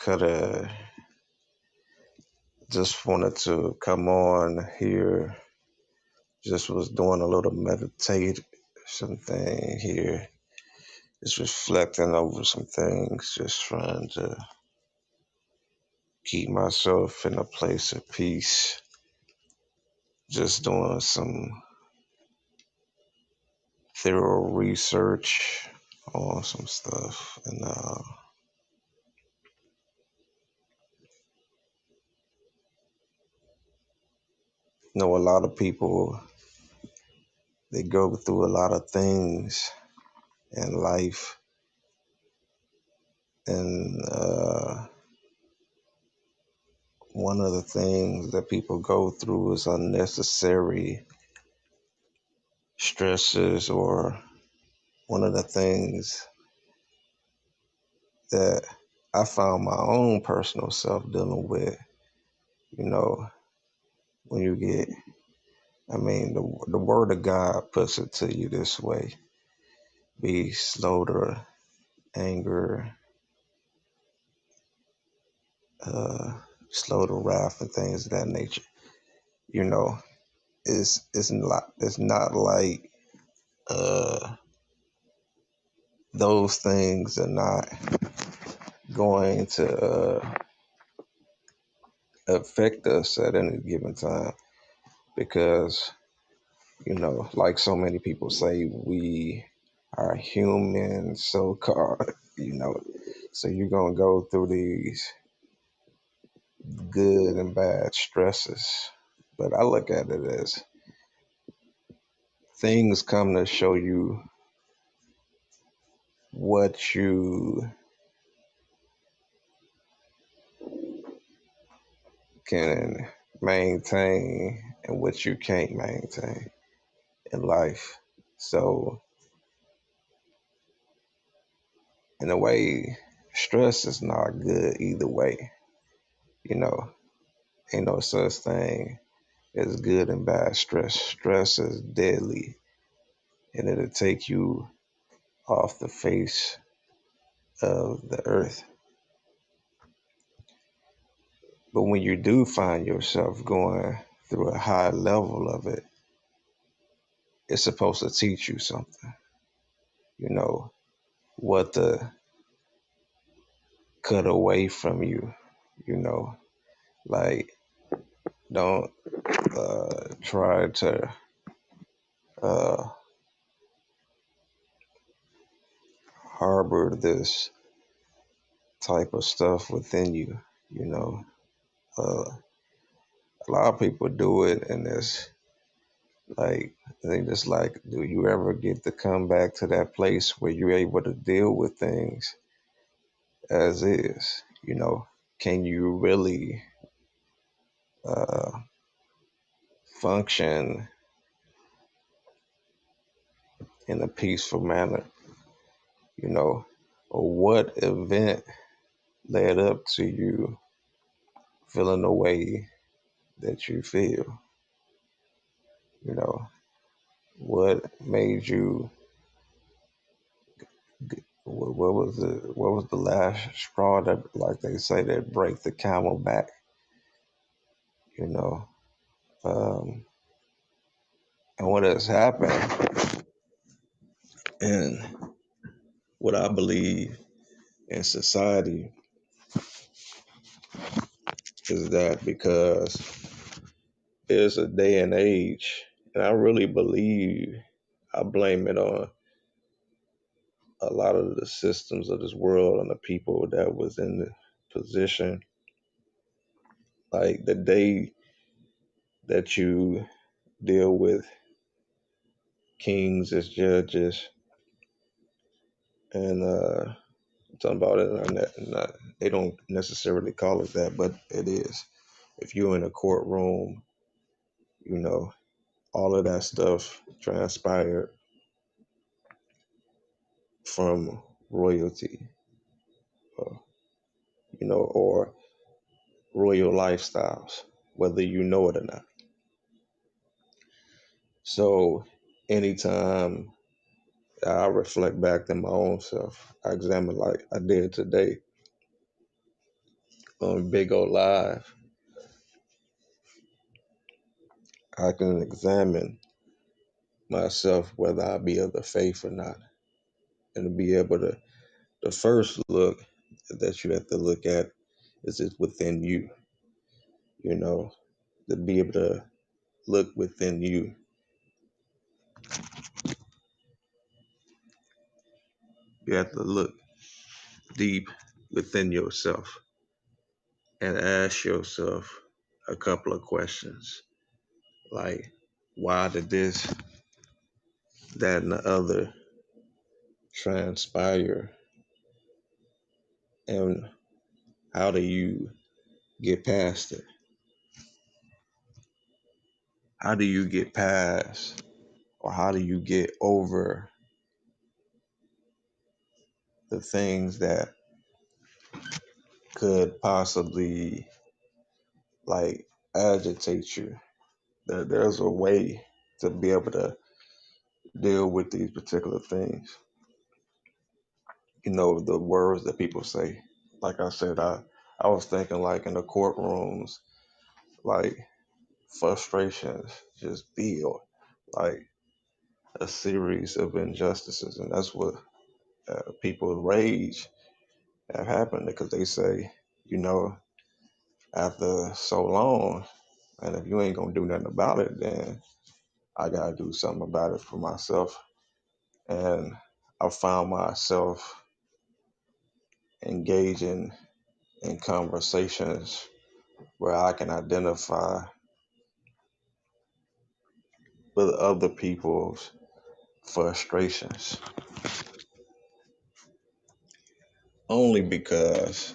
could have just wanted to come on here. Just was doing a little meditation thing here. Just reflecting over some things. Just trying to keep myself in a place of peace. Just doing some thorough research on some stuff. And know a lot of people, they go through a lot of things in life. And one of the things that people go through is unnecessary stresses, or one of the things that I found my own personal self dealing with, you know, when you get, the word of God puts it to you this way: be slow to anger, uh, slow to wrath, and things of that nature. You know, it's not like those things are not going to affect us at any given time, because like so many people say, we are human, so called. So you're gonna go through these good and bad stresses, but I look at it as things come to show you what you can maintain and what you can't maintain in life. So in a way, stress is not good either way. You know, ain't no such thing as good and bad stress. Stress is deadly, and it'll take you off the face of the earth. But when you do find yourself going through a high level of it, it's supposed to teach you something. You know, what to cut away from you. You know, like, don't try to uh, harbor this type of stuff within you. You know, uh, a lot of people do it, and it's like, they just like, do you ever get to come back to that place where you're able to deal with things as is? Can you really uh, function in a peaceful manner? Or what event led up to you feeling the way that you feel? You know, what made you? What was the last straw that, like they say, that break the camel back? You know, um, and what has happened, and what I believe in society, is that because there's a day and age, and I really believe, I blame it on a lot of the systems of this world and the people that was in the position. Like, the day that you deal with kings as judges, and I'm talking about it, they don't necessarily call it that, but it is. If you're in a courtroom, you know, all of that stuff transpired from royalty, uh, or royal lifestyles, whether you know it or not. So anytime I reflect back to my own self, I examine like I did today, on Big O Live, I can examine myself whether I be of the faith or not, and to be able to. The first look that you have to look at is it within you. You know, to be able to look within you, you have to look deep within yourself and ask yourself a couple of questions like, why did this, that, and the other transpire? And how do you get past it? How do you get past, or how do you get over the things that could possibly like agitate you? There's a way to be able to deal with these particular things. You know, the words that people say. Like I said, I was thinking like in the courtrooms, like frustrations just build like a series of injustices, and that's what people's rage have happened because they say, you know, after so long, and if you ain't gonna do nothing about it, then I gotta do something about it for myself. And I found myself engaging in conversations where I can identify with other people's frustrations, only because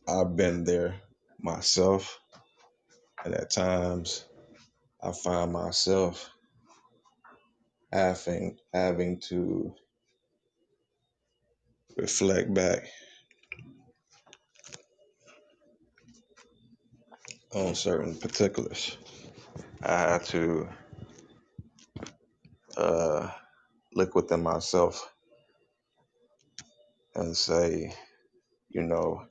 I've been there myself, and at times I find myself having to reflect back on certain particulars. I had to uh, look within myself and say, you know,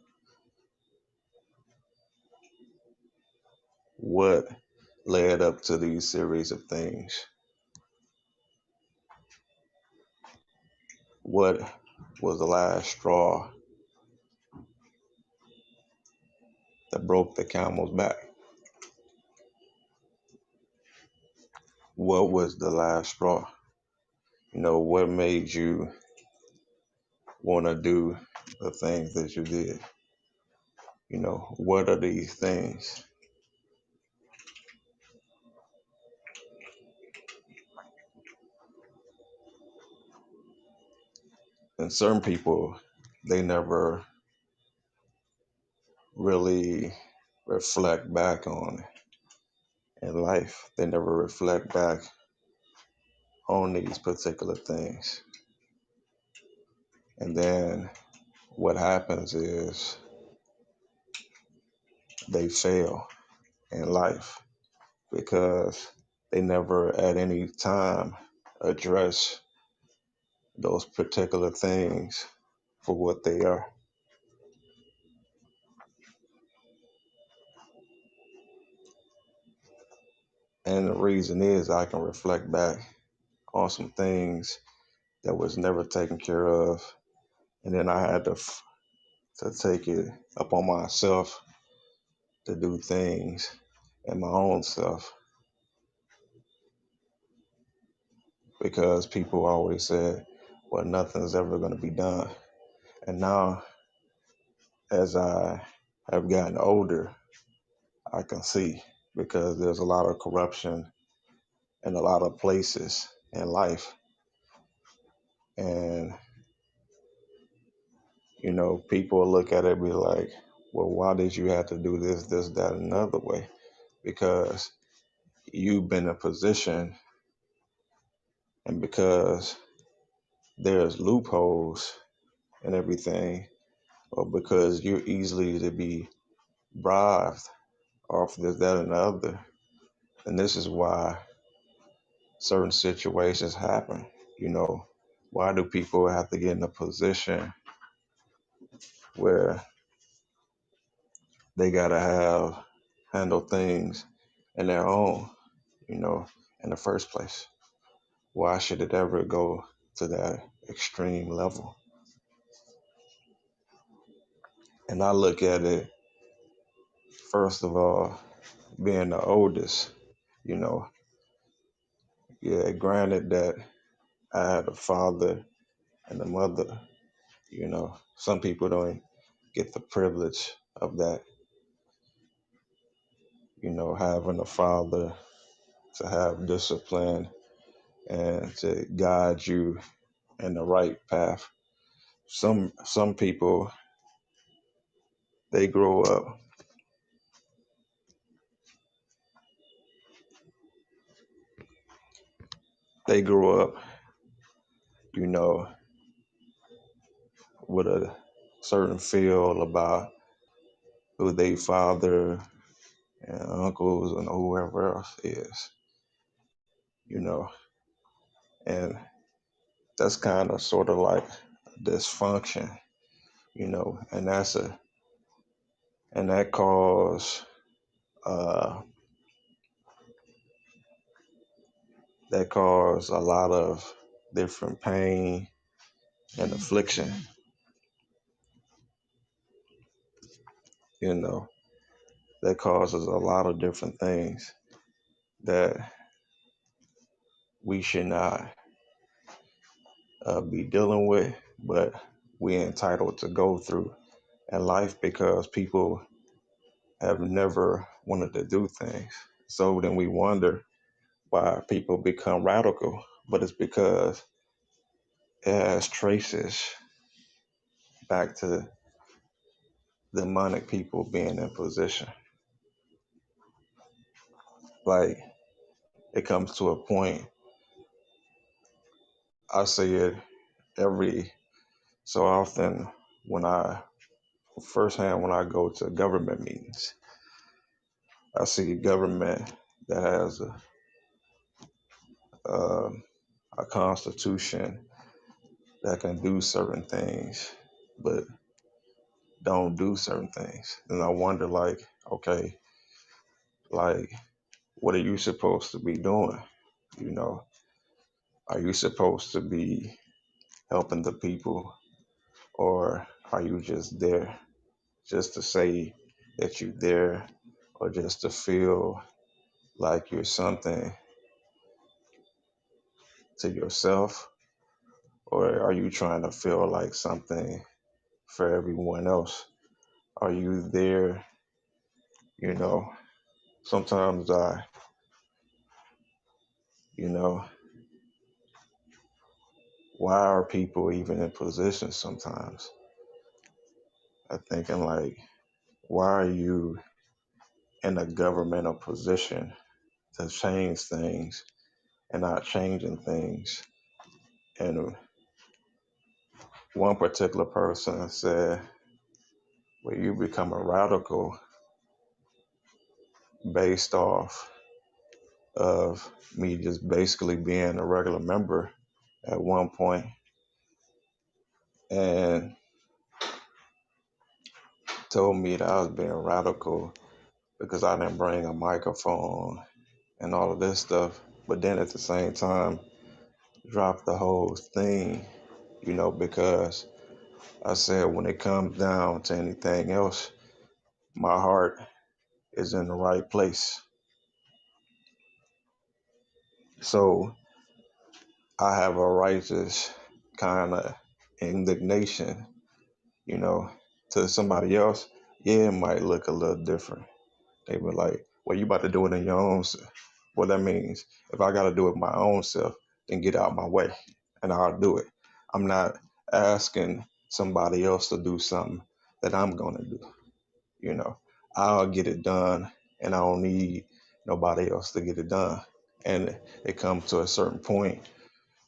what led up to these series of things? What was the last straw that broke the camel's back? What was the last straw? You know, what made you want to do the things that you did? You know, what are these things? And certain people, they never really reflect back on in life. They never reflect back on these particular things. And then what happens is they fail in life because they never at any time address those particular things for what they are. And the reason is I can reflect back on some things that was never taken care of. And then I had to take it upon myself to do things in my own self because people always said, well, nothing's ever going to be done. And now, as I have gotten older, I can see because there's a lot of corruption in a lot of places in life. And, you know, people look at it and be like, well, why did you have to do this, this, that, another way? Because you've been in a position and because there's loopholes and everything, or because you're easily to be bribed off this, that, and the other. And this is why certain situations happen. You know, why do people have to get in a position where they gotta handle things in their own, you know, in the first place. Why should it ever go to that extreme level? And I look at it, first of all, being the oldest, you know, yeah, granted that I had a father and a mother, you know, some people don't get the privilege of that, you know, having a father to have discipline and to guide you in the right path. Some people they grow up they grow up, you know, with a certain feel about who they father and uncles and whoever else is, you know, and that's kind of sort of like dysfunction, you know, and that cause uh, a lot of different pain and affliction, you know, that causes a lot of different things that we should not be dealing with, but we're entitled to go through in life because people have never wanted to do things. So then we wonder why people become radical, but it's because it has traces back to demonic people being in position. Like it comes to a point, I say it every so often when I go to government meetings, I see government that has a, a constitution that can do certain things, but don't do certain things. And I wonder, like, okay, like, what are you supposed to be doing? You know, are you supposed to be helping the people, or are you just there just to say that you're there, or just to feel like you're something to yourself, or are you trying to feel like something for everyone else? Are you there? You know, sometimes you know, why are people even in positions sometimes? I'm thinking like, why are you in a governmental position to change things and not changing things? And one particular person said, well, you become a radical based off of me just basically being a regular member at one point and told me that I was being radical because I didn't bring a microphone and all of this stuff. But then at the same time, drop the whole thing, you know, because I said when it comes down to anything else, my heart is in the right place. So I have a righteous kind of indignation, you know, to somebody else. Yeah, it might look a little different. They be like, well, you about to do it in your own self. What that means, if I got to do it my own self, then get out my way and I'll do it. I'm not asking somebody else to do something that I'm going to do. You know, I'll get it done and I don't need nobody else to get it done. And it comes to a certain point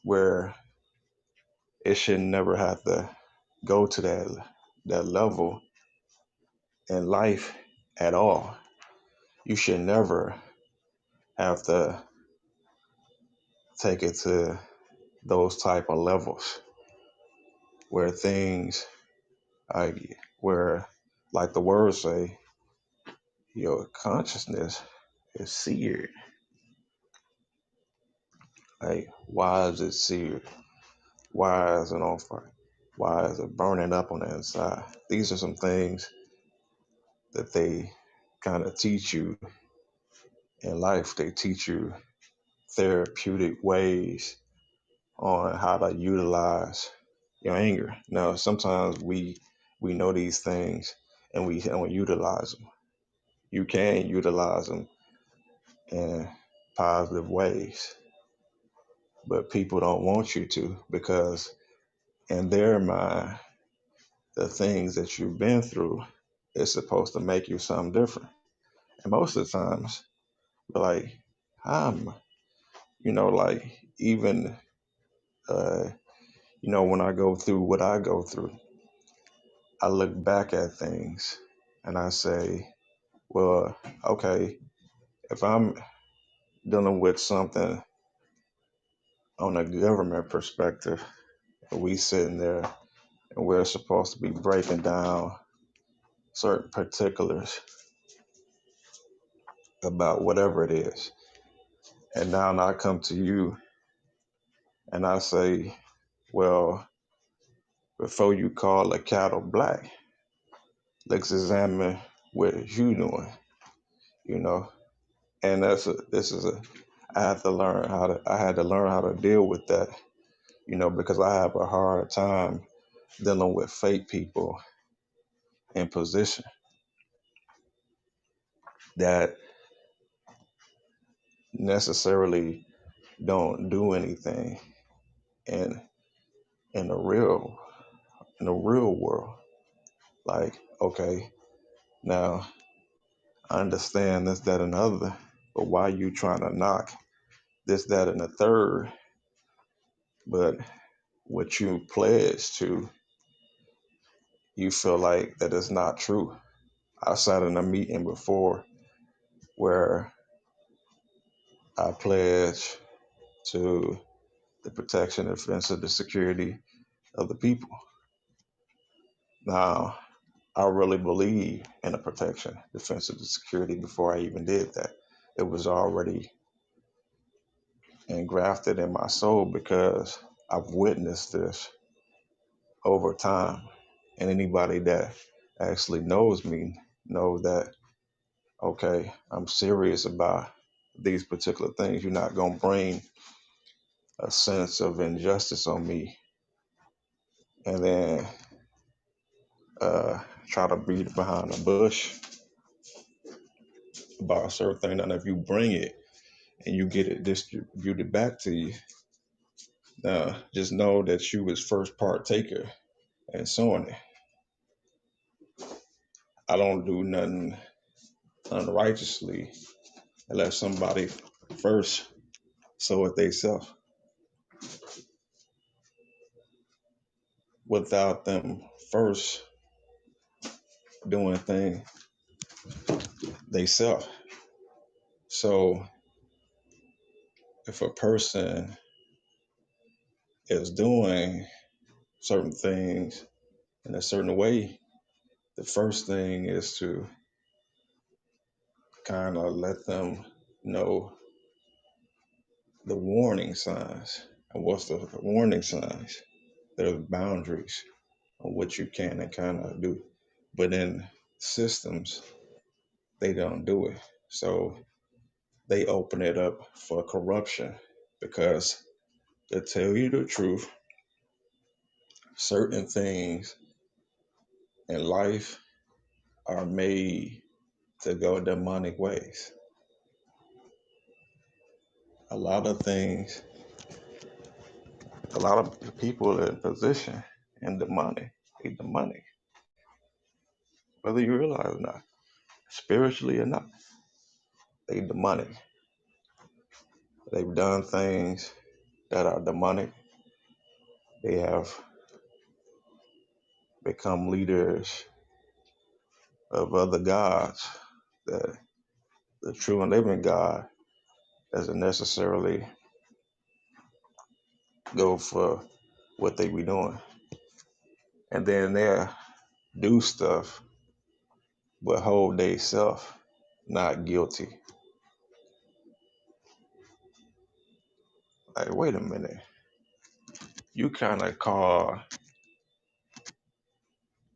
where it should never have to go to that level in life at all. You should never have to take it to those type of levels where things like where like the words say your consciousness is seared. Like, why is it seared? Why is it on fire? Why is it burning up on the inside? These are some things that they kind of teach you in life. They teach you therapeutic ways on how to utilize your anger. Now, sometimes we know these things and we utilize them. You can utilize them in positive ways, but people don't want you to, because in their mind, the things that you've been through is supposed to make you something different. And most of the times, like, I'm, like, even, uh, when I go through what I go through, I look back at things and I say, well, okay, if I'm dealing with something on a government perspective, and we sitting there and we're supposed to be breaking down certain particulars about whatever it is. And now I come to you and I say, well, before you call a cattle black, let's examine what you doing, you know. And I had to learn how to deal with that, because I have a hard time dealing with fake people in position that necessarily don't do anything in in the real in the real world. Like, okay, now I understand this, that, and the other, but why you trying to knock this, that, and the third? But what you pledged to, you feel like that is not true. I sat in a meeting before where I pledged to the protection, defense, and the security of the people. Now, I really believe in the protection, defense, and the security before I even did that. It was already engrafted in my soul because I've witnessed this over time. And anybody that actually knows me knows that, okay, I'm serious about these particular things. You're not going to bring a sense of injustice on me and then try to beat behind the bush about a certain thing. And if you bring it and you get it distributed back to you, now just know that you was first partaker in sowing it. I don't do nothing unrighteously unless somebody first sow it themselves without them first doing things themselves. So if a person is doing certain things in a certain way, the first thing is to kind of let them know the warning signs. And what's the warning signs? There's boundaries on what you can and cannot do. But in systems, they don't do it. So they open it up for corruption because, to tell you the truth, certain things in life are made to go demonic ways. A lot of things, a lot of people in position in demonic, they demonic, whether you realize it or not, spiritually or not, they demonic. They've done things that are demonic. They have become leaders of other gods that the true and living God doesn't necessarily go for what they be doing. And then they'll do stuff but hold they self. not guilty. Like, wait a minute. You kind of call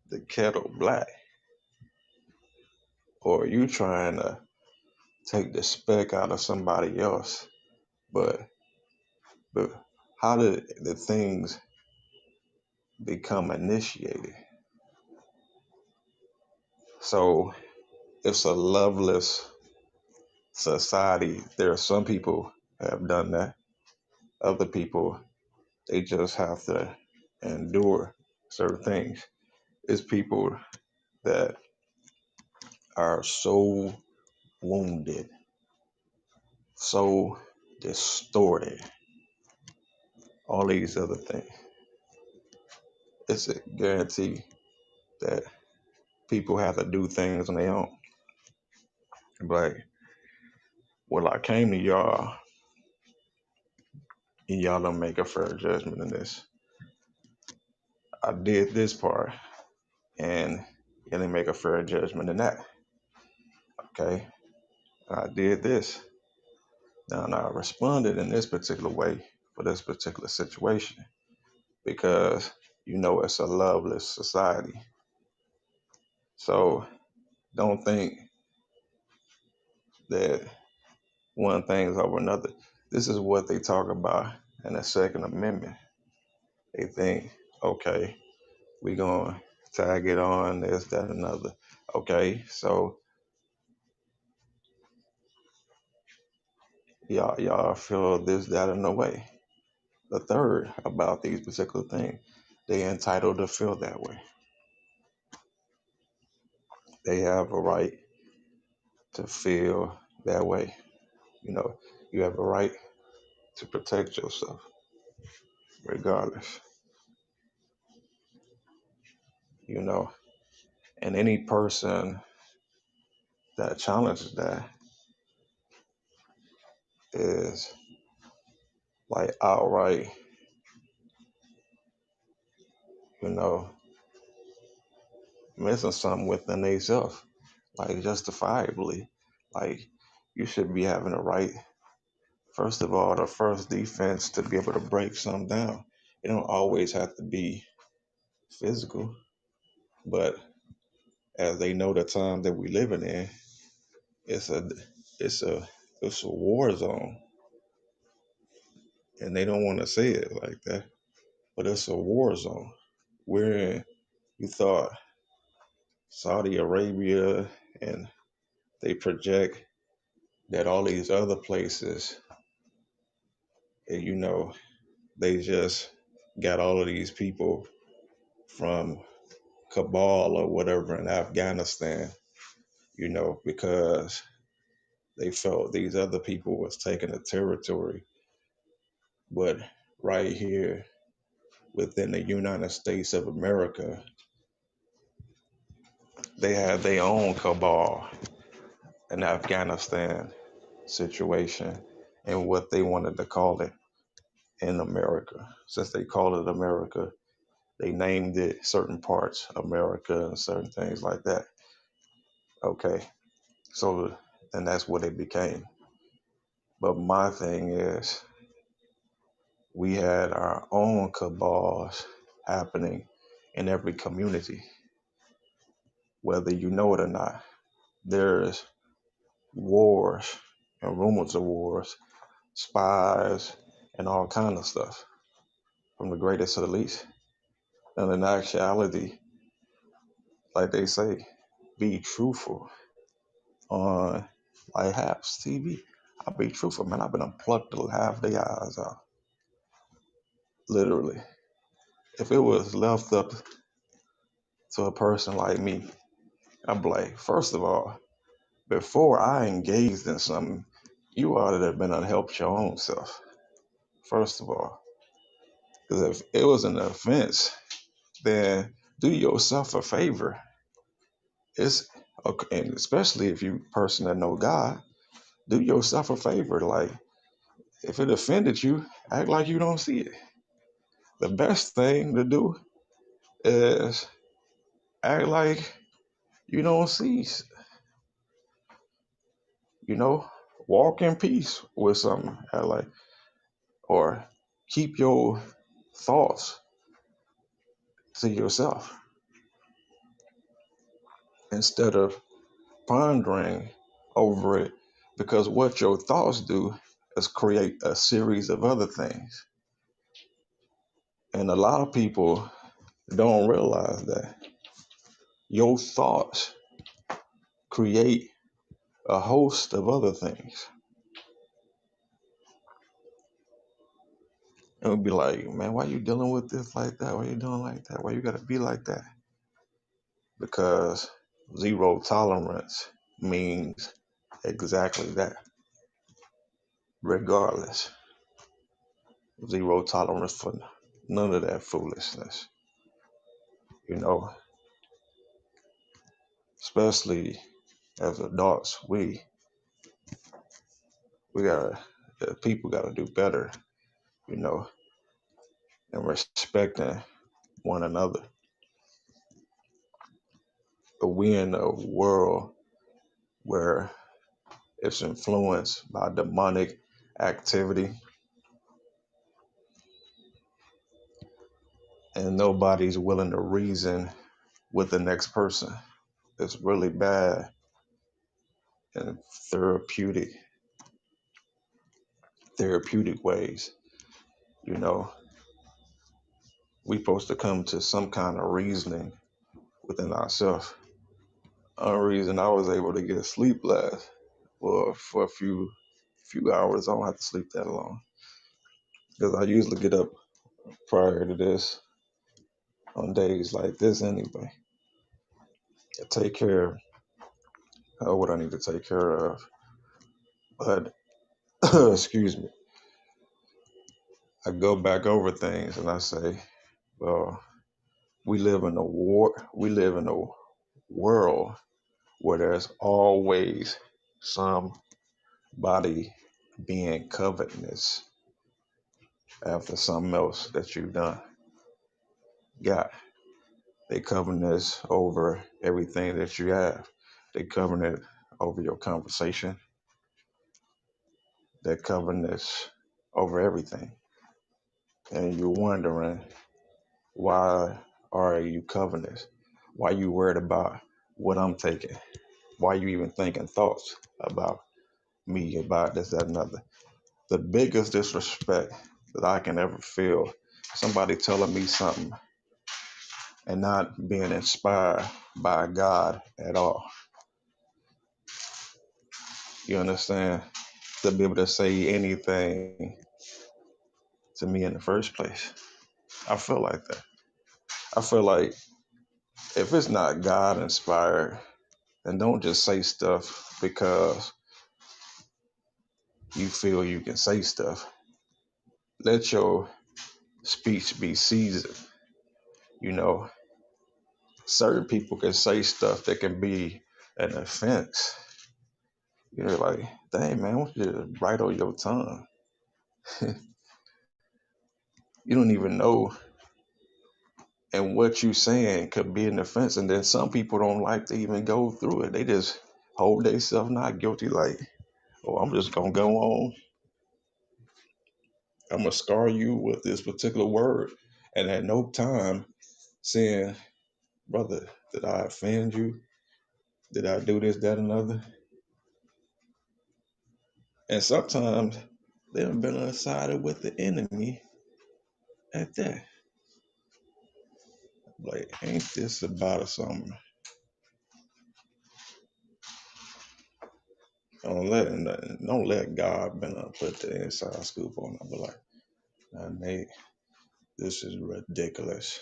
the kettle black, or you trying to take the speck out of somebody else. But but how did the things become initiated? So it's a loveless society. There are some people have done that. Other people, they just have to endure certain things. It's people that are so wounded, so distorted, all these other things. It's a guarantee that people have to do things on their own. But well, I came to y'all and y'all don't make a fair judgment in this. I did this part and you didn't make a fair judgment in that. Okay. I did this. Now and I responded in this particular way for this particular situation because you know it's a loveless society. So don't think that one thing's over another. This is what they talk about in the Second Amendment. They think, okay, we gonna tag it on this, that, another. Okay, so y'all feel this, that, and the way. The third about these particular things, they entitled to feel that way. They have a right to feel that way. You know, you have a right to protect yourself, regardless. You know, and any person that challenges that is like outright, you know, missing something within themselves, like justifiably. Like you should be having a right, first of all, the first defense to be able to break something down. It don't always have to be physical, but as they know the time that we living in, it's a it's a it's a war zone, and they don't want to say it like that, but it's a war zone. We're in, you thought Saudi Arabia, and they project that all these other places, you know, they just got all of these people from Kabul or whatever in Afghanistan, you know, because they felt these other people was taking the territory. But right here within the United States of America, they had their own cabal in Afghanistan situation and what they wanted to call it in America. Since they call it America, they named it certain parts America and certain things like that. Okay, so and that's what it became. But my thing is, we had our own cabals happening in every community, whether you know it or not. There's wars and rumors of wars, spies, and all kind of stuff, from the greatest to the least. And in actuality, like they say, be truthful on like Haps TV. I'll be truthful, man. I've been unplugged till half the eyes out, literally. If it was left up to a person like me, I'd be like, first of all, before I engaged in something, you ought to have been to help your own self, first of all. Because if it was an offense, then do yourself a favor. It's okay, and especially if you person that know God, do yourself a favor. Like if it offended you, act like you don't see it. The best thing to do is act like you don't see You know, walk in peace with something. Like, or keep your thoughts to yourself instead of pondering over it, because what your thoughts do is create a series of other things. And a lot of people don't realize that your thoughts create a host of other things. And we'll be like, man, why you dealing with this like that? Why you doing like that? Why you gotta be like that? Because zero tolerance means exactly that. Regardless, zero tolerance for none of that foolishness. You know, especially as adults, we gotta people gotta do better. You know, and respecting one another. But we in a world where it's influenced by demonic activity, and nobody's willing to reason with the next person. It's really bad in therapeutic ways. You know, we supposed to come to some kind of reasoning within ourselves. Only reason I was able to get sleep last, well, for a few hours, I don't have to sleep that long, because I usually get up prior to this on days like this anyway. I take care of what I need to take care of. But excuse me, I go back over things and I say, well, we live in a world where there's always somebody being covetous after something else that you've done. Got they covetous over everything that you have. They covetous over your conversation. They're covetous over everything. And you're wondering, why are you covetous? Why you worried about what I'm taking? Why you even thinking thoughts about me, about this, that, and other? The biggest disrespect that I can ever feel, somebody telling me something and not being inspired by God at all. You understand? To be able to say anything to me in the first place. I feel like that. I feel like if it's not God inspired, then don't just say stuff because you feel you can say stuff. Let your speech be seasoned. You know, certain people can say stuff that can be an offense. You know, like, dang man, I want you to write on your tongue. You don't even know, and what you saying could be an offense. And then some people don't like to even go through it. They just hold themselves not guilty, like, oh, I'm just gonna go on. I'm gonna scar you with this particular word. And at no time saying, brother, did I offend you? Did I do this, that, and other? And sometimes they've been sided with the enemy at that. Like, ain't this about something? Don't let God been put the inside scoop on them. But like, nah, Nate, this is ridiculous.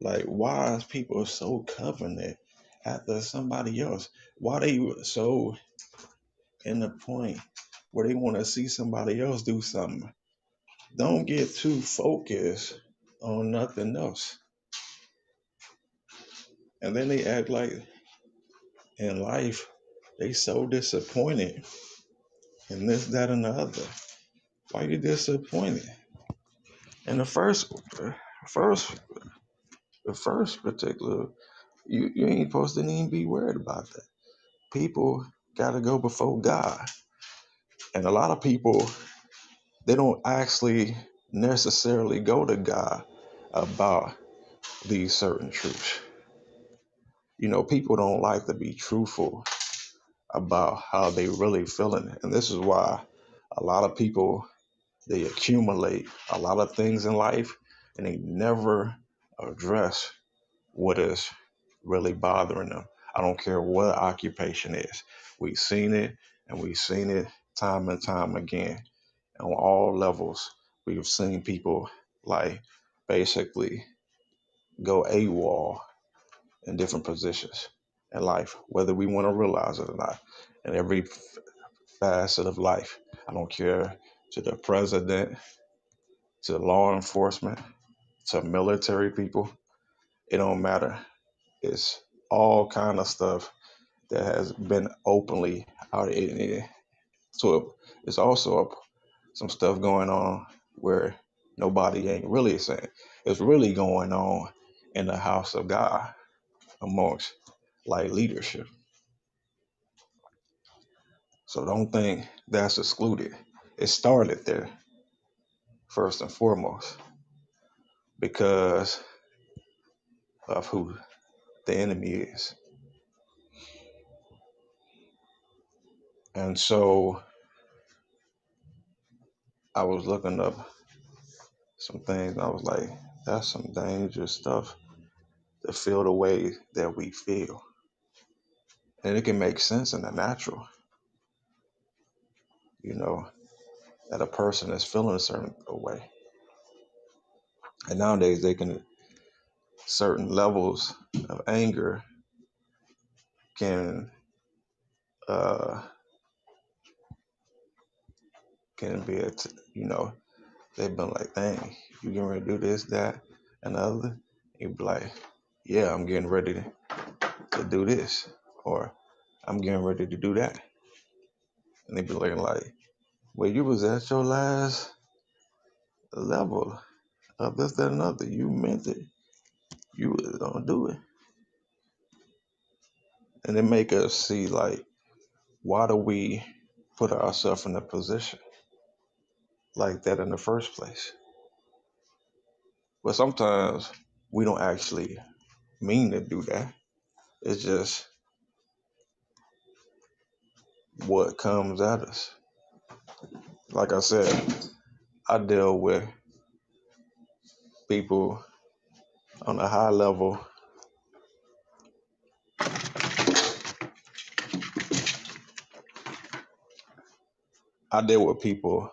Like, why is people so covenant after somebody else? Why they so in the point where they want to see somebody else do something? Don't get too focused on nothing else. And then they act like in life they so disappointed in this, that, and the other. Why you disappointed? And first, the first particular You ain't supposed to even be worried about that. People got to go before God. And a lot of people, they don't actually necessarily go to God about these certain truths. People don't like to be truthful about how they really feeling. And this is why a lot of people, they accumulate a lot of things in life and they never address what is really bothering them. I don't care what occupation is. We've seen it and we've seen it time and time again. On all levels, we've seen people like basically go AWOL in different positions in life, whether we want to realize it or not. In every facet of life, I don't care to the president, to law enforcement, to military people, it don't matter. It's all kind of stuff that has been openly out in it. So it's also some stuff going on where nobody ain't really saying. It's really going on in the house of God amongst like leadership. So don't think that's excluded. It started there first and foremost because of who the enemy is. And so I was looking up some things and I was like, that's some dangerous stuff to feel the way that we feel. And it can make sense in the natural, you know, that a person is feeling a certain way. And nowadays they can certain levels of anger can uh can be they've been like, dang, you getting ready to do this, that, and the other. You'd be like, yeah, I'm getting ready to do this, or I'm getting ready to do that. And they'd be looking like, well, you was at your last level of this, that, and other. You meant it. You was gonna do it. And it make us see like, why do we put ourselves in a position like that in the first place? But sometimes we don't actually mean to do that. It's just what comes at us. Like I said, I deal with people on a high level. I deal with people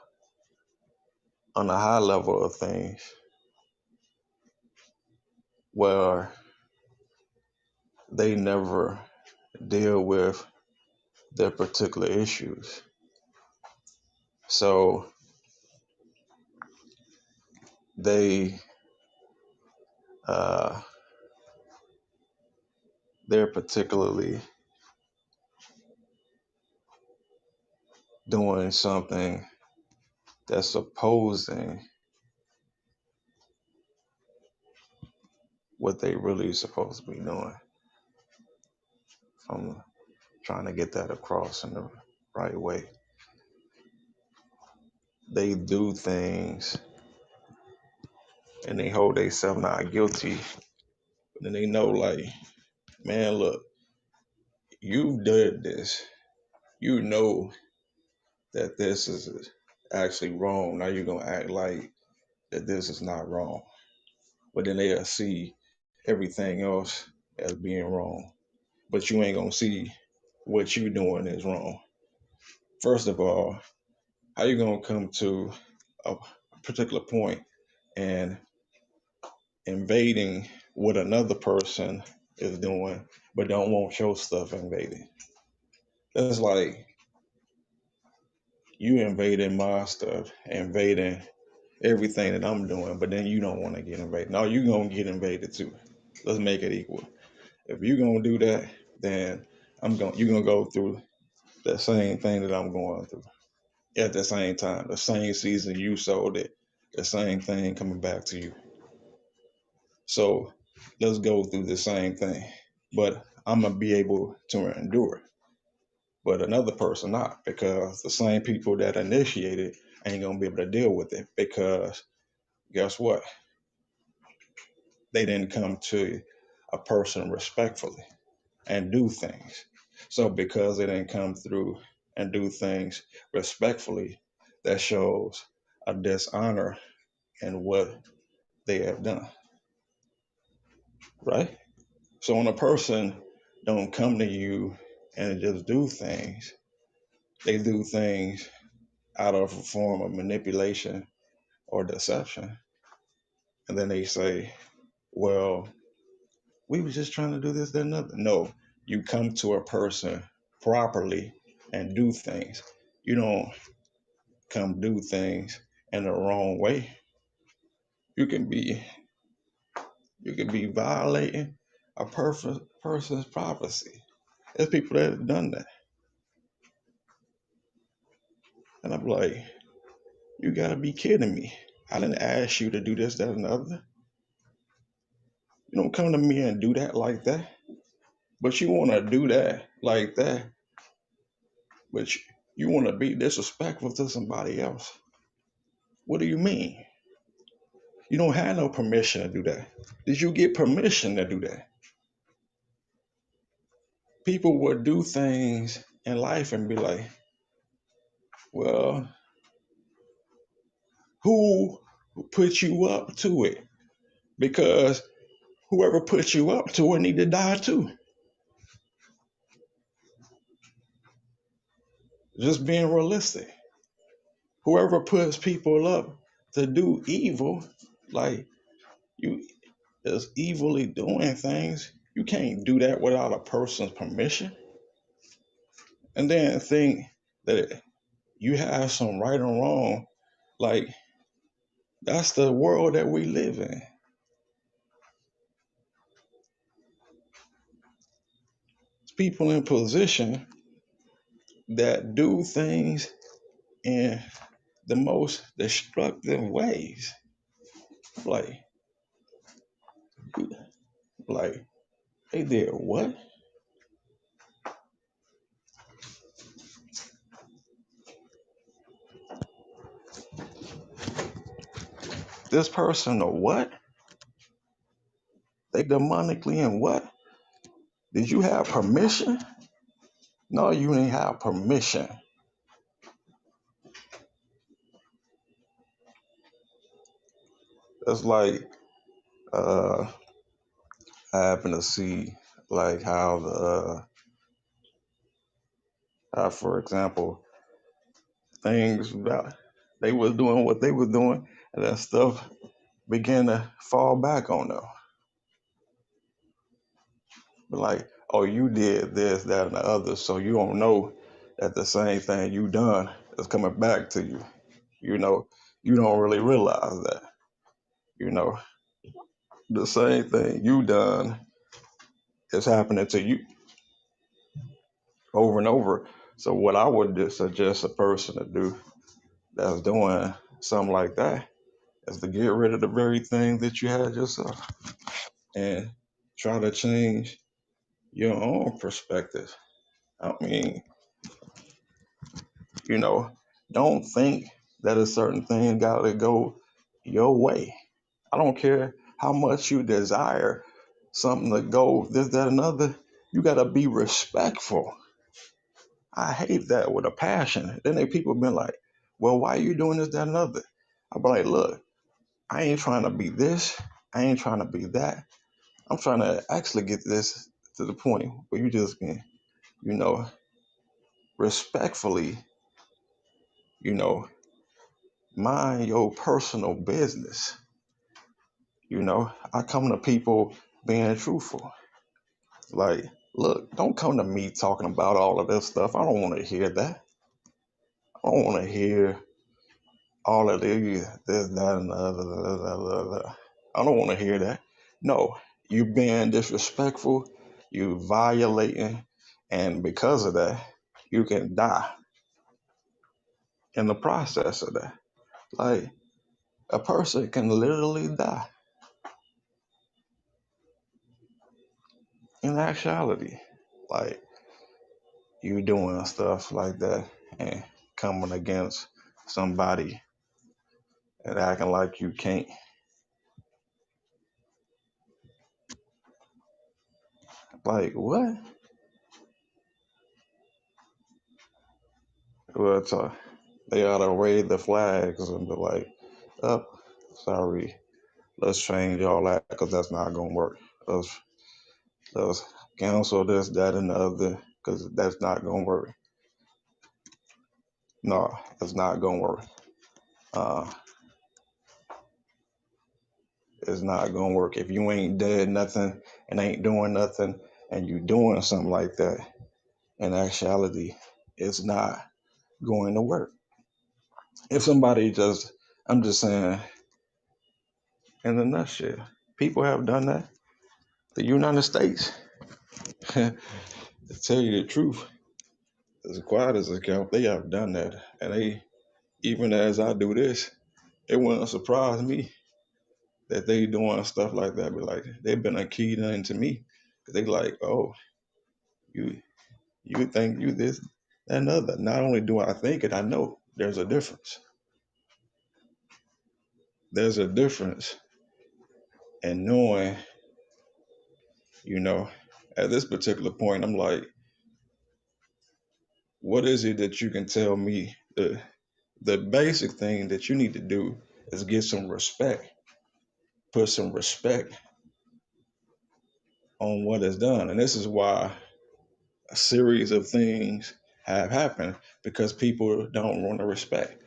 on a high level of things where they never deal with their particular issues. So they uh, they're particularly doing something that's opposing what they really supposed to be doing. I'm trying to get that across in the right way. They do things and they hold themselves not guilty, but then they know like, man, look, you did this. You know that this is actually wrong. Now you're gonna act like that this is not wrong. But then they'll see everything else as being wrong. But you ain't gonna see what you doing is wrong. First of all, how you gonna come to a particular point and invading what another person is doing, but don't want your stuff invaded? That's like you invading my stuff, invading everything that I'm doing, but then you don't want to get invaded. No, you gonna get invaded too. Let's make it equal. If you gonna do that, then you're gonna go through the same thing that I'm going through at the same time. The same season you sold it, the same thing coming back to you. So let's go through the same thing. but I'm gonna be able to endure it. But another person not, because the same people that initiated ain't gonna be able to deal with it because guess what? They didn't come to a person respectfully and do things. So because they didn't come through and do things respectfully, that shows a dishonor in what they have done, right? So when a person don't come to you and just do things, they do things out of a form of manipulation or deception. And then they say, well, we were just trying to do this, that, and other. No, you come to a person properly and do things. You don't come do things in the wrong way. You can be violating a person's privacy. There's people that have done that. And I'm like, you gotta be kidding me. I didn't ask you to do this, that, and the other. You don't come to me and do that like that. But you wanna do that like that, but you wanna be disrespectful to somebody else. What do you mean? You don't have no permission to do that. Did you get permission to do that? People would do things in life and be like, well, who put you up to it? Because whoever put you up to it need to die too. Just being realistic. Whoever puts people up to do evil, like you is evilly doing things, you can't do that without a person's permission. And then think that you have some right or wrong, like that's the world that we live in. It's people in position that do things in the most destructive ways. Like, like they did what? This person or what? They demonically in what? Did you have permission? No, you didn't have permission. It's like uh, I happen to see like how for example, things about they was doing what they was doing, and that stuff began to fall back on them. Like, oh, you did this, that, and the other, so you don't know that the same thing you done is coming back to you. You know, you don't really realize that. You know, the same thing you done is happening to you over and over. So what I would just suggest a person to do that's doing something like that is to get rid of the very thing that you had yourself and try to change your own perspective. I mean, you know, don't think that a certain thing got to go your way. I don't care how much you desire something to go this, that, another. You got to be respectful. I hate that with a passion. Then they people been like, well, why are you doing this, that, another? I'll be like, look, I ain't trying to be this. I ain't trying to be that. I'm trying to actually get this to the point where you just can, you know, respectfully, you know, mind your personal business. You know, I come to people being truthful. Like, look, don't come to me talking about all of this stuff. I don't want to hear that. I don't want to hear all of this, that, and the other. I don't want to hear that. No, you being disrespectful, you violating, and because of that, you can die in the process of that. Like, a person can literally die. In actuality, like you doing stuff like that and coming against somebody and acting like you can't. Like what? But they ought to raise the flags and be like, "Up, sorry, let's change all that because that's not gonna work. Let's let's cancel this, that, and the other because that's not gonna work. No, it's not gonna work. Uh, it's not gonna work if you ain't dead nothing and ain't doing nothing and you doing something like that. In actuality, it's not going to work. If somebody just, I'm just saying, in a nutshell, people have done that. The United States, to tell you the truth, as quiet as it can, they have done that, and they, even as I do this, it wouldn't surprise me that they doing stuff like that. But like they've been a key into me, 'cause they like, oh, you you think you this that, and other. Not only do I think it, I know there's a difference. There's a difference in knowing, you know, at this particular point, I'm like, what is it that you can tell me? The basic thing that you need to do is get some respect, put some respect on what is done. And this is why a series of things have happened because people don't want to respect.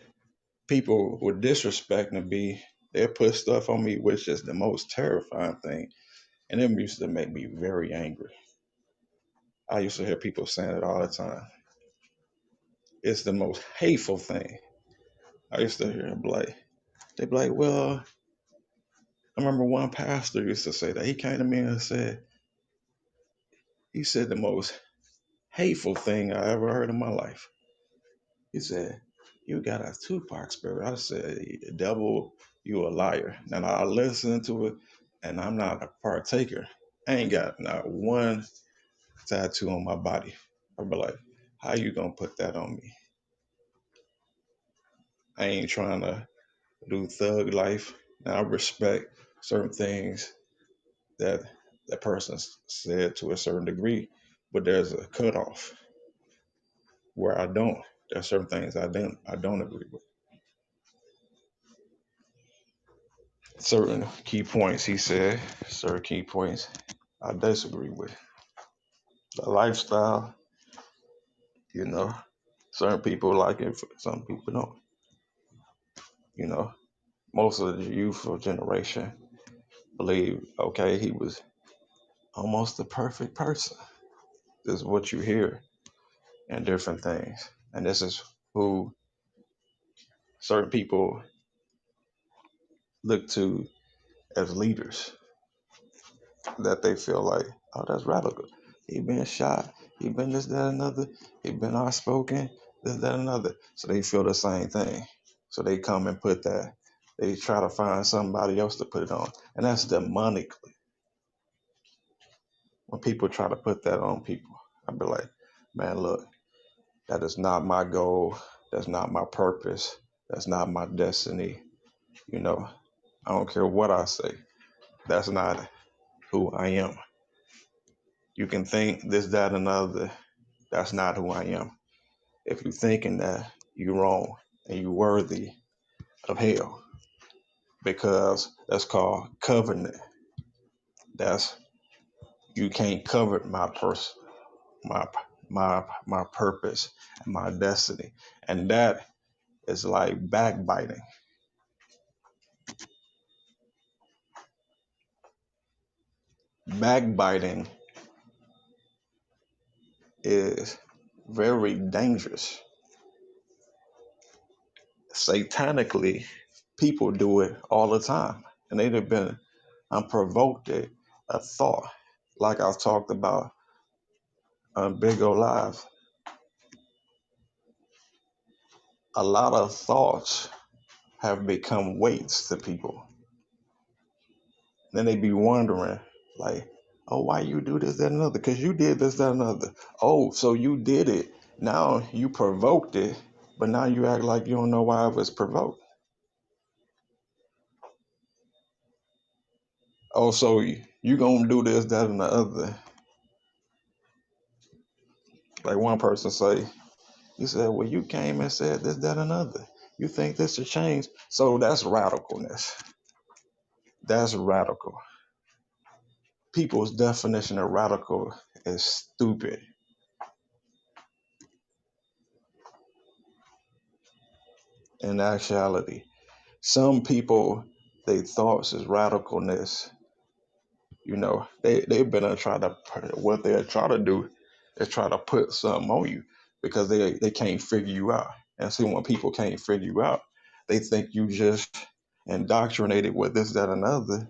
People with disrespect to be, they'll put stuff on me, which is the most terrifying thing. And it used to make me very angry. I used to hear people saying it all the time. It's the most hateful thing. I used to hear them like, they'd be like, well, I remember one pastor used to say that. He came to me and said, he said the most hateful thing I ever heard in my life. He said, you got a Tupac spirit. I said, devil, you a liar. And I listened to it and I'm not a partaker. I ain't got not one tattoo on my body. I'd be like, how you gonna put that on me? I ain't trying to do thug life. Now I respect certain things that that person said to a certain degree, but there's a cutoff where I don't. There's certain things I don't agree with. Certain key points he said, certain key points I disagree with. The lifestyle, you know, certain people like it, some people don't. You know, most of the youthful generation believe, okay, he was almost the perfect person. This is what you hear in different things. And this is who certain people look to as leaders that they feel like, oh, that's radical. He been shot. He been this, that, another. He been outspoken, this, that, another. So they feel the same thing. So they come and put that. They try to find somebody else to put it on, and that's demonically. When people try to put that on people, I be like, man, look, that is not my goal. That's not my purpose. That's not my destiny. You know, I don't care what I say. That's not who I am. You can think this, that, and another. That's not who I am. If you're thinking that, you're wrong and you're worthy of hell because that's called covenant. That's you can't covet my person, my my purpose, and my destiny, and that is like backbiting. Backbiting is very dangerous. Satanically, people do it all the time, and they've been unprovoked a thought, like I've talked about on Big O Live. A lot of thoughts have become weights to people. Then they be wondering, like, Oh, why you do this, that, and another? Because you did this, that, and another. Oh, so you did it. Now you provoked it, but now you act like you don't know why it was provoked. Oh, so you gonna do this, that, and the other. Like one person say, he said, well, you came and said this, that, and other. You think this should change? So that's radicalness. That's radical. People's definition of radical is stupid. In actuality, some people, they thoughts is radicalness. They've been trying to, what they try to do is try to put something on you because they can't figure you out. And see, when people can't figure you out, they think you just indoctrinated with this, that, and other,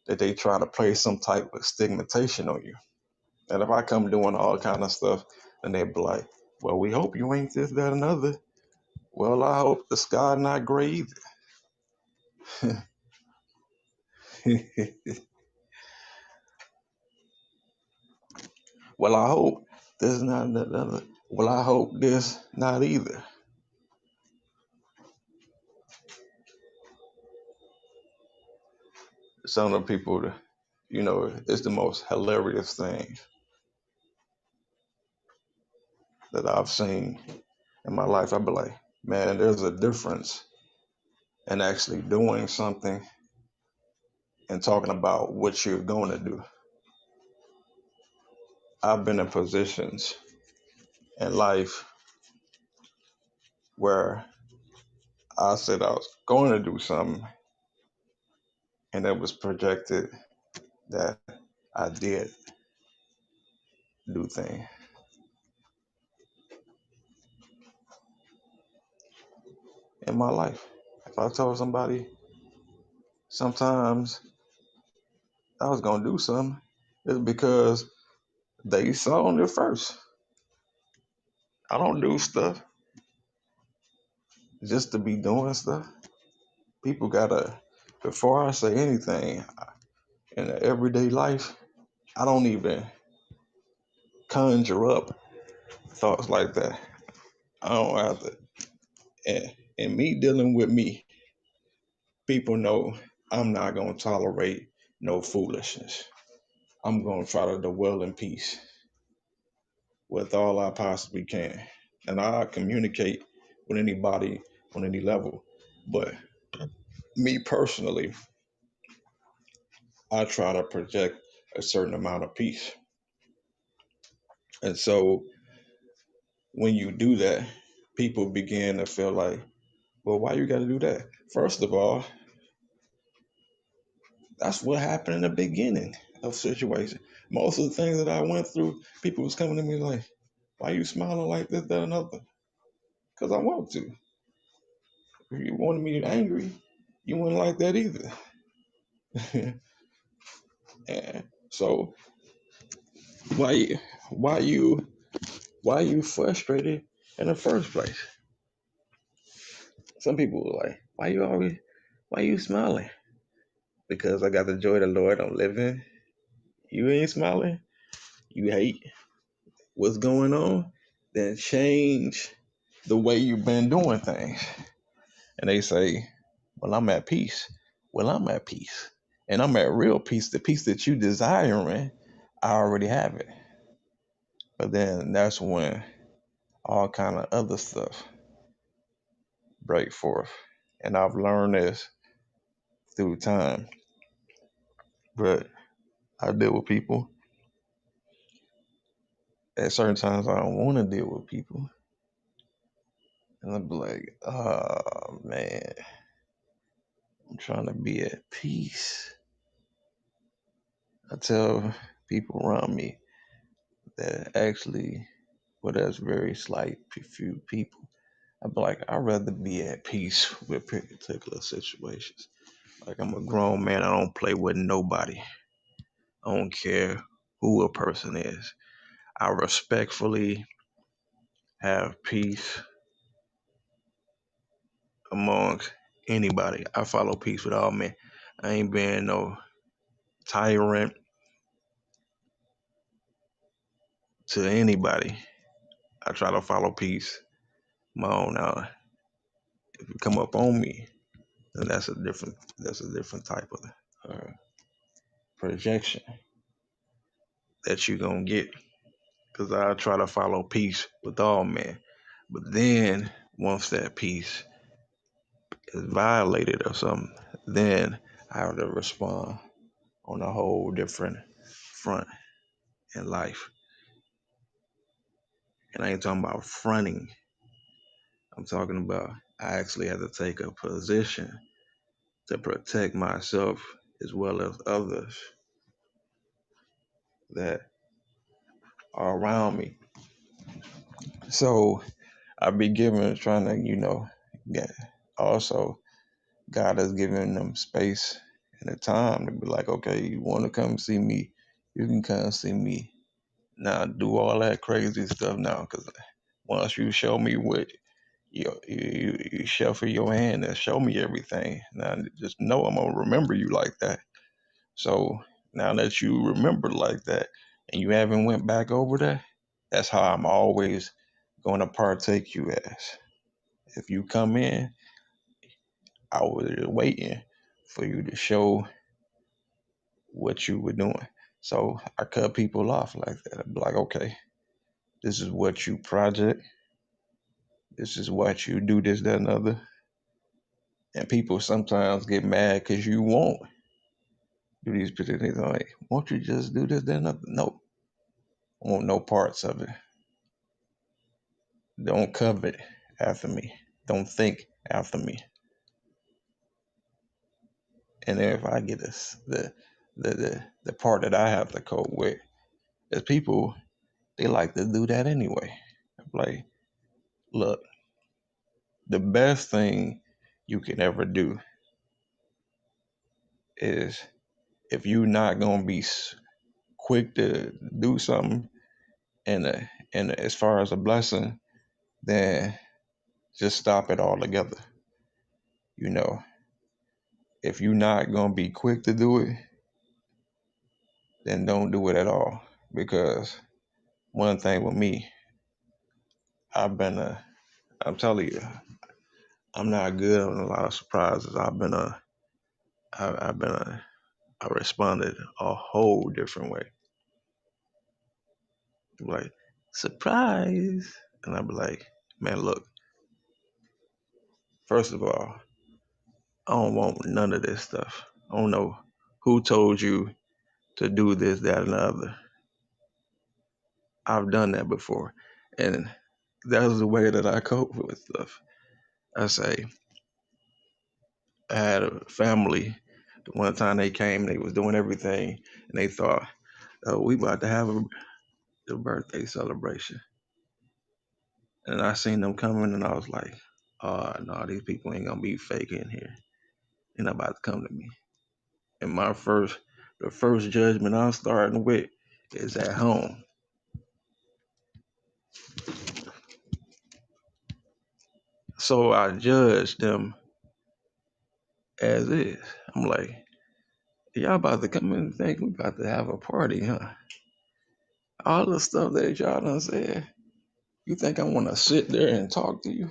that they try to place some type of stigmatization on you. And if I come doing all kind of stuff, then they be like, well, we hope you ain't this, that, and other. Well, I hope the sky not gray either. Well, I hope this not that other. Well, I hope this not either. Some of the people, it's the most hilarious thing that I've seen in my life. I'd be like, man, there's a difference in actually doing something and talking about what you're going to do. I've been in positions in life where I said I was going to do something, and it was projected that I did do things in my life. If I told somebody sometimes I was going to do something, it's because they saw it first. I don't do stuff just to be doing stuff. People gotta, before I say anything in everyday life, I don't even conjure up thoughts like that. I don't have to. And me dealing with me, people know I'm not gonna tolerate no foolishness. I'm gonna try to dwell in peace with all I possibly can. And I communicate with anybody on any level. But me personally, I try to project a certain amount of peace. And so when you do that, people begin to feel like, well, why you got to do that? First of all, that's what happened in the beginning of situation. Most of the things that I went through, people was coming to me like, why you smiling like this, that, and other? Because I want to. If you wanted me angry, you wouldn't like that either. And so why why you why you frustrated in the first place? Some people were like, why you smiling? Because I got the joy of the Lord I'm living. You ain't smiling? You hate what's going on? Then change the way you've been doing things. And they say, well, I'm at peace. Well, I'm at peace. And I'm at real peace. The peace that you desiring, I already have it. But then that's when all kind of other stuff break forth. And I've learned this through time. But I deal with people. At certain times I don't want to deal with people. And I'll be like, oh man, I'm trying to be at peace. I tell people around me that actually, well, that's very slight few people. I'd be like, I'd rather be at peace with particular situations. Like I'm a grown man, I don't play with nobody. I don't care who a person is. I respectfully have peace amongst anybody. I follow peace with all men. I ain't being no tyrant. to anybody. I try to follow peace. My own. Now, if you come up on me, then that's a different type of uh, projection that you gonna get. Cause I try to follow peace with all men, but then once that peace is violated or something, then I have to respond on a whole different front in life. And I ain't talking about fronting. I'm talking about I actually have to take a position to protect myself as well as others that are around me. So I be giving, trying to, get, also God has given them space and the time to be like, okay, you want to come see me, you can come see me. Now do all that crazy stuff now, because once you show me what you shuffle your hand and show me everything, now just know I'm gonna remember you like that. So now that you remember like that, and you haven't went back over that, that's how I'm always going to partake you as. If you come in, I was waiting for you to show what you were doing. So I cut people off like that. I'd be like, okay, this is what you project. This is what you do, this, that, and other. And people sometimes get mad because you won't do these particular things. Like, won't you just do this, that, and other? No, I want no parts of it. Don't covet after me. Don't think after me. And then if I get this, the part that I have to cope with is people, they like to do that anyway. Like, look, the best thing you can ever do is, if you're not gonna be quick to do something, and as far as a blessing, then just stop it altogether. You know, if you're not gonna be quick to do it, then don't do it at all. Because one thing with me, I've been a, I'm telling you, I'm not good on a lot of surprises. I've been a, I responded a whole different way. Like, surprise. And I'd be like, man, look, first of all, I don't want none of this stuff. I don't know who told you to do this, that, and the other. I've done that before. And that's the way that I cope with stuff. I say, I had a family. The one time they came, they was doing everything, and they thought, oh, we about to have a birthday celebration. And I seen them coming, and I was like, oh, no, these people ain't going to be fake in here. They're not about to come to me. And the first judgment I'm starting with is at home. So I judge them as is. I'm like, y'all about to come in and think we about to have a party, huh? All the stuff that y'all done said, you think I want to sit there and talk to you?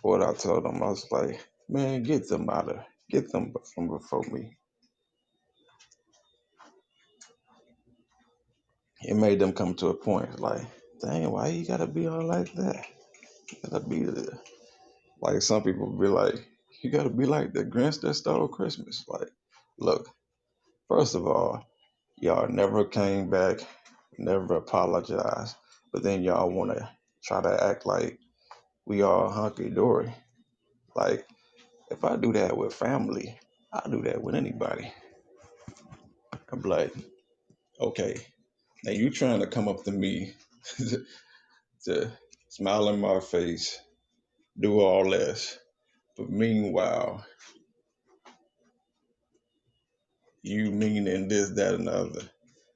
What I told them, I was like, man, get them out of, get them from before me. It made them come to a point like, dang, why you gotta be all like that? You gotta be like, some people be like, you gotta be like the Grinch that stole Christmas. Like, look, first of all, y'all never came back, never apologized, but then y'all wanna try to act like we all hunky dory. Like, if I do that with family, I do that with anybody. I'm like, okay, now you trying to come up to me to smile in my face, do all this, but meanwhile, you meaning this, that, and the other.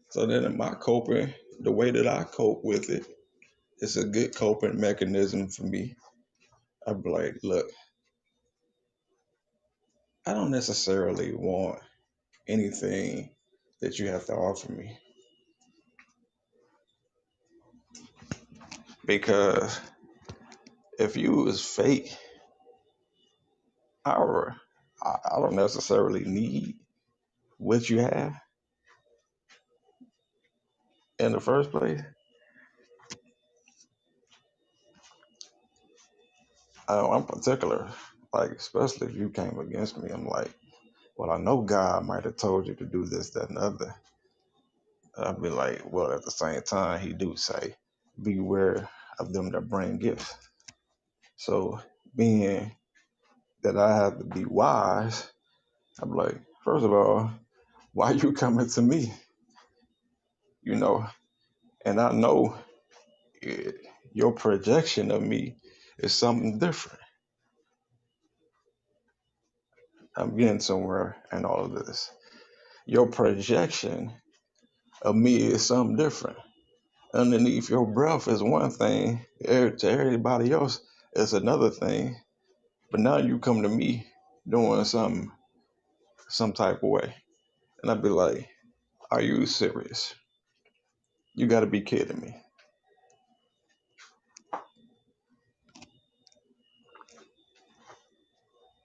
So then in my coping, the way that I cope with it, it's a good coping mechanism for me. I'm like, look, I don't necessarily want anything that you have to offer me. Because if you was fake, I, I don't necessarily need what you have in the first place. I'm particular, like especially if you came against me. I'm like, well, I know God might have told you to do this, that, and the other. I'd be like, well, at the same time, He do say, beware of them that bring gifts. So, being that I have to be wise, I'm like, first of all, why you coming to me? You know, and I know it, your projection of me is something different. I'm getting somewhere in all of this. Your projection of me is something different. Underneath your breath is one thing, to everybody else it's another thing. But now you come to me doing something some type of way. And I'd be like, are you serious? You gotta be kidding me.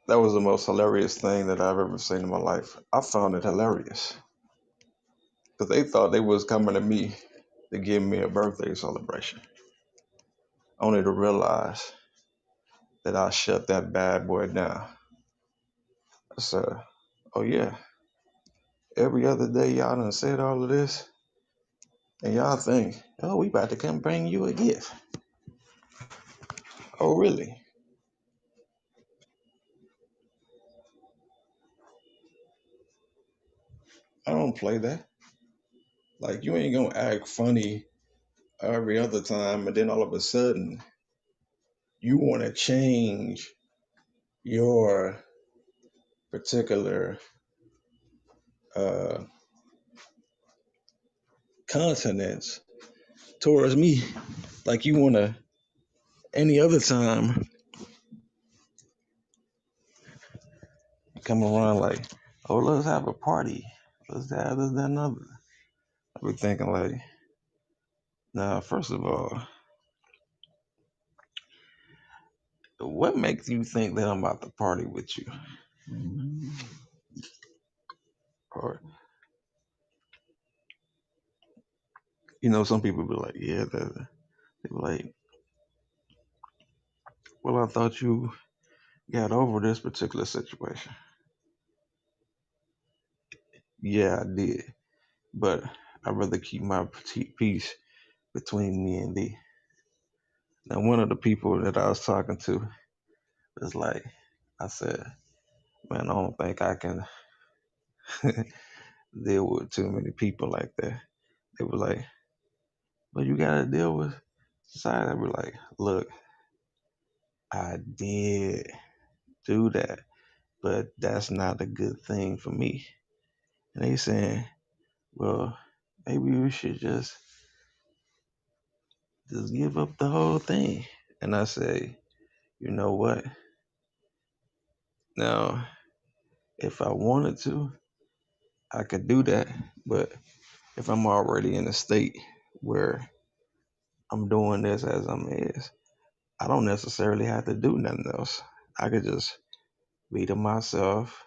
That was the most hilarious thing that I've ever seen in my life. I found it hilarious. Because they thought they was coming to me to give me a birthday celebration. Only to realize that I shut that bad boy down. I said, oh yeah, every other day y'all done said all of this, and y'all think, oh, we about to come bring you a gift. Oh, really? I don't play that. Like, you ain't gonna act funny every other time, and then all of a sudden, you wanna change your particular uh, consonants towards me. Like, you wanna, any other time, come around like, oh, let's have a party. Let's have this, that, and other. I be thinking, like, now, first of all, what makes you think that I'm about to party with you? Or, some people be like, yeah, they be like, well, I thought you got over this particular situation. Yeah, I did. But I'd rather keep my peace between me and thee. Now, one of the people that I was talking to was like, I said, man, I don't think I can deal with too many people like that. They were like, but you got to deal with society. I be like, look, I did do that, but that's not a good thing for me. And they saying, well, maybe we should just give up the whole thing. And I say, you know what? Now, if I wanted to, I could do that. But if I'm already in a state where I'm doing this as I'm is, I don't necessarily have to do nothing else. I could just be to myself,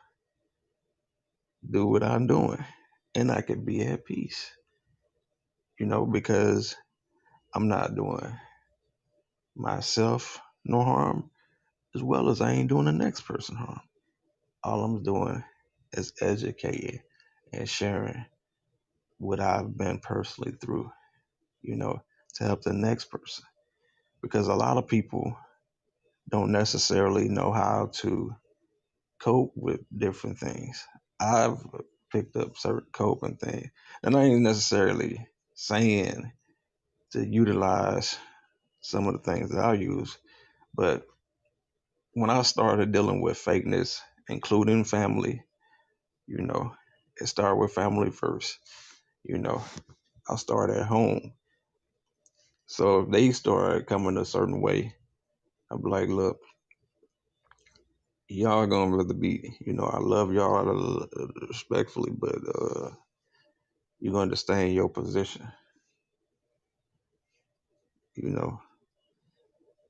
do what I'm doing, and I could be at peace, because I'm not doing myself no harm as well as I ain't doing the next person harm. All I'm doing is educating and sharing what I've been personally through, you know, to help the next person. Because a lot of people don't necessarily know how to cope with different things. I've picked up certain coping things, and I ain't necessarily saying to utilize some of the things that I use, but when I started dealing with fakeness, including family, you know, it started with family first. You know, I started at home. So if they start coming a certain way, I'm like, look, y'all gonna rather be, I love y'all respectfully, but you're gonna understand your position, you know.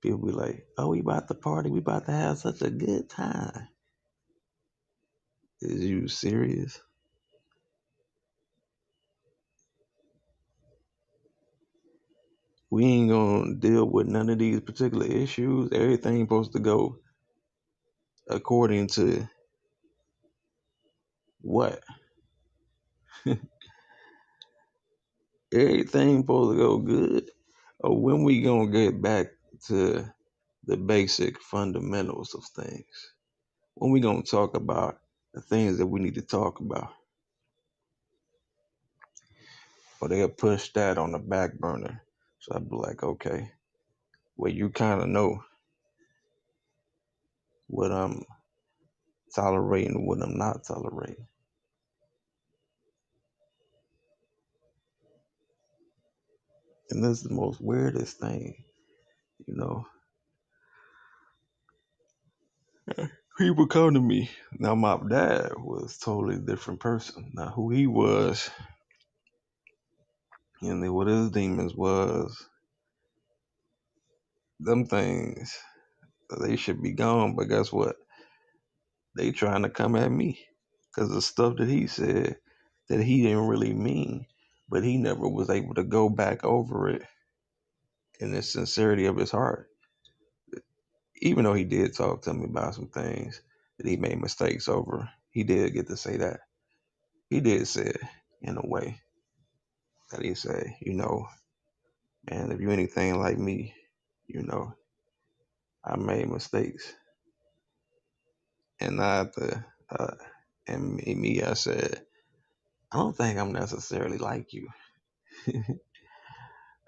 People be like, "Oh, we about to party. We about to have such a good time." Is you serious? We ain't gonna deal with none of these particular issues. Everything supposed to go according to what? Everything supposed to go good. Or when we gonna get back to the basic fundamentals of things? When we gonna talk about the things that we need to talk about? Or they'll push that on the back burner. So I'd be like, okay, well, you kind of know what I'm tolerating and what I'm not tolerating. And this is the most weirdest thing, you know. People come to me. Now, my dad was a totally different person. Now, who he was and then what his demons was, them things, they should be gone. But guess what? They trying to come at me because the stuff that he said that he didn't really mean, but he never was able to go back over it in the sincerity of his heart. Even though he did talk to me about some things that he made mistakes over, he did get to say that. He did say it in a way that he said, man, if you anything like me, you know, I made mistakes. And I said, I don't think I'm necessarily like you.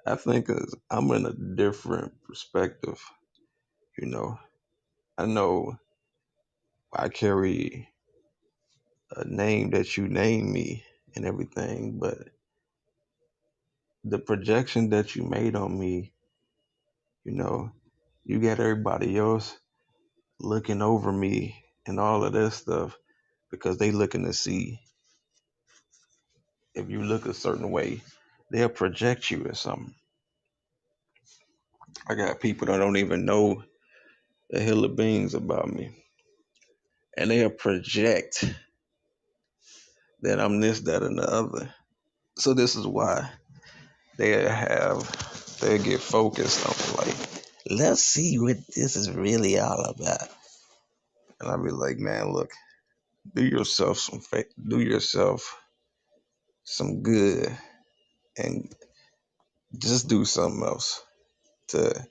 I think 'cause I'm in a different perspective, you know. I know I carry a name that you named me and everything, but the projection that you made on me, you know, you got everybody else looking over me and all of this stuff because they looking to see if you look a certain way, they'll project you as something. I got people that don't even know a hill of beans about me, and they'll project that I'm this, that, and the other. So this is why they get focused on like, let's see what this is really all about. And I'll be like, man, look, do yourself some good, and just do something else. To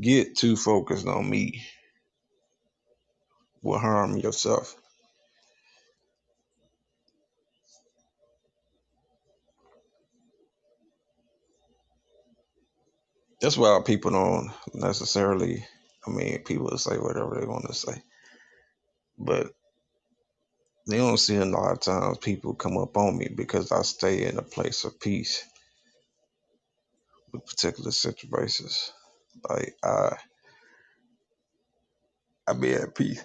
get too focused on me will harm yourself. That's why people don't necessarily. I mean, people will say whatever they want to say, but they don't see a lot of times people come up on me because I stay in a place of peace with particular situations. Like I be at peace.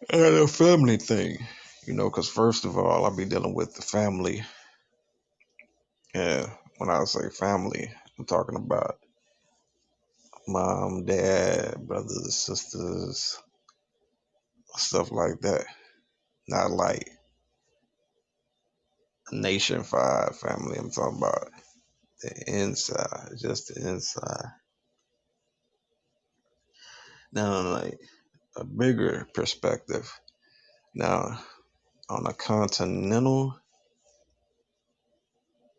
And a family thing, because first of all, I be dealing with the family. And when I say family, I'm talking about mom, dad, brothers, sisters, stuff like that. Not like a nation-wide family. I'm talking about the inside, just the inside. Now, like a bigger perspective. Now, on a continental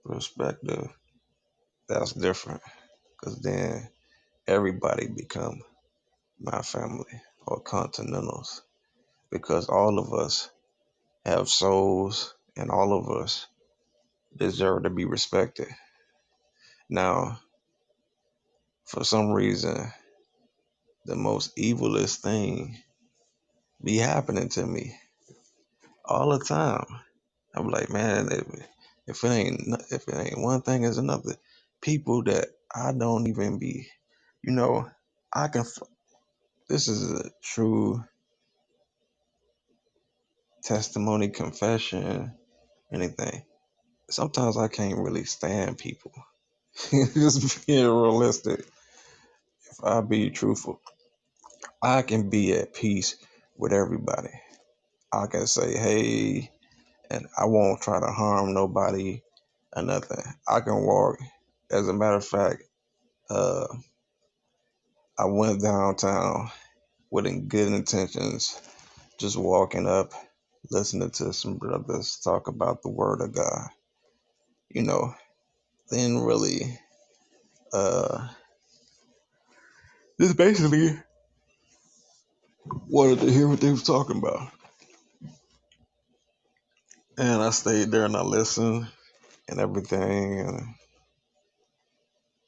perspective, that's different because then everybody become my family or continentals because all of us have souls and all of us deserve to be respected. Now, for some reason, the most evilest thing be happening to me all the time. I'm like, man, if it ain't one thing, it's another. People that I don't even be, you know, I can. This is a true testimony, confession, anything. Sometimes I can't really stand people. Just being realistic. if I be truthful, I can be at peace with everybody. I can say, hey, and I won't try to harm nobody or nothing. I can walk. As a matter of fact, uh, I went downtown with good intentions, just walking up, listening to some brothers talk about the word of God. You know, then really, uh, just basically wanted to hear what they was talking about. And I stayed there and I listened and everything, and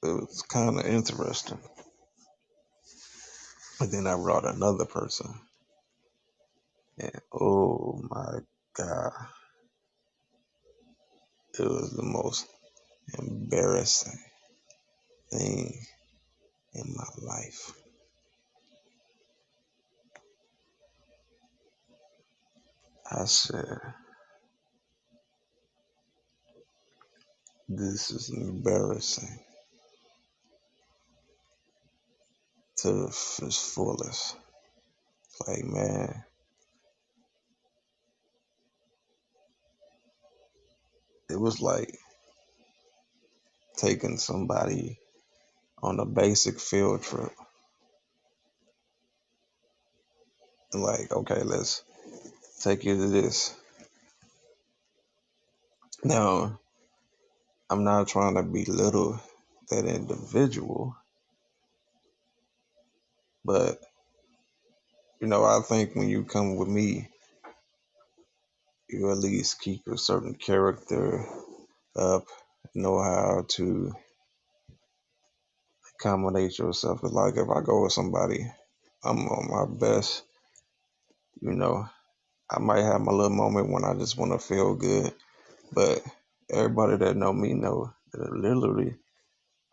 it was kind of interesting. But then I brought another person, and oh my God, it was the most embarrassing thing in my life. I said, this is embarrassing to its fullest. Like, man, it was like taking somebody on a basic field trip. Like, okay, let's take you to this. Now, I'm not trying to belittle that individual, but I think when you come with me, you at least keep a certain character up, know how to accommodate yourself. 'Cause like if I go with somebody, I'm on my best, you know, I might have my little moment when I just want to feel good, but everybody that know me know that literally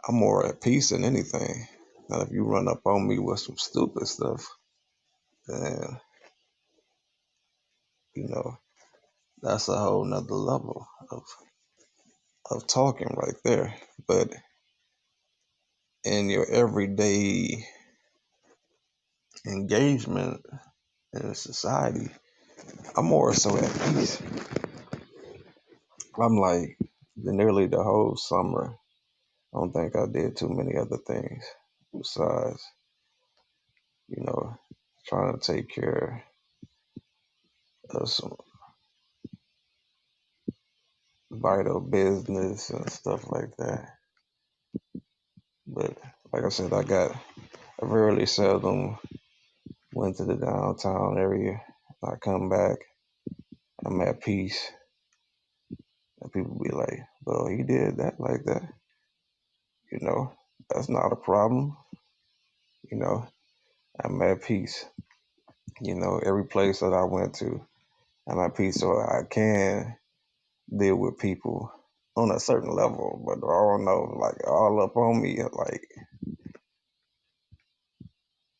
I'm more at peace than anything. Now, if you run up on me with some stupid stuff, then, you know, that's a whole nother level of talking right there. But in your everyday engagement in society, I'm more so at peace. I'm like, nearly the whole summer, I don't think I did too many other things besides, you know, trying to take care of some vital business and stuff like that. But like I said, I rarely seldom went to the downtown area. I come back, I'm at peace, and people be like, well, he did that like that. You know, that's not a problem. You know, I'm at peace. Every place that I went to, I'm at peace. So I can deal with people on a certain level, but I don't know, like all up on me, like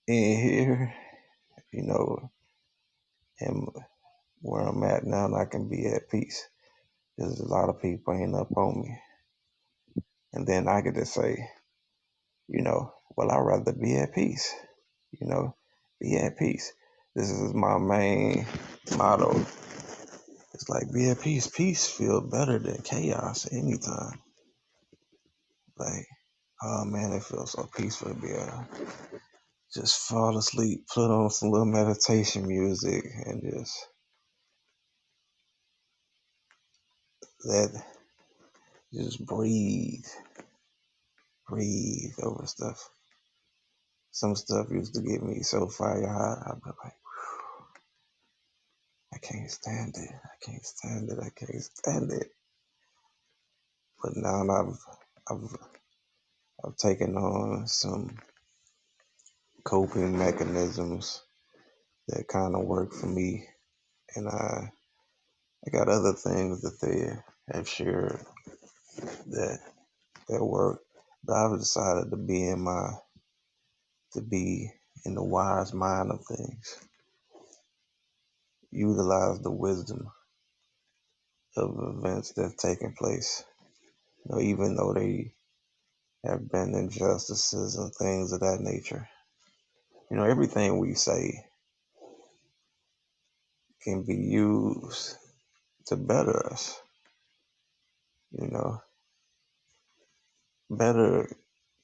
in here, you know, and where I'm at now, I can be at peace. Because a lot of people ain't up on me. And then I get to say, well, I'd rather be at peace, you know, be at peace. This is my main motto. It's like, be at peace. Peace feel better than chaos anytime. Like, oh man, it feels so peaceful to be just fall asleep, put on some little meditation music, and let just breathe over stuff. Some stuff used to get me so fire hot, I'd be like, I can't stand it. I can't stand it. I can't stand it. But now I've I've taken on some coping mechanisms that kind of work for me, and I got other things that they have shared that work. But I've decided to be in the wise mind of things, utilize the wisdom of events that's taking place. Even though they have been injustices and things of that nature. Everything we say can be used to better us, you know, better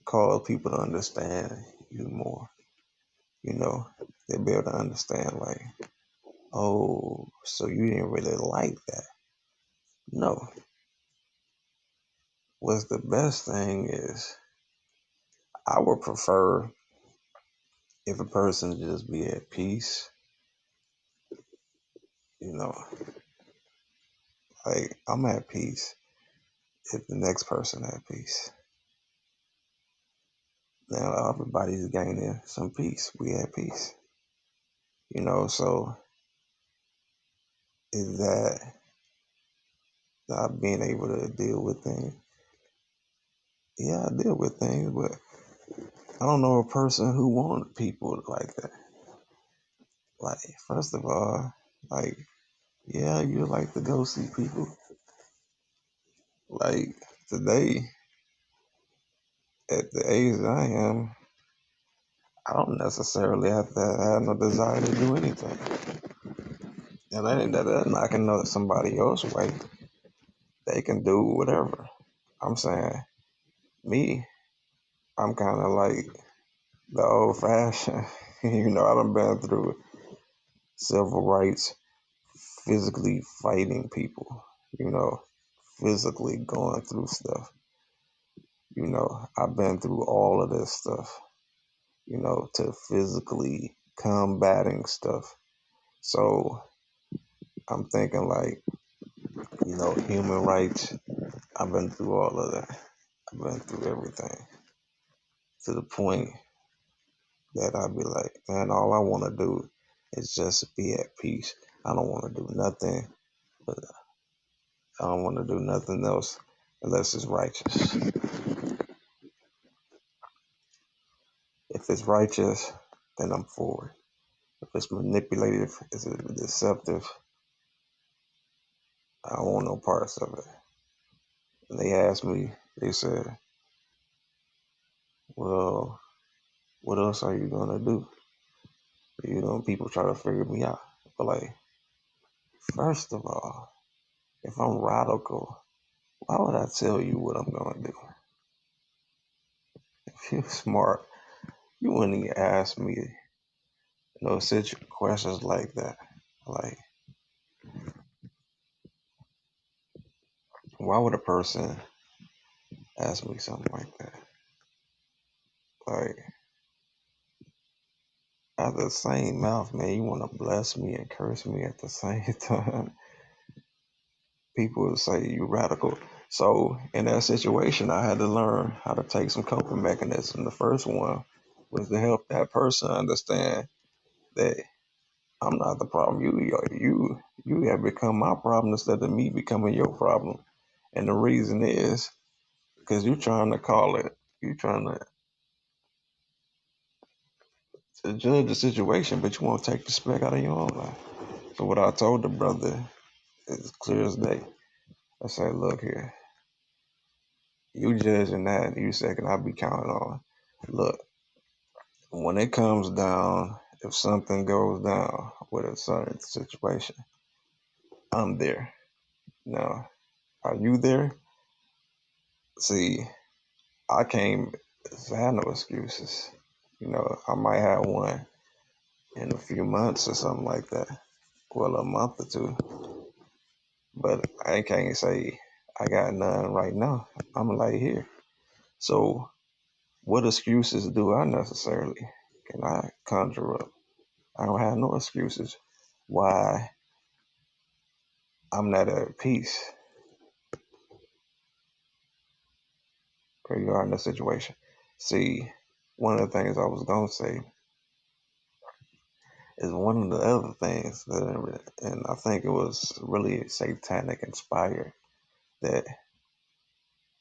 cause people to understand you more. They'll be able to understand, like, oh, so you didn't really like that. No. What's the best thing is I would prefer if a person just be at peace, you know, like I'm at peace if the next person at peace. Now everybody's gaining some peace. We at peace. So is that not being able to deal with things? Yeah, I deal with things, but I don't know a person who wants people like that. Like, first of all, like, yeah, you like to go see people. Like today, at the age that I am, I don't necessarily have to have no desire to do anything. And I ain't that knocking somebody else way. They can do whatever. I'm saying, me, I'm kind of like the old fashioned. I done been through civil rights, physically fighting people, you know, physically going through stuff. I've been through all of this stuff, to physically combating stuff. So I'm thinking like, human rights. I've been through all of that. I've been through everything to the point that I'd be like, man, all I want to do is just be at peace. I don't want to do nothing, but I don't want to do nothing else unless it's righteous. If it's righteous, then I'm for it. If it's manipulative, if it's deceptive, I don't want no parts of it. And they asked me, they said, well, what else are you going to do? People try to figure me out. But like, first of all, if I'm radical, why would I tell you what I'm going to do? If you're smart, you wouldn't even ask me such questions like that. Like, why would a person ask me something like that? Like, out of the same mouth, man, you want to bless me and curse me at the same time. People would say you radical. So in that situation, I had to learn how to take some coping mechanisms. The first one was to help that person understand that I'm not the problem. You have become my problem instead of me becoming your problem. And the reason is because you're trying to call it, you're trying to judge the situation, but you want to take the speck out of your own life. So what I told the brother is clear as day. I said, look here, you judging that, and you said, can I be counted on? Look, when it comes down, if something goes down with a certain situation, I'm there. Now, are you there? See, I can't have no excuses. I might have one in a few months or something like that. Well, a month or two. But I can't say I got none right now. I'm like here. So what excuses do I necessarily can I conjure up? I don't have no excuses why I'm not at peace where you are in the situation. See, one of the things I was gonna say is one of the other things that, and I think it was really satanic inspired, that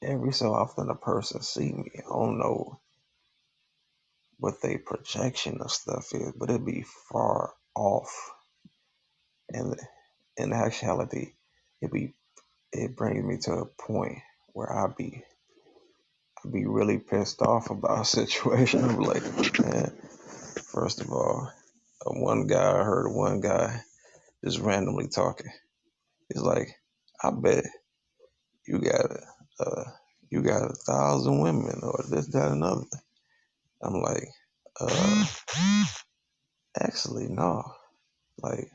every so often a person see me. I don't know what they projection of stuff is, but it be far off. And in actuality, it brings me to a point where be really pissed off about a situation. I'm like, man, first of all, I heard one guy just randomly talking. He's like, I bet you got uh, you got 1,000 women or this, that, and other. I'm like, uh, actually, no. Like,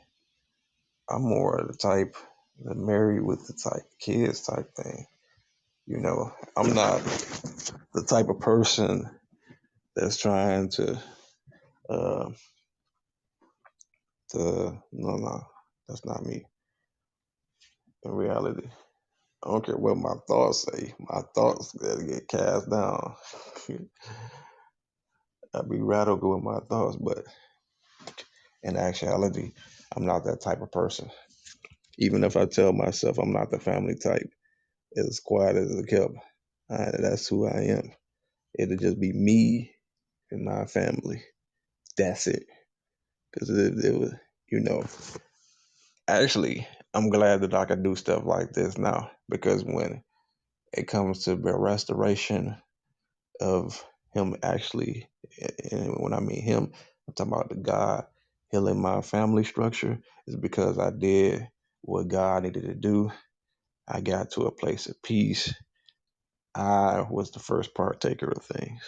I'm more of the type that married with the type kids type thing. You know, I'm not the type of person that's trying uh, no, that's not me. In reality, I don't care what my thoughts say. My thoughts gotta get cast down. I be radical with my thoughts, but in actuality, I'm not that type of person. Even if I tell myself I'm not the family type, as quiet as it kept, that's who I am. It'll just be me and my family. That's it. Because it was, you know, actually, I'm glad that I can do stuff like this now because when it comes to the restoration of him actually, and when I mean him, I'm talking about the God healing my family structure, is because I did what God needed to do. I got to a place of peace. I was the first partaker of things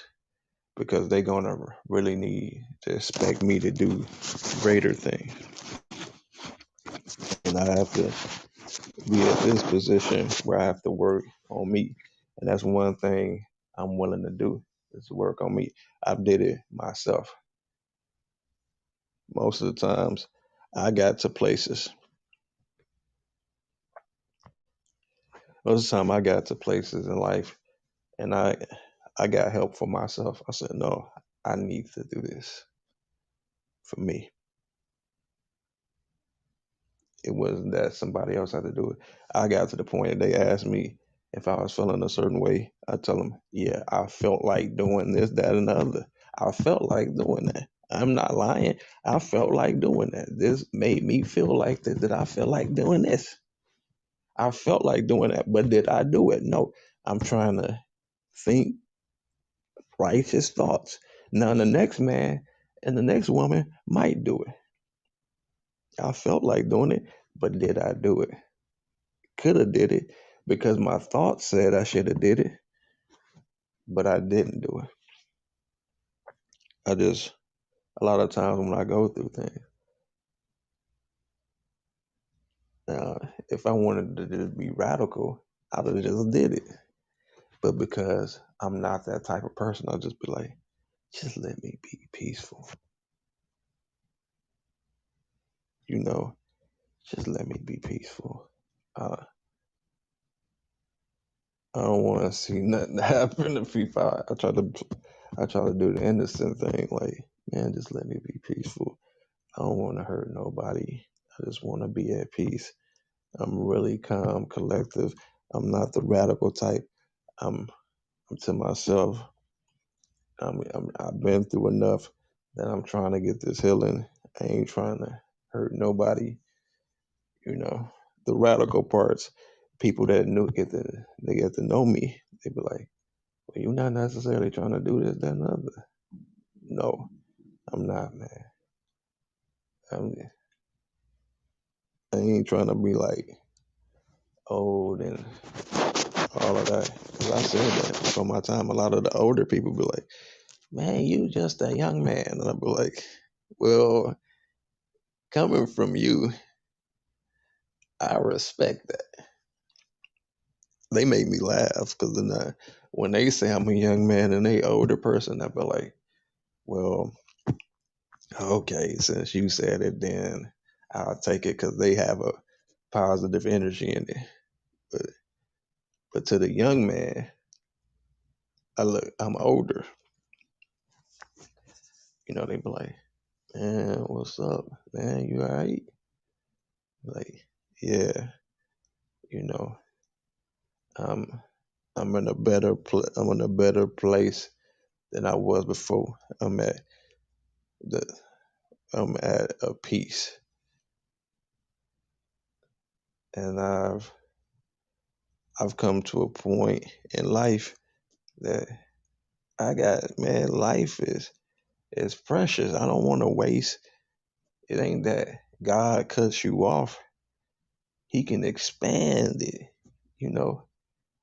because they're going to really need to expect me to do greater things. And I have to be at this position where I have to work on me. And that's one thing I'm willing to do is to work on me. I've did it myself. Most of the times I got to places. Most of the time I got to places in life and I got help for myself. I said, no, I need to do this for me. It wasn't that somebody else had to do it. I got to the point that they asked me if I was feeling a certain way. I tell them, yeah, I felt like doing this, that, and the other. I felt like doing that. I'm not lying. I felt like doing that. This made me feel like this. Did I feel like doing this? I felt like doing that, but did I do it? No. I'm trying to think righteous thoughts. Now the next man and the next woman might do it. I felt like doing it, but did I do it? Could have did it because my thoughts said I should have did it, but I didn't do it. I just a lot of times when I go through things, uh, if I wanted to just be radical, I'd have just did it. But because I'm not that type of person, I'll just be like, just let me be peaceful. You know, just let me be peaceful. Uh, I don't want to see nothing happen to people. I try to do the innocent thing, like, man, just let me be peaceful. I don't want to hurt nobody. I just want to be at peace. I'm really calm, collective. I'm not the radical type. I'm, I'm to myself. I've been through enough that I'm trying to get this healing. I ain't trying to hurt nobody. You know, the radical parts, people that they get to know me. They be like, well, you're not necessarily trying to do this, that, and the other. No, I'm not, man. I'm, I ain't trying to be like old and all of that. 'Cause I said that for my time. A lot of the older people be like, man, you just a young man. And I'll be like, well, coming from you, I respect that. They make me laugh because when they say I'm a young man and they older person, I'll be like, well, okay, since you said it, then I'll take it because they have a positive energy in it. But, but to the young man, I'm older. You know, they be like, man, what's up, man? You all right? Like, yeah, you know, I'm I'm in a I'm in a better place than I was before. The I'm at a peace, and I've come to a point in life that I got, man, life is precious. I don't want to waste. It ain't that God cuts you off. He can expand it. You know,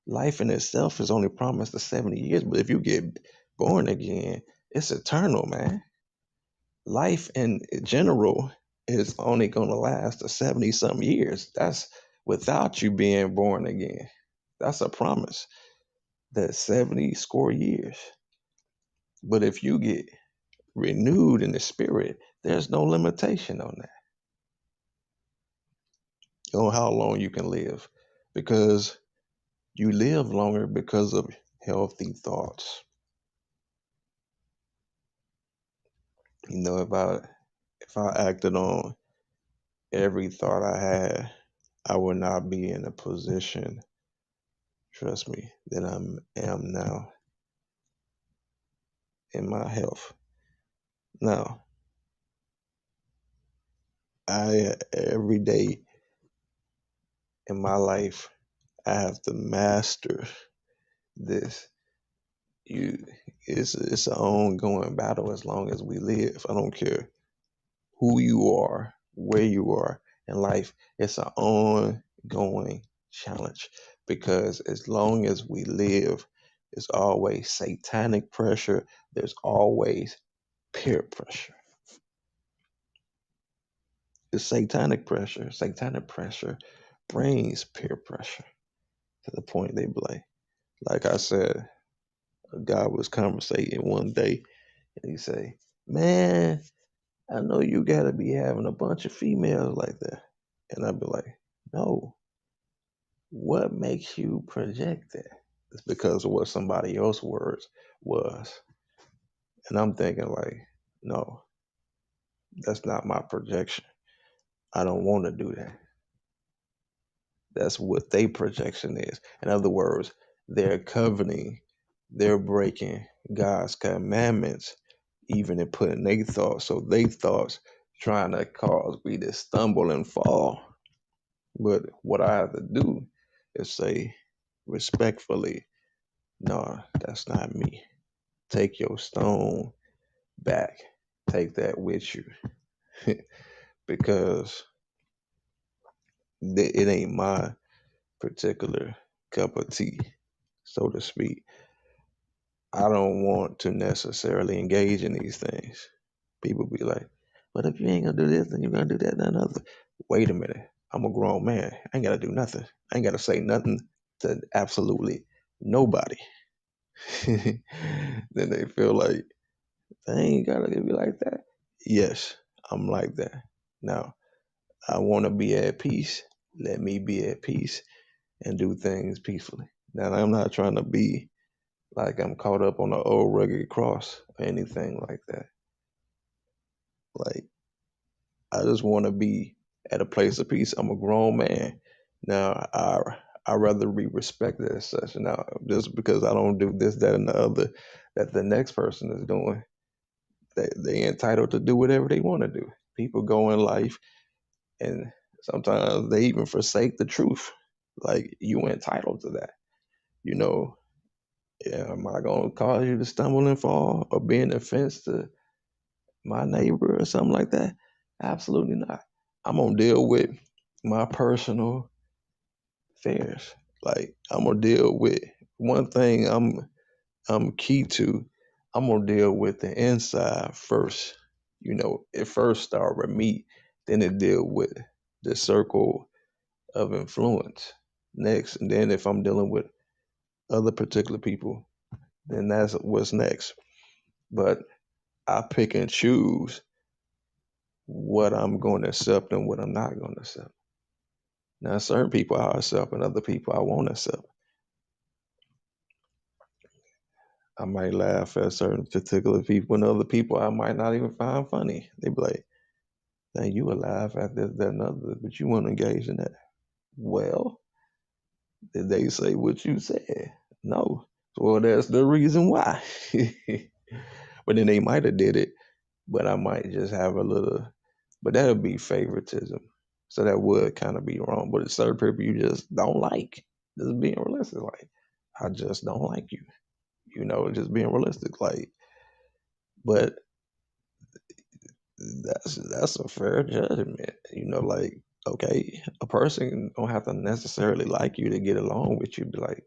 life in itself is only promised to 70 years, but if you get born again, it's eternal, man. Life in general is only going to last to 70 something years. That's without you being born again. That's a promise. That 70 score years. But if you get renewed in the spirit, there's no limitation on that, on how long you can live. Because you live longer because of healthy thoughts. If I acted on every thought I had, I would not be in a position, trust me, that am now in my health. Now, I every day in my life I have to master this. You it's an ongoing battle as long as we live. I don't care who you are, where you are in life. It's an ongoing challenge because as long as we live, there's always satanic pressure. There's always peer pressure. It's satanic pressure. Satanic pressure brings peer pressure to the point they play. Like I said, a guy was conversating one day and he say, "Man, I know you gotta be having a bunch of females like that." And I'd be like, "No, what makes you project that?" It's because of what somebody else's words was. And I'm thinking like, no, that's not my projection. I don't want to do that. That's what their projection is. In other words, they're coveting, they're breaking God's commandments, even in putting their thoughts. So they thoughts trying to cause me to stumble and fall. But what I have to do is say respectfully, no, that's not me. Take your stone back. Take that with you. Because it ain't my particular cup of tea, so to speak. I don't want to necessarily engage in these things. People be like, but if you ain't gonna do this, then you're gonna do that, and another. Wait a minute. I'm a grown man. I ain't gotta do nothing. I ain't gotta say nothing to absolutely nobody. Then they feel like they ain't gotta be like that. Yes, I'm like that. Now, I wanna be at peace. Let me be at peace and do things peacefully. Now I'm not trying to be like I'm caught up on the old rugged cross or anything like that. Like I just want to be at a place of peace. I'm a grown man. Now I rather be respected as such. Now just because I don't do this, that, and the other that the next person is doing, they entitled to do whatever they want to do. People go in life and sometimes they even forsake the truth. Like you entitled to that. You know, yeah, am I gonna cause you to stumble and fall or be an offense to my neighbor or something like that? Absolutely not. I'm gonna deal with my personal affairs. Like I'm gonna deal with one thing I'm key to, I'm gonna deal with the inside first. You know, it first start with me, then it deal with the circle of influence next. And then if I'm dealing with other particular people, then that's what's next. But I pick and choose what I'm going to accept and what I'm not going to accept. Now, certain people I accept and other people I won't accept. I might laugh at certain particular people and other people I might not even find funny. They be like, "Dang, you would laugh at this, that, and other, but you won't engage in that." Well, did they say what you said? No. Well, that's the reason why. But then they might have did it, but I might just have a little, but that would be favoritism. So that would kind of be wrong. But it's certain people you just don't like. Just being realistic, like I just don't like you. just being realistic. Like, but that's a fair judgment. Like, okay, a person don't have to necessarily like you to get along with you. Be like,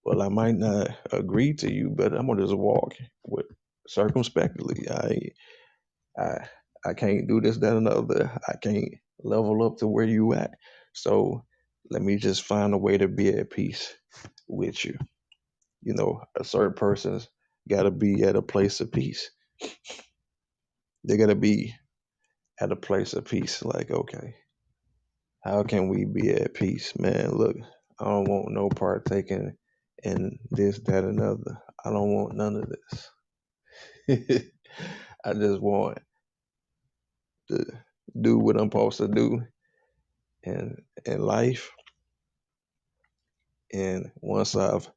well, I might not agree to you, but I'm gonna just walk with circumspectly. I I can't do this, that, and the other. I can't level up to where you at. So let me just find a way to be at peace with you. A certain person's got to be at a place of peace. They got to be at a place of peace. Like, okay, how can we be at peace, man? Look, I don't want no part taken in this, that, and other. I don't want none of this. I just want to do what I'm supposed to do in life. And once I've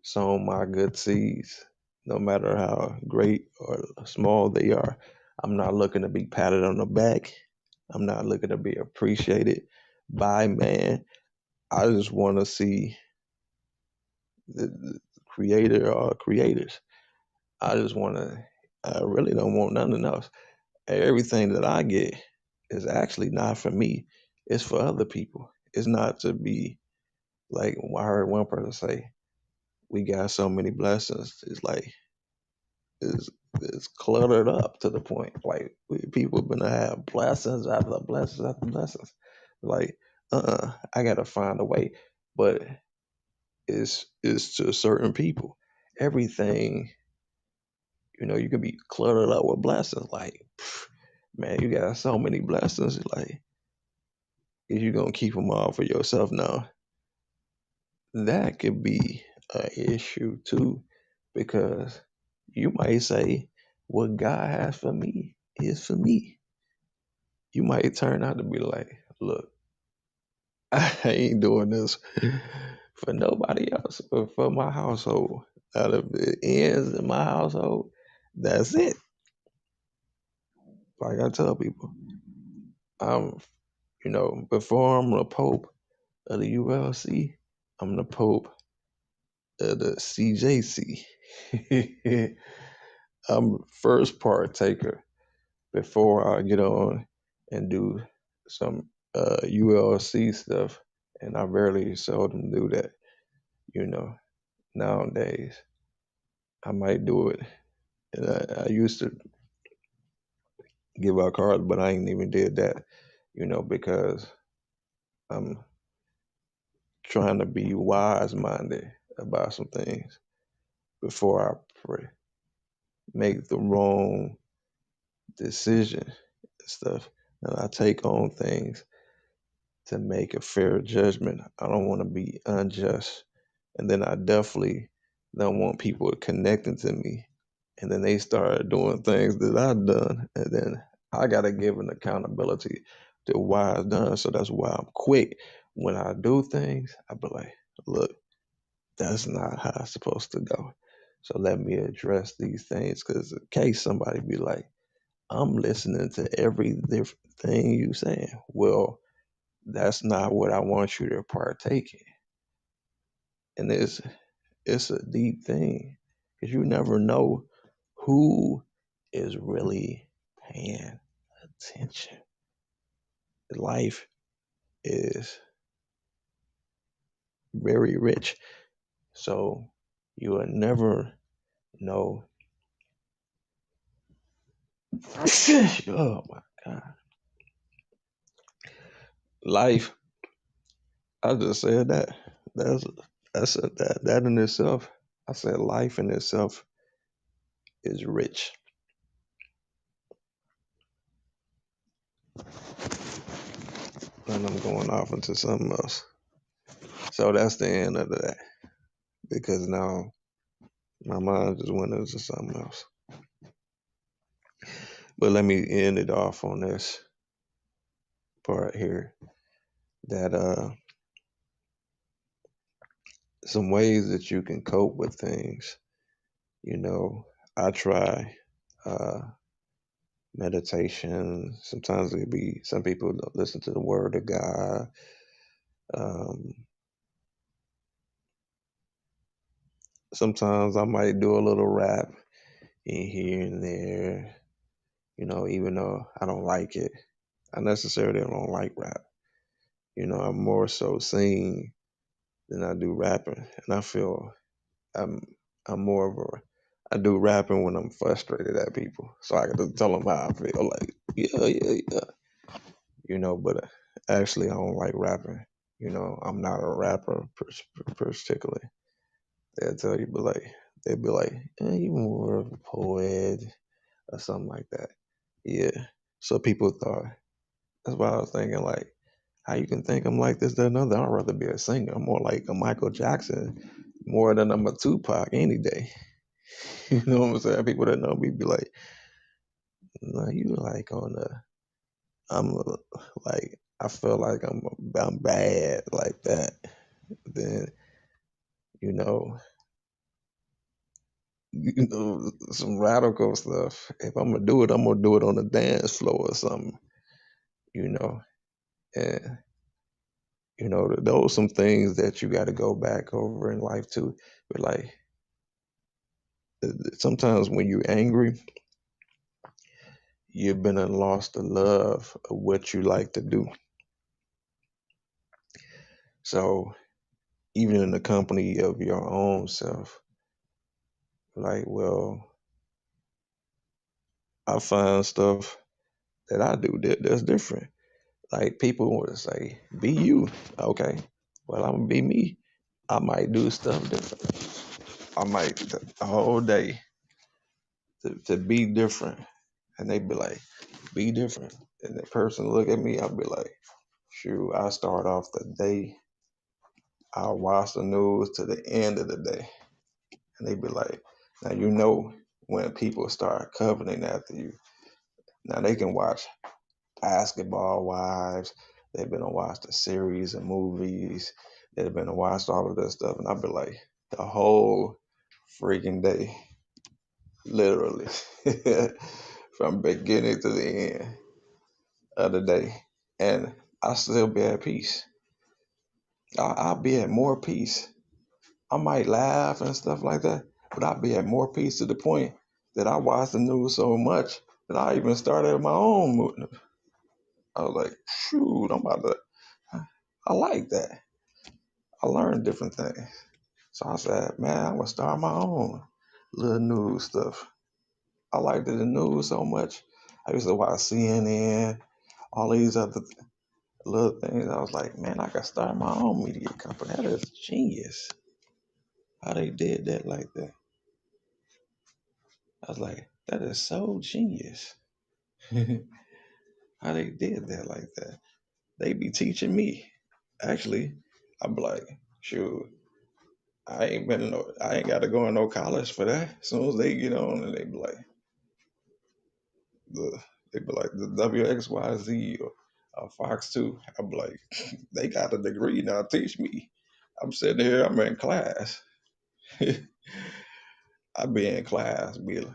sown my good seeds, no matter how great or small they are, I'm not looking to be patted on the back. I'm not looking to be appreciated by man. I just want to see the creator or creators. I just want to. I really don't want nothing else. Everything that I get is actually not for me. It's for other people. It's not to be like I heard one person say, "We got so many blessings." It's like it's it's cluttered up to the point people gonna have blessings after blessings after blessings. Like, I gotta find a way, but it's to certain people. Everything, you can be cluttered up with blessings. Like, man, you got so many blessings. Like, if you gonna keep them all for yourself now, that could be an issue too, because you might say, what God has for me is for me. You might turn out to be like, look, I ain't doing this for nobody else, but for my household. Out of it ends in my household, that's it. Like I tell people, I'm, before I'm the Pope of the ULC, I'm the Pope of the CJC. I'm first partaker before I get on and do some ULC stuff, and I rarely seldom do that. You know, nowadays I might do it, and I used to give out cards, but I ain't even did that. Because I'm trying to be wise minded about some things before I make the wrong decision and stuff. And I take on things to make a fair judgment. I don't want to be unjust. And then I definitely don't want people connecting to me. And then they start doing things that I've done. And then I got to give an accountability to why it's done. So that's why I'm quick. When I do things, I be like, look, that's not how it's supposed to go. So let me address these things. Because in case somebody be like, I'm listening to every different thing you saying. Well, that's not what I want you to partake in. And it's a deep thing because you never know who is really paying attention. Life is very rich, so you will never know. Oh my God, life. I just said that. That's that in itself. I said life in itself is rich, and I'm going off into something else. So that's the end of that because now my mind just went into something else. But let me end it off on this part here that some ways that you can cope with things. You know, I try uh, meditation. Sometimes it be some people don't listen to the word of God. Um, sometimes I might do a little rap in here and there, even though I don't like it. I necessarily don't like rap. I'm more so sing than I do rapping. And I feel I'm I'm more of a I do rapping when I'm frustrated at people. So I can just tell them how I feel. Like, yeah, yeah, yeah. But actually I don't like rapping. I'm not a rapper particularly. They'll tell you, but like, they'll be like, you more of a poet or something like that. Yeah. So people thought, that's why I was thinking, like, how you can think I'm like this, that, and other. I'd rather be a singer. I'm more like a Michael Jackson more than I'm a Tupac any day. You know what I'm saying? People that know me be like, no, you like on the, like, I feel like I'm bad like that. Then, you know, some radical stuff. If I'm gonna do it, I'm gonna do it on the dance floor or something, you know. And those some things that you got to go back over in life too. But like, sometimes when you're angry, you've been and lost the love of what you like to do. So even in the company of your own self, like, well, I find stuff that I do that's different. Like, people would say, "Be you." Okay, well, I'm gonna be me. I might do stuff different. I might the whole day to be different, and they be like, "Be different," and the person look at me, I'll be like, "Shoot, I start off the day. I'll watch the news to the end of the day." And they be like, now when people start coveting after you, now they can watch Basketball Wives, they've been to watch the series of movies, they've been to watch all of this stuff, and I'll be like, the whole freaking day, literally, from beginning to the end of the day, and I still be at peace. I'll be at more peace. I might laugh and stuff like that, but I'll be at more peace to the point that I watch the news so much that I even started my own movement. I was like, shoot, I'm about to. I like that. I learned different things. So I said, man, I'm gonna start my own little news stuff. I liked the news so much. I used to watch CNN, all these other little things. I was like, man, I could start my own media company. That is genius. How they did that like that. I was like, that is so genius. How they did that like that. They be teaching me. Actually, I'm like, shoot, I ain't got to go in no college for that. As soon as they get on and the they be like the WXYZ or Fox 2. I'm like, they got a degree now. Teach me. I'm sitting here. I'm in class. I be in class, be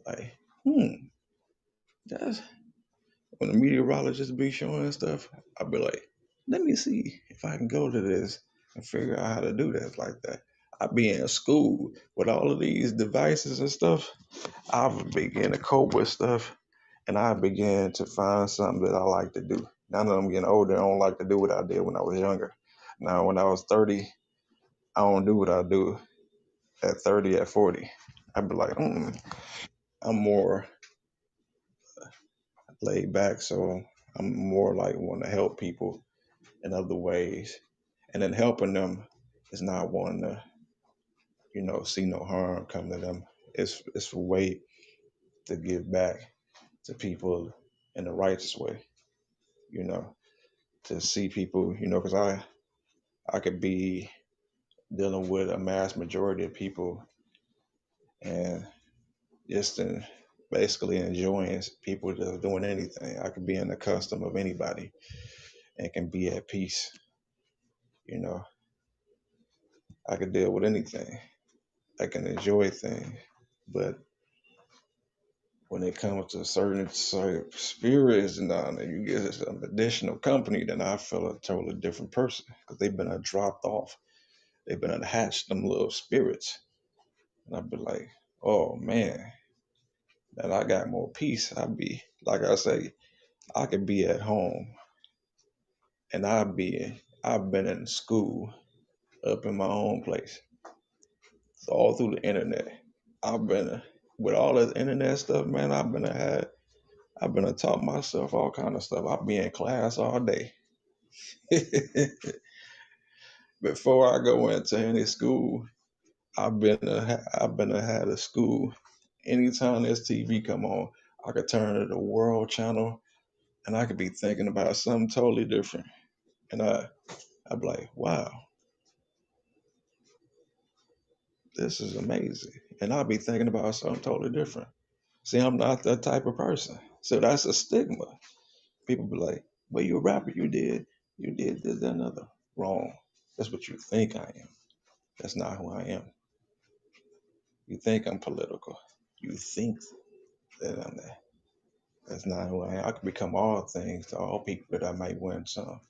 like, that's when the meteorologist be showing stuff. I'd be like, let me see if I can go to this and figure out how to do this like that. I be in school with all of these devices and stuff. I begin to cope with stuff, and I began to find something that I like to do. Now that I'm getting older, I don't like to do what I did when I was younger. Now, when I was 30, I don't do what I do at 30, at 40. I'd be like, I'm more laid back, so I'm more like want to help people in other ways. And then helping them is not wanting to, see no harm come to them. It's a way to give back to people in the righteous way, you know, to see people, because I could be dealing with a mass majority of people and just basically enjoying people just doing anything. I could be in the custom of anybody and can be at peace, you know. I could deal with anything. I can enjoy things. But when it comes to certain spirits and then you get some additional company, then I feel a totally different person because they've been dropped off. They've been hatched them little spirits. And I'd be like, oh man, that I got more peace. I'd be, like I say, I could be at home and I've been in school up in my own place. So all through the internet. I've been, with all this internet stuff, man, I've been taught myself all kind of stuff. I'll be in class all day. Before I go into any school, I've been ahead of school. Anytime this TV come on, I could turn to the World Channel and I could be thinking about something totally different. And I'd be like, wow, this is amazing. And I'll be thinking about something totally different. See, I'm not that type of person. So that's a stigma. People be like, well, you're a rapper, you did this, that, and other. Wrong. That's what you think I am. That's not who I am. You think I'm political. You think that I'm that. That's not who I am. I can become all things to all people that I might win some.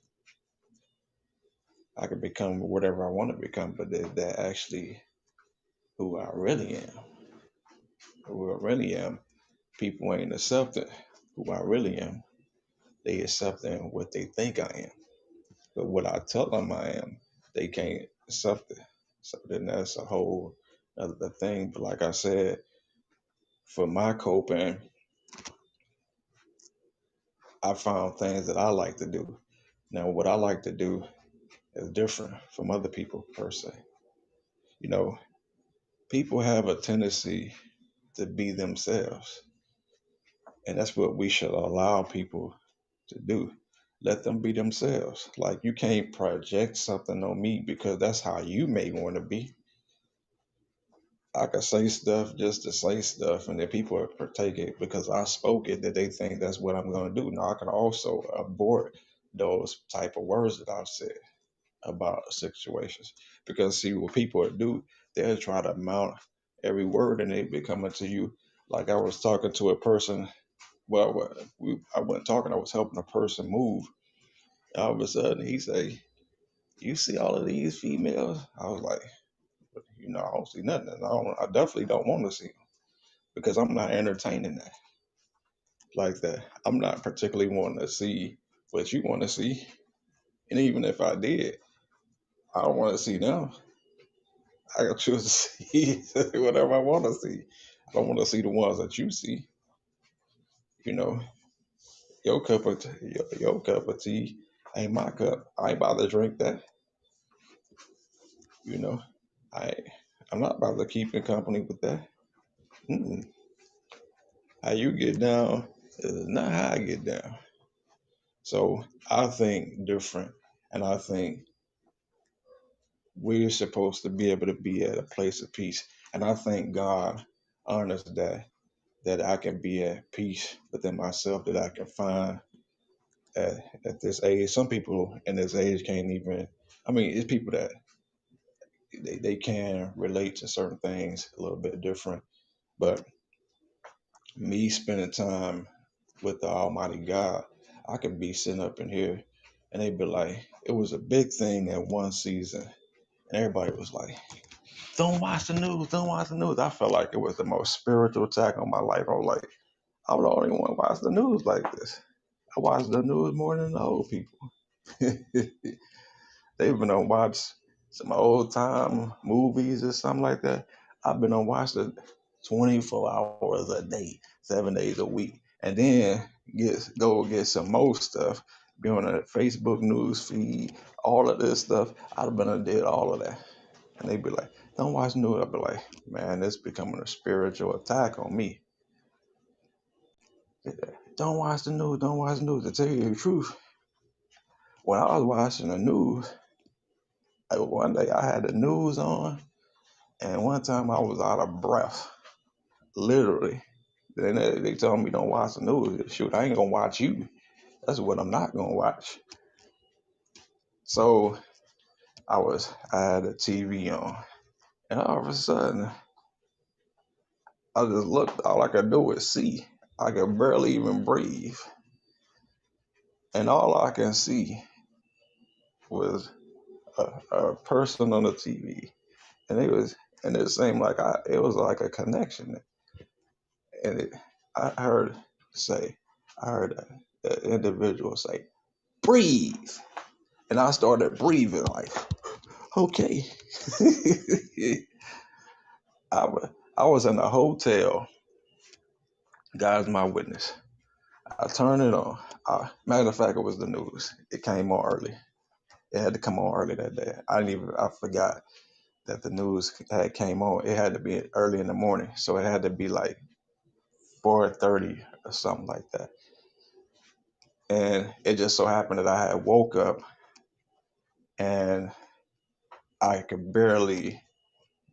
I can become whatever I want to become, but that actually who I really am. Who I really am. People ain't accepting who I really am. They accepting what they think I am. But what I tell them I am, they can't accept it. So then that's a whole other thing. But like I said, for my coping, I found things that I like to do. Now, what I like to do is different from other people per se. You know, people have a tendency to be themselves, and that's what we should allow people to do. Let them be themselves. Like you can't project something on me because that's how you may want to be. I could say stuff just to say stuff, and then people will partake it because I spoke it that they think that's what I'm going to do. Now I can also abort those type of words that I've said about situations because see what people do, they'll try to mount every word and they be coming to you. Like I was talking to a person. Well, I wasn't talking. I was helping a person move. All of a sudden, he say, "You see all of these females?" I was like, I don't see nothing. I definitely don't want to see because I'm not entertaining that like that. I'm not particularly wanting to see what you want to see. And even if I did, I don't want to see them. I can choose to see whatever I want to see. I don't want to see the ones that you see. You know, your cup of tea ain't my cup. I ain't about to drink that. You know, I I'm not about to keep in company with that. Mm-mm. How you get down is not how I get down. So I think different, and I think we're supposed to be able to be at a place of peace. And I thank God honors that I can be at peace within myself, that I can find at this age. Some people in this age can't even. I mean, it's people that they can relate to certain things a little bit different. But me spending time with the Almighty God, I could be sitting up in here, and they'd be like, it was a big thing at one season, and everybody was like, don't watch the news, don't watch the news. I felt like it was the most spiritual attack on my life. I was like, I would only want to watch the news like this. I watch the news more than the old people. They've been on watch some old time movies or something like that. I've been on watch the 24 hours a day, 7 days a week, and then get some more stuff. Be on a Facebook news feed, all of this stuff. I've been and did all of that, and they'd be like, "Don't watch news." I'd be like, "Man, it's becoming a spiritual attack on me." Don't watch the news. Don't watch the news. To tell you the truth, when I was watching the news, one day I had the news on, and one time I was out of breath, literally. Then they told me don't watch the news. Shoot, I ain't gonna watch you. That's what I'm not gonna watch. So I had the TV on, and all of a sudden I just looked. All I could do was see. I could barely even breathe, and all I can see was a person on the TV, and they was and it seemed like it was like a connection. And I heard say, I heard that individual say, breathe. And I started breathing like, okay. I was in a hotel. God's my witness. I turned it on. Matter of fact, it was the news. It came on early. It had to come on early that day. I forgot that the news had came on. It had to be early in the morning. So it had to be like 4:30 or something like that. And it just so happened that I had woke up and I could barely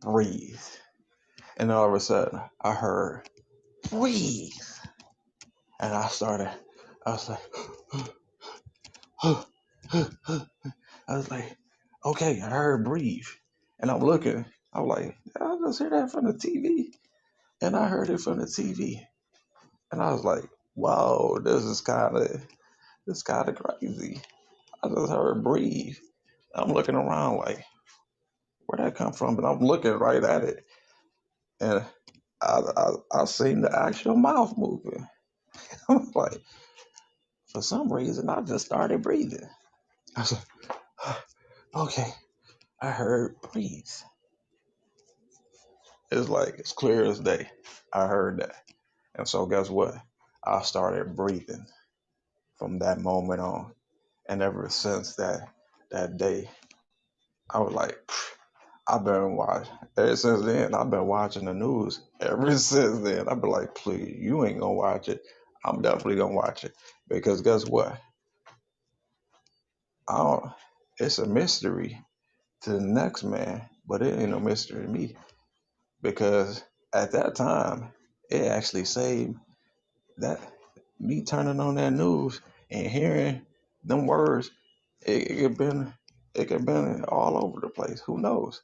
breathe. And all of a sudden I heard, breathe. And I was like, I was like, okay, I heard breathe. And I'm looking, I'm like, I just hear that from the TV. And I heard it from the TV. And I was like, wow, this kind of crazy. I just heard breathe. I'm looking around like, where'd that come from? And I'm looking right at it. And I seen the actual mouth moving. I'm like, for some reason, I just started breathing. I was like, okay, I heard breathe. It's like, it's clear as day. I heard that. And so, guess what? I started breathing from that moment on. And ever since that day, I was like, I've been watching. Ever since then, I've been watching the news. Ever since then, I've been like, please, you ain't gonna watch it. I'm definitely gonna watch it because guess what? I don't, it's a mystery to the next man, but it ain't no mystery to me because at that time, it actually saved that me turning on that news and hearing them words. It could been it could been all over the place. Who knows?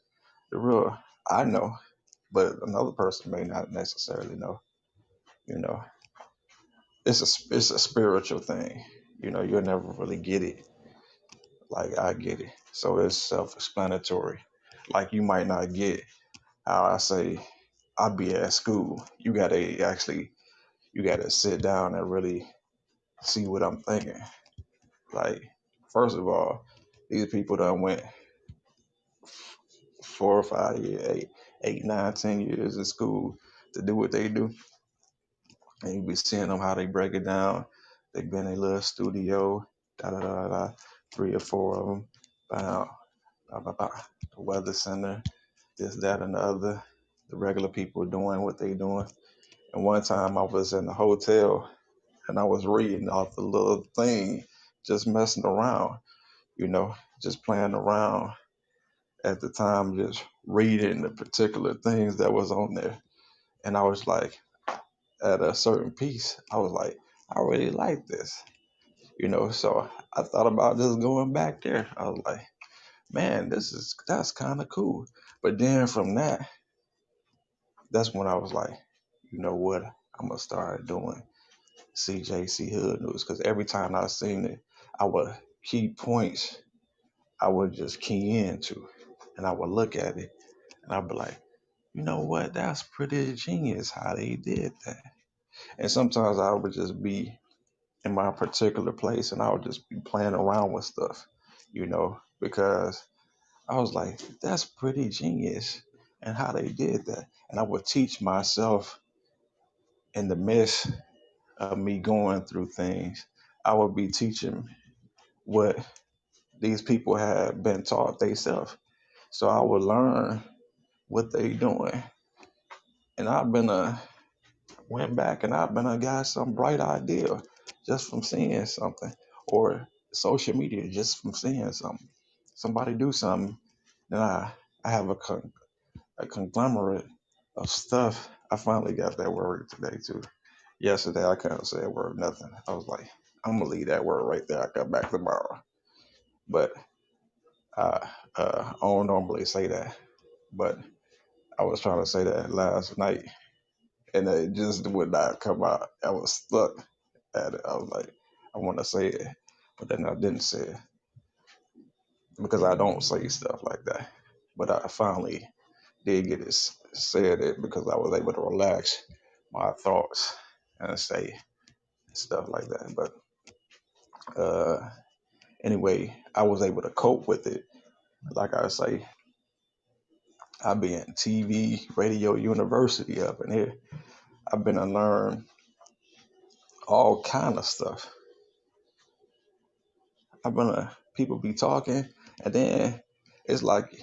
The real I know, but another person may not necessarily know. You know, it's a spiritual thing. You know, you'll never really get it like I get it. So it's self-explanatory. Like you might not get how I say I be at school. You gotta sit down and really see what I'm thinking. Like, first of all, these people done went 4 or 5 years, 8, 9, 10 years in school to do what they do. And you be seeing them how they break it down. They been in a little studio, da da da da, 3 or 4 of them, blah, blah, blah, blah. The weather center, this, that, and the other. The regular people doing what they doing. And one time I was in the hotel and I was reading off the little thing, just messing around, you know, just playing around at the time, just reading the particular things that was on there. And I was like, at a certain piece, I was like, I really like this, you know. So I thought about just going back there. I was like, man, that's kind of cool. But then from that, that's when I was like, you know what? I'm gonna start doing CJC Hood News because every time I seen it, I would key points. I would just key into, and I would look at it, and I'd be like, you know what? That's pretty genius how they did that. And sometimes I would just be in my particular place and I would just be playing around with stuff, you know, because I was like, that's pretty genius and how they did that. And I would teach myself in the midst of me going through things, I would be teaching what these people had been taught themselves. So I would learn what they doing. And went back and I've been I got some bright idea just from seeing something or social media just from seeing something. Somebody do something, then I have a conglomerate of stuff. I finally got that word today too. Yesterday I couldn't say a word, nothing. I was like, I'm gonna leave that word right there. I come back tomorrow. But I I don't normally say that. But I was trying to say that last night and it just would not come out. I was stuck at it. I was like, I want to say it, but then I didn't say it because I don't say stuff like that. But I finally did get it said it because I was able to relax my thoughts and say stuff like that. But uh, anyway, I was able to cope with it. Like I say, I be in TV, radio, university up in here. I've been to learn all kind of stuff. I've been to people be talking, and then it's like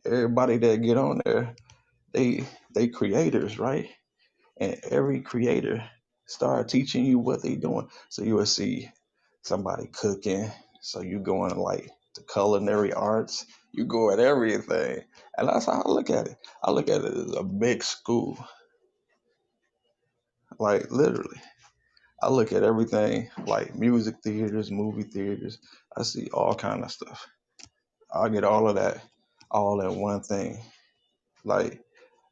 everybody that get on there, they creators, right? And every creator start teaching you what they doing. So you will see somebody cooking, so you going like the culinary arts, you go at everything, and that's how I look at it. I look at it as a big school, like literally. I look at everything like music theaters, movie theaters. I see all kind of stuff. I get all of that all in one thing. Like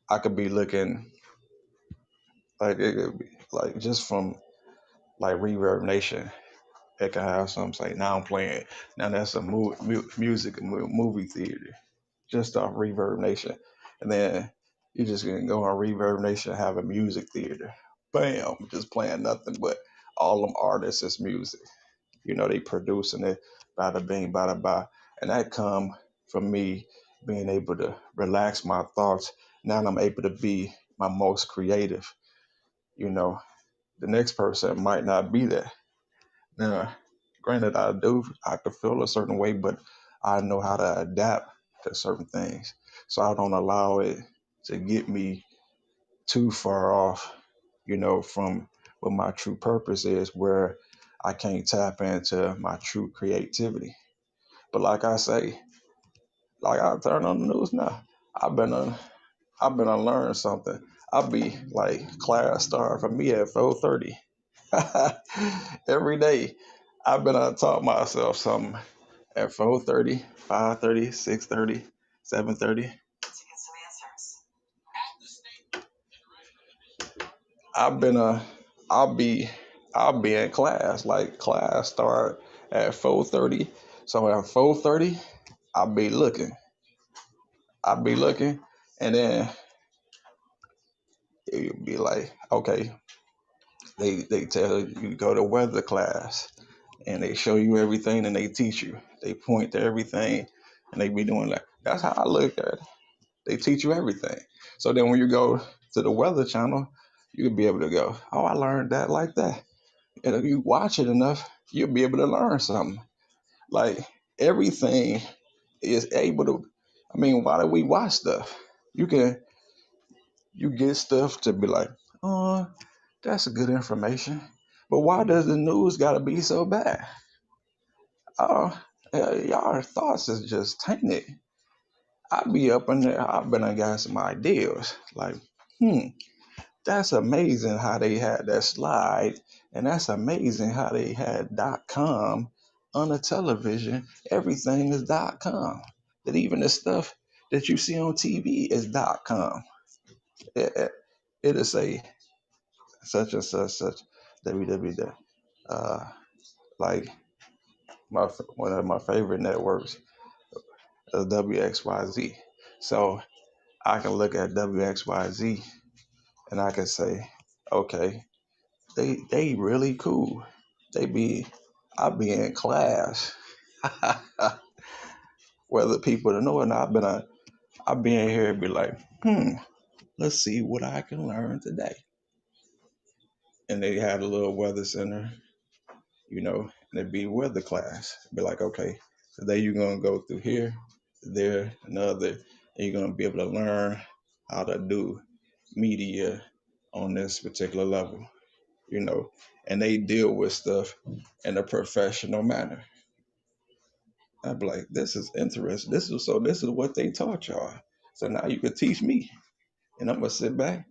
I could be looking like it could be like just from like Reverb Nation. It can have something say now I'm playing. Now that's a music movie theater just off Reverb Nation, and then you just gonna go on Reverb Nation and have a music theater. Bam, just playing nothing but all them artists is music. You know, they producing it, bada bing, bada ba. And that come from me being able to relax my thoughts. Now I'm able to be my most creative. You know, the next person might not be that. Now, granted, I could feel a certain way, but I know how to adapt to certain things. So I don't allow it to get me too far off, from what my true purpose is, where I can't tap into my true creativity. But like I say, like I turn on the news now, I've been on, I've been on learn something. I'll be like class star for me at 4:30 every day. I've been taught myself something at 4:30, 5:30, 6:30, 7:30. I've been I'll be I'll be in class. Like class start at 4:30. So at 4:30, I'll be looking. I'll be looking, and then it'll be like, okay, they tell you to go to weather class, and they show you everything, and they teach you. They point to everything, and they be doing that. That's how I look at it. They teach you everything. So then when you go to the weather channel, you can be able to go, oh, I learned that like that. And if you watch it enough, you'll be able to learn something. Like everything is able to. I mean, why do we watch stuff? You can you get stuff to be like, oh, that's good information. But why does the news gotta be so bad? Oh, y'all thoughts is just tainted. I be up in there. I've been I got some ideas. Like, hmm, that's amazing how they had that slide, and that's amazing how they had .com on the television. Everything is .com. That even the stuff that you see on TV is .com. It, it'll say such and such www. Uh, like one of my favorite networks, WXYZ. So I can look at WXYZ and I can say, okay, they really cool. They be I be in class, whether people to know or not. I be in here and be like, let's see what I can learn today. And they had a little weather center, and it'd be weather class. Be like, okay, today you're gonna go through here, there, another, and you're gonna be able to learn how to do media on this particular level, you know. And they deal with stuff in a professional manner. I'd be like, this is interesting. This is what they taught y'all. So now you can teach me. And I'm gonna sit back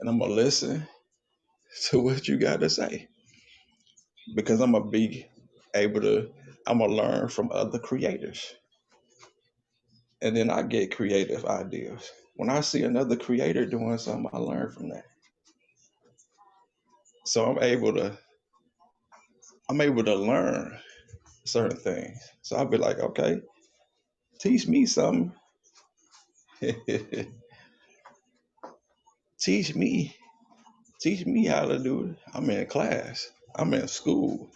and I'm gonna listen to what you got to say. Because I'm gonna be able to I'm gonna learn from other creators. And then I get creative ideas. When I see another creator doing something, I learn from that. So I'm able to learn certain things. So I'll be like, okay, teach me something. teach me, teach me how to do it. I'm in class. I'm in school.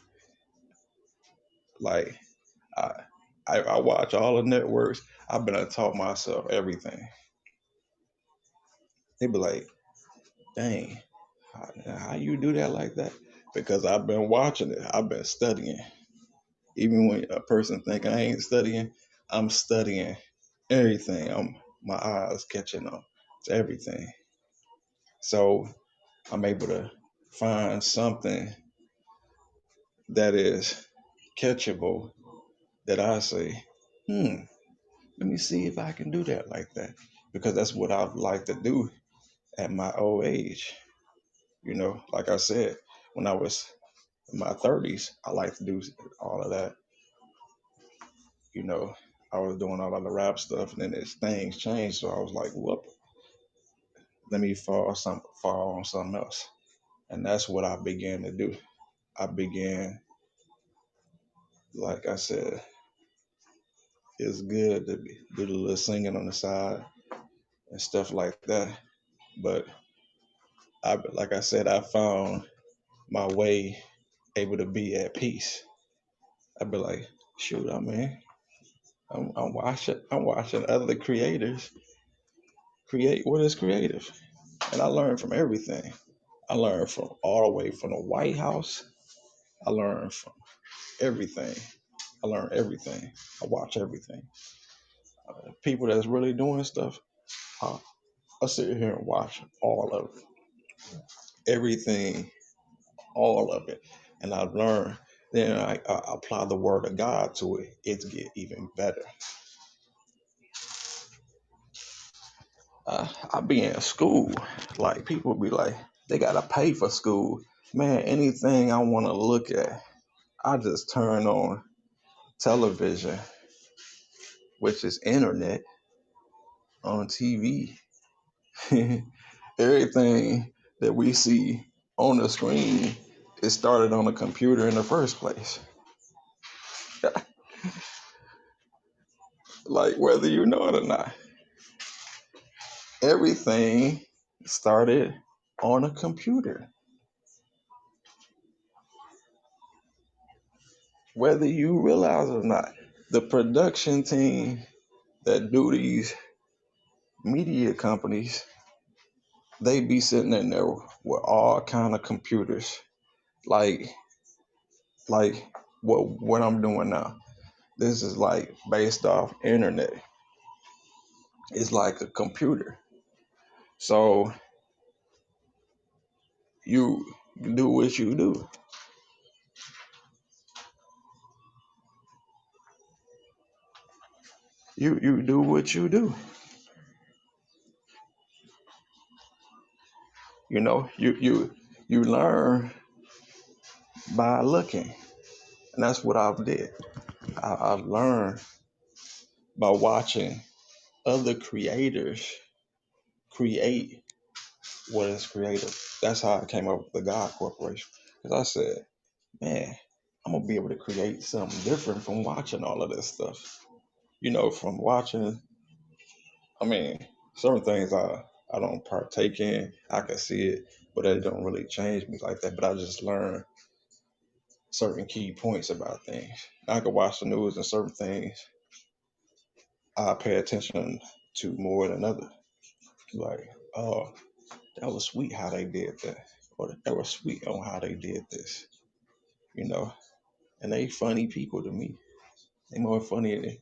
Like I, I watch all the networks. I've been taught myself everything. They be like, dang, how you do that like that? Because I've been watching it. I've been studying. Even when a person think I ain't studying, I'm studying everything. My eyes catching on to everything. So I'm able to find something that is catchable that I say, let me see if I can do that like that. Because that's what I'd like to do at my old age. Like I said, when I was in my 30s, I like to do all of that. You know, I was doing all of the rap stuff, and then as things changed, so I was like, whoop, let me fall on something else. And that's what I began to do. I began, like I said, it's good to do the little singing on the side and stuff like that. But like I said, I found my way able to be at peace. I'd be like, shoot, I'm watching other creators create what is creative. And I learned from everything. I learned from all the way from the White House. I learned from everything. I learned everything. I watch everything. People that's really doing stuff, I sit here and watch all of it, everything, all of it, and I learn. Then I apply the word of God to it. It's get even better. I be in school, like people be like, they gotta pay for school. Man, anything I want to look at, I just turn on television, which is internet on TV. Everything that we see on the screen, it started on a computer in the first place. Like whether you know it or not, everything started on a computer. Whether you realize it or not, the production team that do these media companies, they be sitting in there with all kind of computers, like like what I'm doing now. This is like based off internet. It's like a computer. So you do what you do. You do what you do. You learn by looking, and that's what I've did. I've learned by watching other creators create what is creative. That's how I came up with the God Corporation. Because I said, man, I'm gonna be able to create something different from watching all of this stuff. From watching. I mean, certain things I don't partake in. I can see it, but it don't really change me like that. But I just learn certain key points about things. I could watch the news and certain things I pay attention to more than others. Like, oh, that was sweet how they did that, or that was sweet on how they did this. You know, and they funny people to me. They more funny than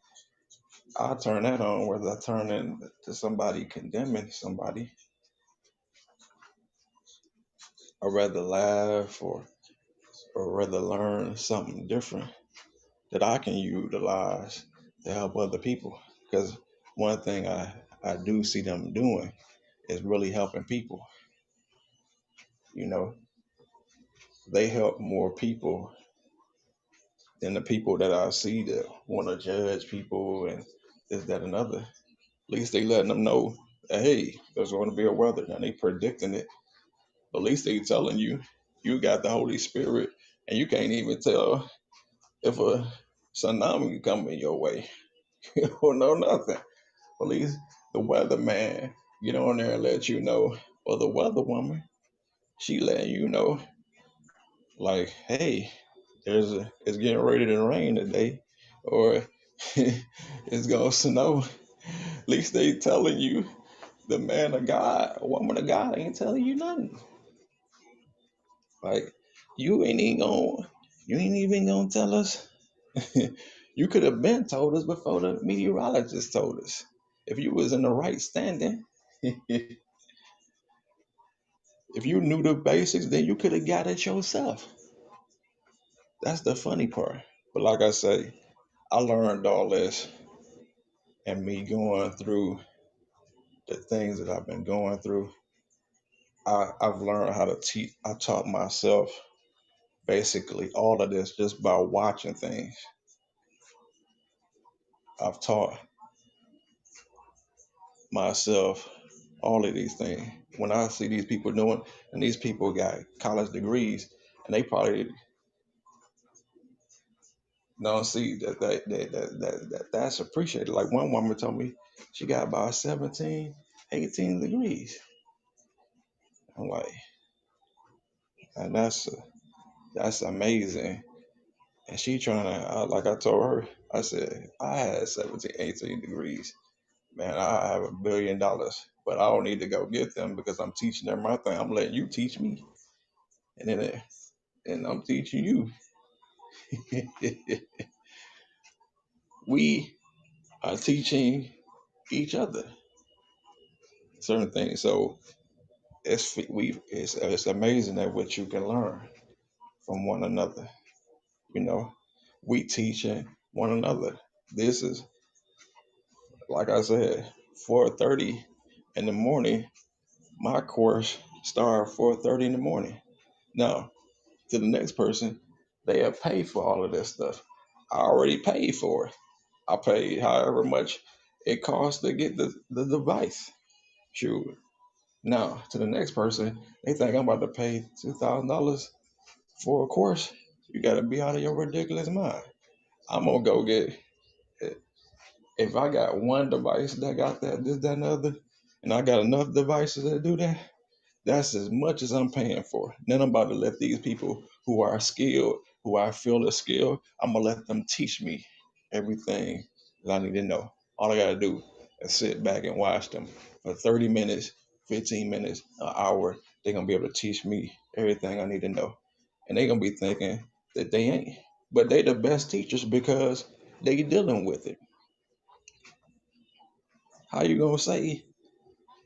I turn that on, whether I turn into somebody condemning somebody, or rather laugh or rather learn something different that I can utilize to help other people. Because one thing I do see them doing is really helping people. You know, they help more people than the people that I see that want to judge people and this, that, and other. At least they letting them know that, hey, there's going to be a weather. Now they predicting it. But at least they telling you you got the Holy Spirit and you can't even tell if a tsunami coming your way. You don't know nothing. At least the weatherman get on there and let you know. or the weather woman, she letting you know, like, hey, it's getting ready to rain today, or it's gonna snow. At least they telling you. The man of God, a woman of God ain't telling you nothing. Like, you ain't even gonna, you ain't even gonna tell us. You could have been told us before the meteorologist told us. If you was in the right standing, if you knew the basics, then you could have got it yourself. That's the funny part. But like I say, I learned all this and me going through the things that I've been going through. I've learned how to teach. I taught myself basically all of this just by watching things. I've taught myself all of these things. When I see these people doing, and these people got college degrees, and they probably don't see that's appreciated. Like one woman told me she got about 17, 18 degrees. I'm like, and that's amazing. And she trying to, like I told her, I said, I had 17, 18 degrees. Man, I have $1 billion, but I don't need to go get them because I'm teaching them my thing. I'm letting you teach me, and then and I'm teaching you. We are teaching each other certain things. So it's amazing at what you can learn from one another. You know, we teaching one another. This is like I said, 4:30 in the morning. My course start 4:30 in the morning. Now, to the next person, they have paid for all of this stuff. I already paid for it. I paid however much it costs to get the device. Shoot. Now, to the next person, they think I'm about to pay $2,000 for a course. You got to be out of your ridiculous mind. I'm going to go get, if I got one device that got that, this, that, and the other, and I got enough devices that do that, that's as much as I'm paying for. Then I'm about to let these people who are skilled, who I feel are skilled, I'm gonna let them teach me everything that I need to know. All I gotta do is sit back and watch them for 30 minutes, 15 minutes, an hour. They're gonna be able to teach me everything I need to know. And they're gonna be thinking that they ain't. But they the best teachers because they dealing with it. How you gonna say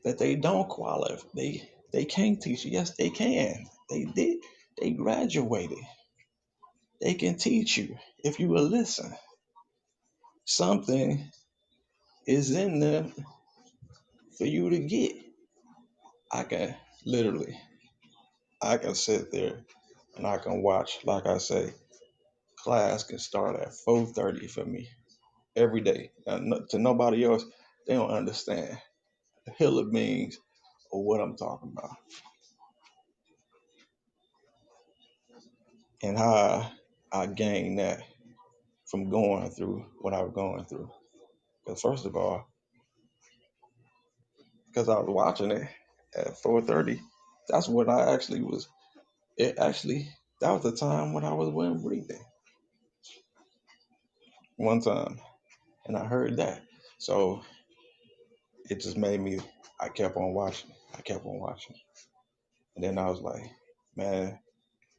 that they don't qualify? They can't teach you. Yes, they can. They did. They graduated. They can teach you if you will listen. Something is in them for you to get. I can literally, I can sit there and I can watch. Like I say, class can start at 4:30 for me every day. To nobody else, they don't understand the hill of beans or what I'm talking about and how I gained that from going through what I was going through. Because first of all, because I was watching it at 4:30, that's when I actually was. It actually that was the time when I was wind breathing one time, and I heard that, so it just made me. I kept on watching. I kept on watching, and then I was like, man,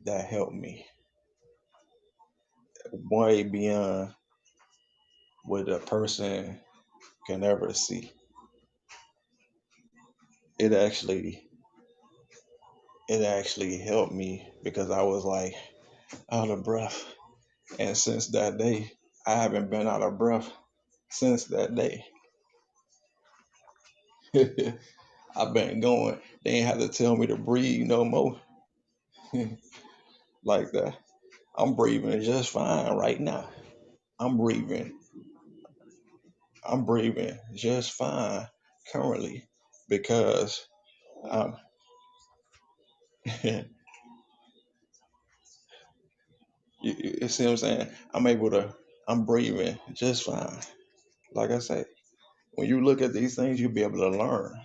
that helped me way beyond what a person can ever see. It actually, it actually helped me because I was like out of breath. And since that day, I haven't been out of breath since that day. I've been going. They ain't have to tell me to breathe no more like that. I'm breathing just fine right now. I'm breathing. I'm breathing just fine currently because I'm. You see what I'm saying? I'm able to. I'm breathing just fine. Like I say, when you look at these things, you'll be able to learn.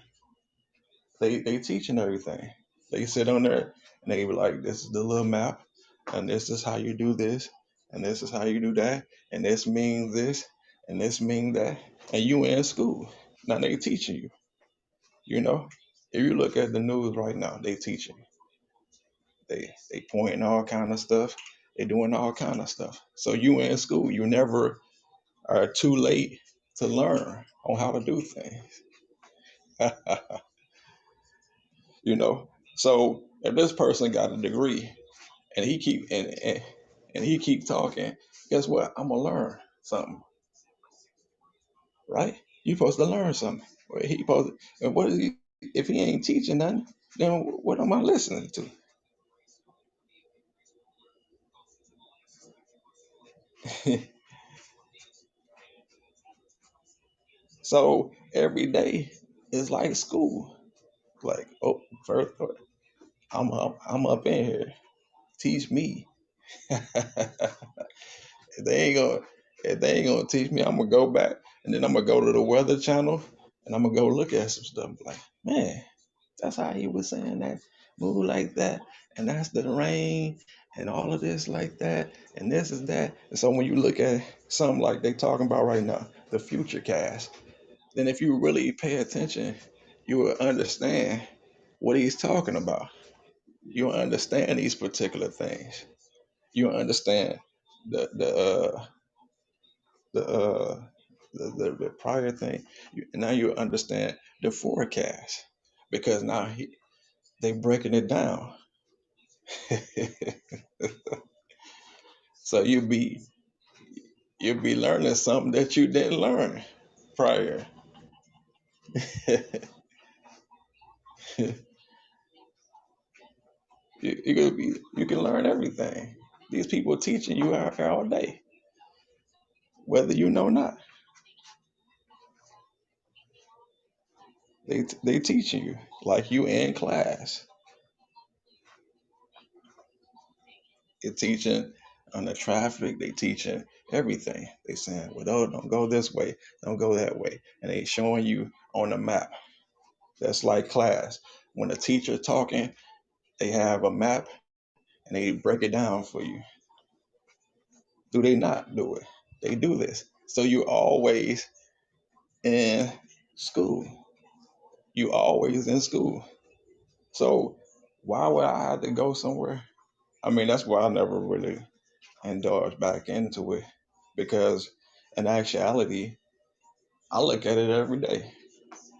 They teaching everything. They sit on there and they be like, this is the little map, and this is how you do this, and this is how you do that, and this means this, and this means that, and you in school. Now they teaching you, you know. If you look at the news right now, they teaching you. They pointing all kind of stuff. They doing all kind of stuff. So you in school, you never are too late to learn on how to do things. You know. So if this person got a degree and he keep talking, guess what? I'm gonna learn something, right? You supposed to learn something. Well, he supposed and what is he if he ain't teaching nothing, then what am I listening to? So every day is like school. Like, oh, first I'm up in here. Teach me. If they ain't gonna if they ain't gonna teach me, I'm gonna go back and then I'm gonna go to the weather channel and I'm gonna go look at some stuff. Like, man, that's how he was saying that move like that, and that's the rain and all of this like that, and this is that. And so when you look at something like they talking about right now, the future cast, then if you really pay attention, you will understand what he's talking about. You'll understand these particular things. You'll understand the the uh, the the prior thing. Now you understand the forecast because now they breaking it down. So you'll be learning something that you didn't learn prior. You can learn everything. These people teaching you out here all day, whether you know or not. They teaching you like you in class. They teaching on the traffic. They teaching everything. They saying, well, don't go this way, don't go that way, and they showing you on the map. That's like class. When a teacher talking, they have a map and they break it down for you. Do they not do it? They do this. So you always in school. You always in school. So why would I have to go somewhere? I mean, that's why I never really indulged back into it because in actuality, I look at it every day.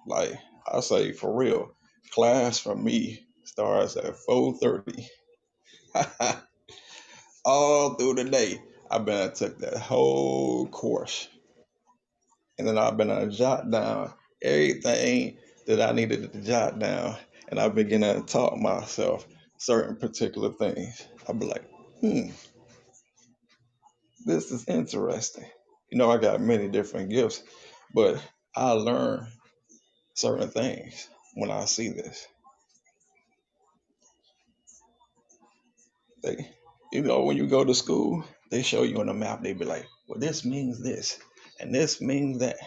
Like I say, for real, class for me starts at 4:30 all through the day. I've been took that whole course, and then I've been to jot down everything that I needed to jot down, and I've been to taught myself certain particular things. I'll be like, hmm, this is interesting. You know, I got many different gifts, but I learn certain things when I see this. They, you know, when you go to school, they show you on the map. They be like, well, this means this, and this means that.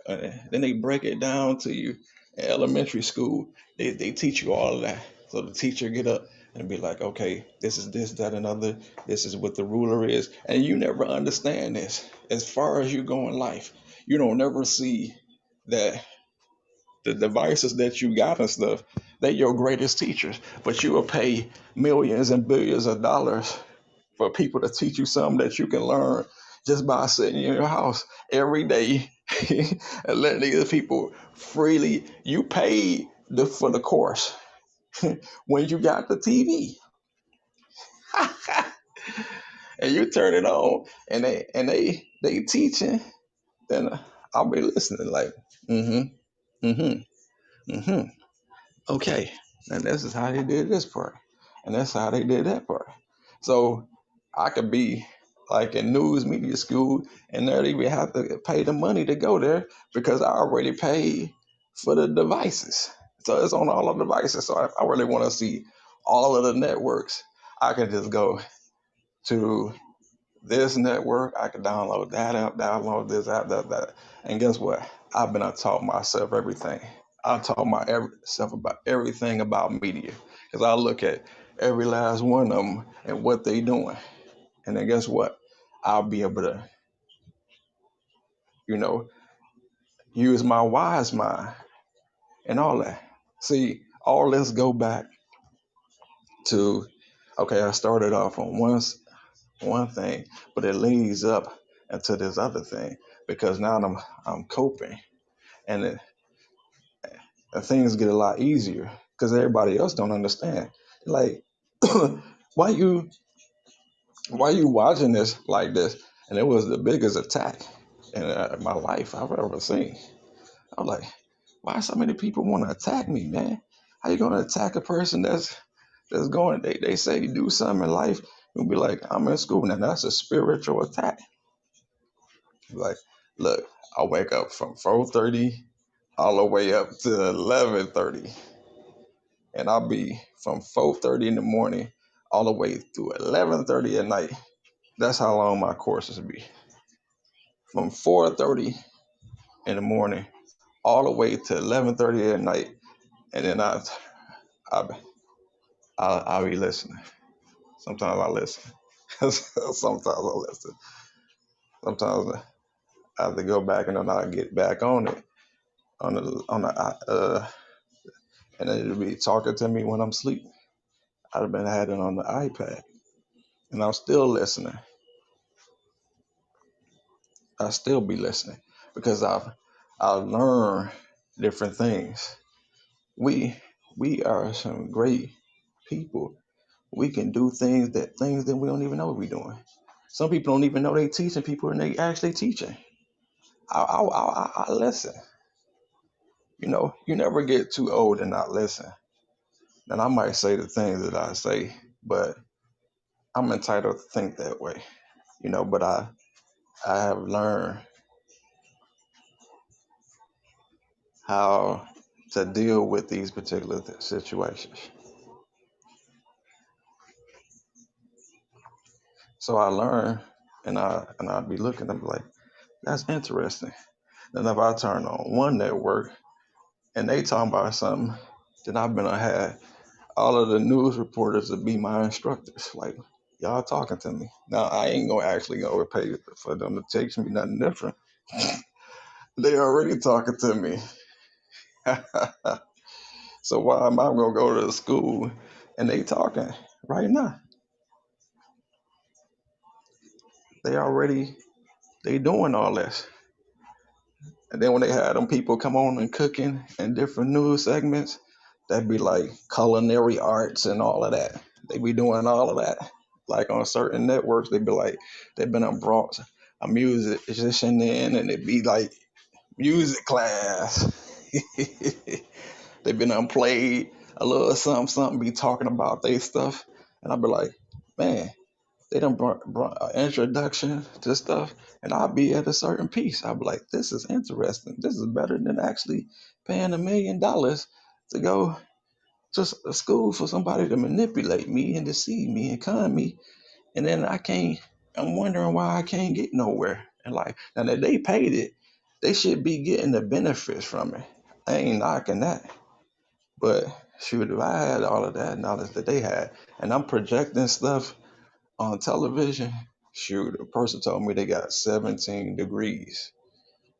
Then they break it down to you in elementary school. They teach you all of that. So the teacher get up and be like, okay, this is this, that, and other. This is what the ruler is. And you never understand this. As far as you go in life, you don't never see that the devices that you got and stuff, they're your greatest teachers. But you will pay millions and billions of dollars for people to teach you something that you can learn just by sitting in your house every day and letting these people freely. You paid for the course when you got the TV, and you turn it on, and they teaching. Then I'll be listening like, mm-hmm, mm-hmm, mm-hmm. Okay, and this is how they did this part, and that's how they did that part. So I could be like in news media school and not even have to pay the money to go there because I already paid for the devices. So it's on all of the devices. So if I really want to see all of the networks, I can just go to this network. I can download that app, download this app, that. And guess what? I've been taught myself everything. I talk my stuff about everything about media because I look at every last one of them and what they doing, and then guess what? I'll be able to, you know, use my wise mind and all that. See, all this go back to okay. I started off on one thing, but it leads up into this other thing because now I'm coping, and and things get a lot easier because everybody else don't understand. Like, why you why you watching this like this? And it was the biggest attack in my life I've ever seen. I'm like, why so many people want to attack me, man? How you gonna attack a person that's going? They say do something in life. You'll be like, I'm in school now. That's a spiritual attack. Like, look, I wake up from 4:30 all the way up to 11:30, and I'll be from 4:30 in the morning all the way through 11:30 at night. That's how long my courses be. From 4:30 in the morning all the way to 11:30 at night, and then I I'll be listening. Sometimes I listen. Sometimes I listen. Sometimes I have to go back and then I get back on it on the and it'll be talking to me when I'm asleep. I've been had it on the iPad, and I'm still listening. I still be listening because I've learned different things. We we are some great people. We can do things that we don't even know we're doing. Some people don't even know they teaching people, and they actually teaching. I listen. You never get too old and not listen. And I might say the things that I say, but I'm entitled to think that way. But I have learned how to deal with these particular situations. So I learn, and I'd be looking. I'm like, that's interesting. Then if I turn on one network and they talking about something, then I've been had all of the news reporters to be my instructors. Like, y'all talking to me now. I ain't gonna actually go pay for them to teach me nothing different. They already talking to me. So why am I gonna go to the school and they talking right now? They already they doing all this. And then when they had them people come on and cooking and different news segments, that'd be like culinary arts and all of that. They be doing all of that. Like on certain networks, they'd be like, they've been on brought a musician in and it'd be like music class. They've been unplayed a little something, something, be talking about their stuff. And I'd be like, man, they done brought an introduction to stuff, and I'll be at a certain piece. I'll be like, this is interesting. This is better than actually paying $1 million to go to a school for somebody to manipulate me and deceive me and con me. And then I'm wondering why I can't get nowhere in life. Now that they paid it, they should be getting the benefits from it. I ain't knocking that. But shoot, if I had all of that knowledge that they had, and I'm projecting stuff on television, shoot, a person told me they got 17 degrees.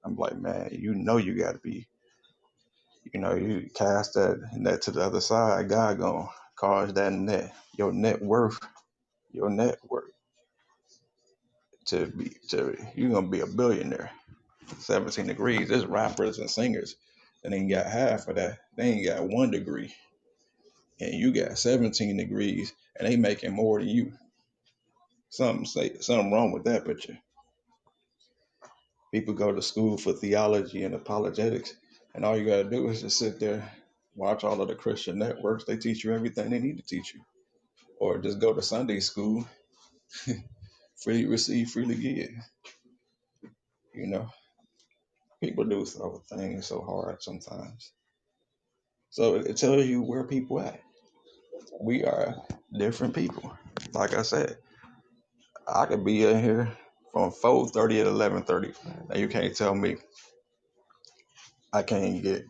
I'm like, man, you got to be, you cast that net to the other side, God gonna cause that your net worth to you're gonna be a billionaire. 17 degrees. There's rappers and singers that ain't got half of that. They ain't got 1 degree, and you got 17 degrees, and they making more than you. Something wrong with that picture. People go to school for theology and apologetics, and all you got to do is just sit there, watch all of the Christian networks. They teach you everything they need to teach you. Or just go to Sunday school, freely receive, freely give. You know, people do things so hard sometimes. So it tells you where people at. We are different people. Like I said, I could be in here from 4:30 to 11:30. Now you can't tell me I can't get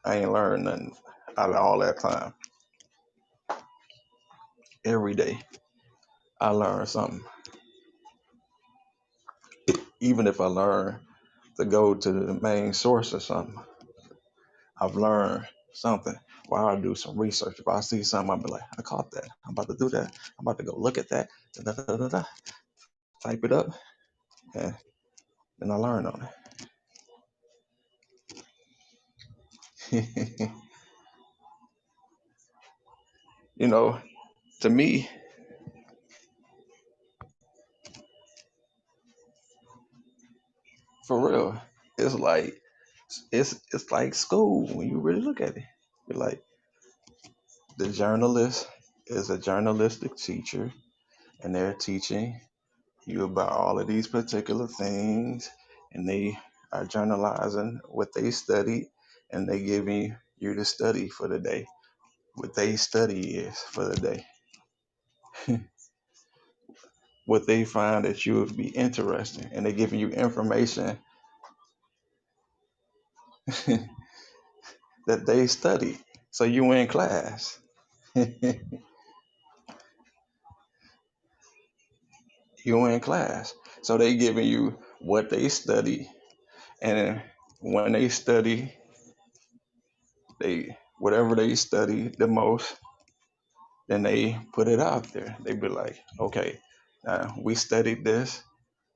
I ain't learned nothing out of all that time. Every day I learn something. Even if I learn to go to the main source or something, I've learned something. While I do some research, if I see something, I'll be like, I caught that. I'm about to do that. I'm about to go look at that. Da, da, da, da, da. Type it up, and then I learn on it. You know, to me, for real, it's like it's like school when you really look at it. You're like the journalist is a journalistic teacher, and they're teaching you about all of these particular things, and they are journalizing what they studied, and they giving you the study for the day, what they study is for the day, what they find that you would be interested, and they're giving you information that they study. So you in class. You in class. So they giving you what they study, and when they study, they whatever they study the most, then they put it out there. They be like, okay, we studied this,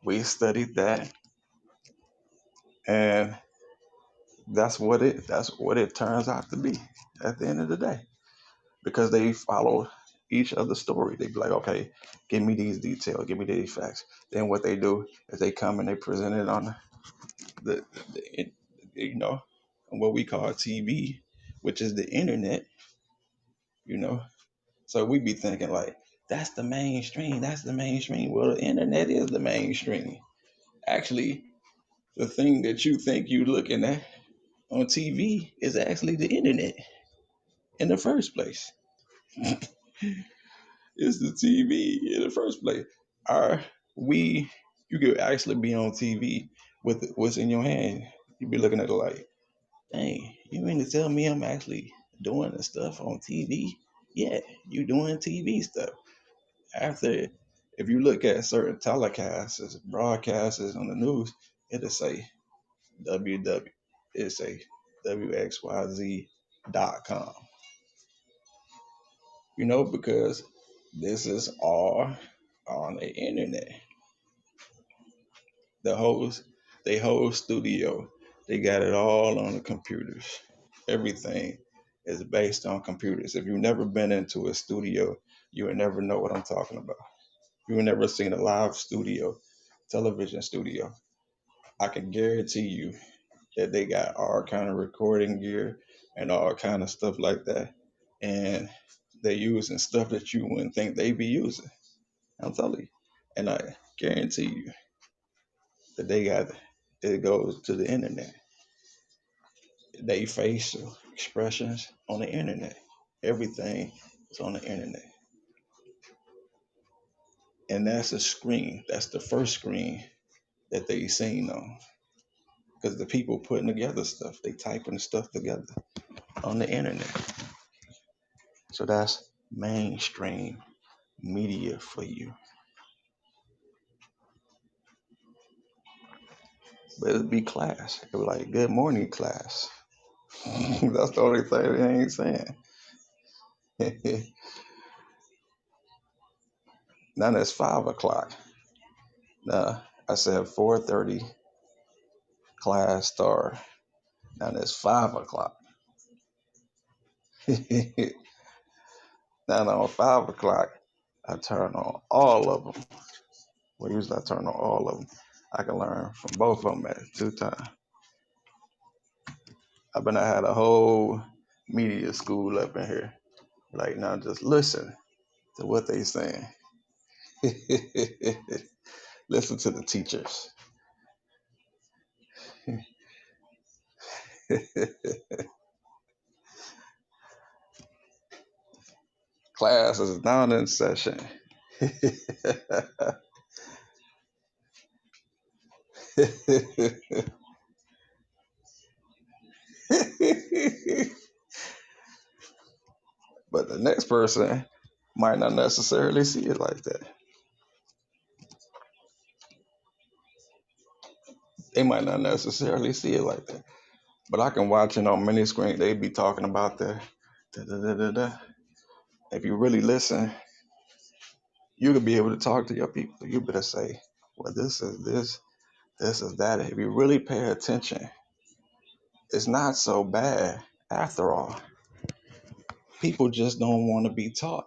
we studied that, and that's what it turns out to be at the end of the day. Because they follow each other's story. They be like, okay, give me these details, give me these facts. Then what they do is they come and they present it on the you know, what we call TV, which is the internet, you know. So we be thinking like, that's the mainstream, that's the mainstream. Well, the internet is the mainstream. Actually, the thing that you think you looking at on TV is actually the internet in the first place. It's the TV in the first place. Our we You could actually be on TV with what's in your hand. You be looking at it like, dang, you mean to tell me I'm actually doing the stuff on TV? Yeah, you doing TV stuff. After, if you look at certain telecasts, broadcasts on the news, it'll say WW, it'll say WXYZ.com. Because this is all on the internet. The host, they whole studio, they got it all on the computers. Everything is based on computers. If you've never been into a studio, you would never know what I'm talking about. You would never seen a live studio, television studio. I can guarantee you that they got all kind of recording gear and all kind of stuff like that, and they're using stuff that you wouldn't think they'd be using. I'm telling you, and I guarantee you that they got it goes to the internet. They facial expressions on the internet. Everything is on the internet, and that's a screen. That's the first screen that they seen on, because the people putting together stuff, they typing stuff together on the internet. So that's mainstream media for you. But it'd be class. It was like, good morning, class. That's the only thing they ain't saying. Now it's 5 o'clock. Now I said 4:30 class start. Now it's 5 o'clock. Now on 5 o'clock, I turn on all of them. Well, usually I turn on all of them. I can learn from both of them at 2 times. I had a whole media school up in here. Like, now just listen to what they saying. Listen to the teachers. Class is now in session. But the next person might not necessarily see it like that. They might not necessarily see it like that. But I can watch it on many screens. They be talking about the da, da, da, da, da. If you really listen, you could be able to talk to your people. You better say, well, this is this, this is that. If you really pay attention, it's not so bad after all. People just don't want to be taught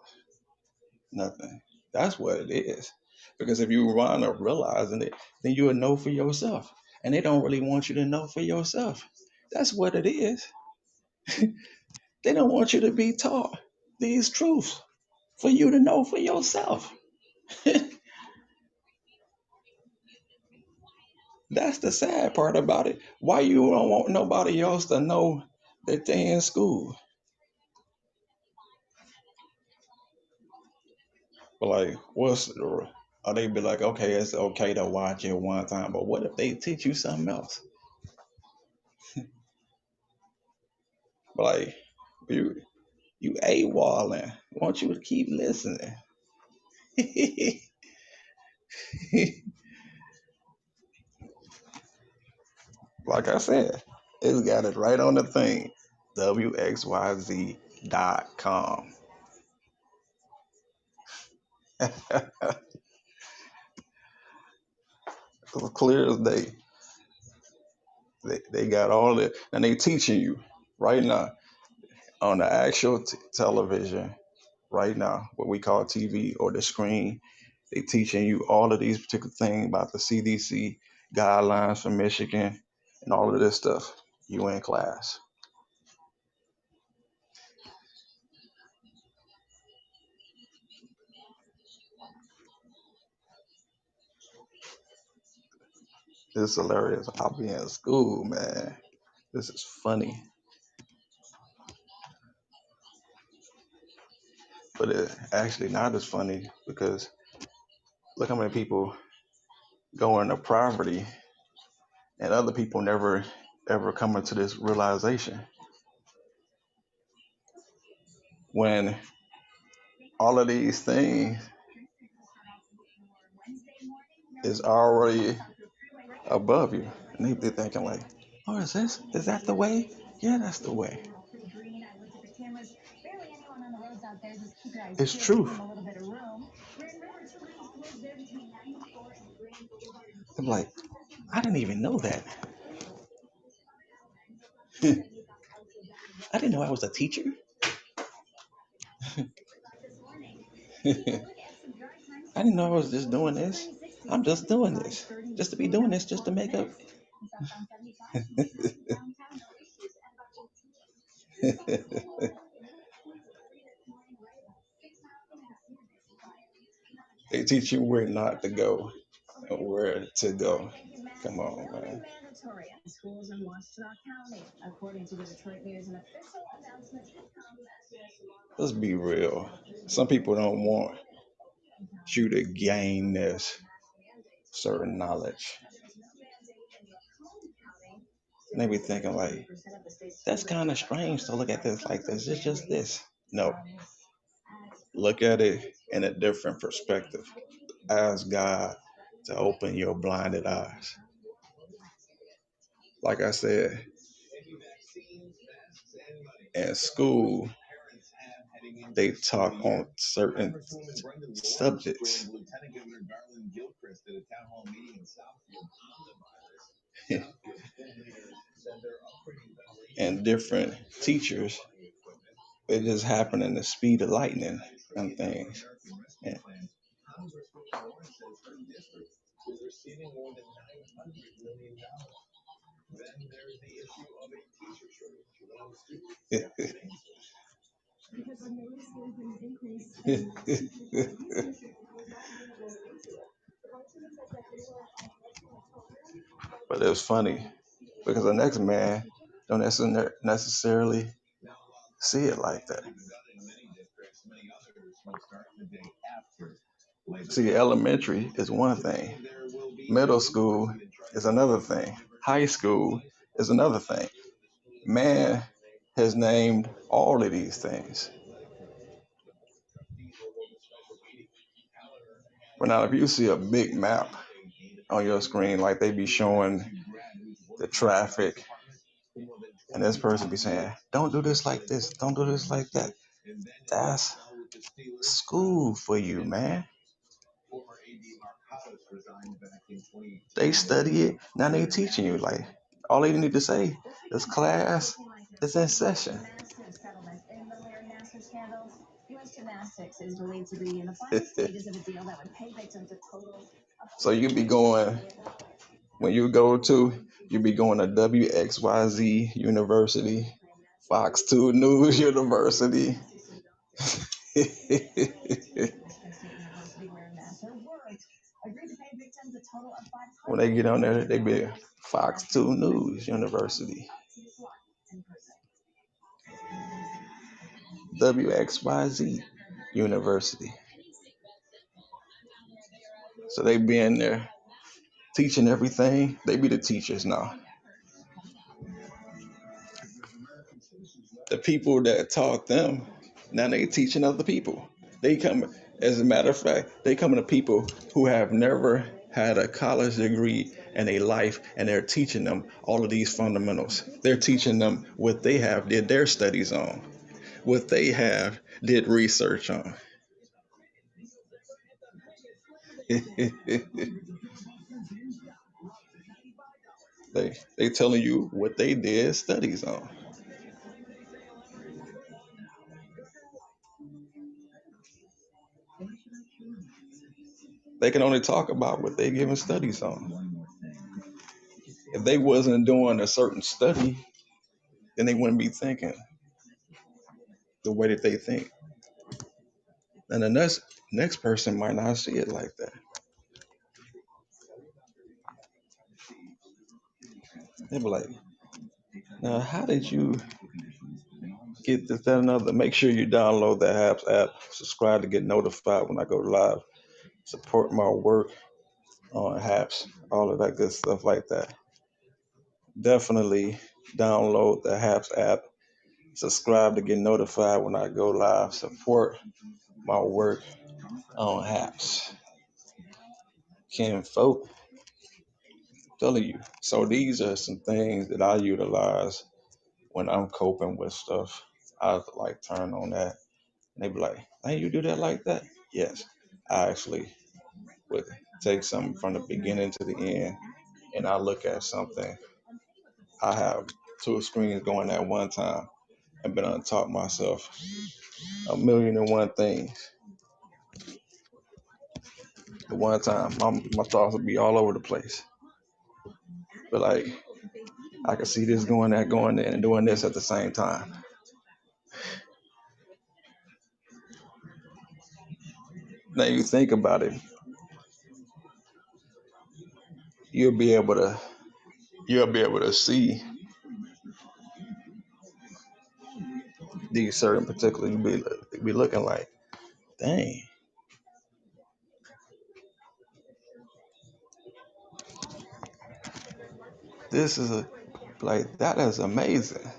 nothing. That's what it is. Because if you wind up realizing it, then you'll know for yourself. And they don't really want you to know for yourself. That's what it is. They don't want you to be taught these truths for you to know for yourself. That's the sad part about it. Why you don't want nobody else to know that they in school? But like, or they be like, okay, it's okay to watch it one time, but what if they teach you something else? But like, you AWOLing. Want you to keep listening. Like I said, it's got it right on the thing. WXYZ.com. Clear as day. They got all it, and they teaching you right now on the actual television right now, what we call TV or the screen. They teaching you all of these particular things about the CDC guidelines for Michigan and all of this stuff. You in class. It's hilarious. I'll be in school, man. This is funny, but it actually not as funny because look how many people go into poverty and other people never ever come into this realization when all of these things is already above you. And they be thinking like, oh, is that the way? Yeah, that's the way. It's truth. I'm like, I didn't even know that. I didn't know I was a teacher. I didn't know I was just doing this. I'm just doing this. Just to be doing this, just to make up. They teach you where not to go and where to go. Come on, man. Let's be real. Some people don't want you to gain this certain knowledge. And they be thinking like, that's kind of strange to look at this like this. It's just this. No, look at it in a different perspective. Ask God to open your blinded eyes. Like I said, in school, they talk on certain subjects. And different teachers, it just happen in the speed of lightning and things. And but it was funny because the next man don't necessarily see it like that. See, elementary is one thing, middle school is another thing, high school is another thing. Man has named all of these things. But now, if you see a big map on your screen, like they be showing the traffic, and this person be saying, "Don't do this like this. Don't do this like that." That's school for you, man. They study it. Now they teaching you. Like all they need to say is class is in session. So you be going when you go to you be going to WXYZ University, Fox 2 News University. When they get on there, they be Fox 2 News University, WXYZ University. So they be in there teaching everything. They be the teachers now. The people that taught them, now they teaching other people. They come, as a matter of fact, they coming to people who have never had a college degree in a life, and they're teaching them all of these fundamentals. They're teaching them what they have did their studies on, what they have did research on. they telling you what they did studies on. They can only talk about what they given studies on. If they wasn't doing a certain study, then they wouldn't be thinking the way that they think. And the next person might not see it like that. They be like, now how did you get this, that, and other? Make sure you download the Habs app, subscribe to get notified when I go live, support my work on Habs, all of that good stuff like that. Definitely download the Habs app, subscribe to get notified when I go live, support my work on Habs. Ken folk, telling you. So these are some things that I utilize when I'm coping with stuff. I like turn on that, and they be like, "Hey, you do that like that?" Yes, I actually would take something from the beginning to the end, and I look at something. I have two screens going at one time, and been on taught myself a million and one things at one time. My thoughts would be all over the place, but like I can see this going that going there and doing this at the same time. Now you think about it, you'll be able to you'll be able to see these certain particular. You be looking like, dang, this is a like that is amazing.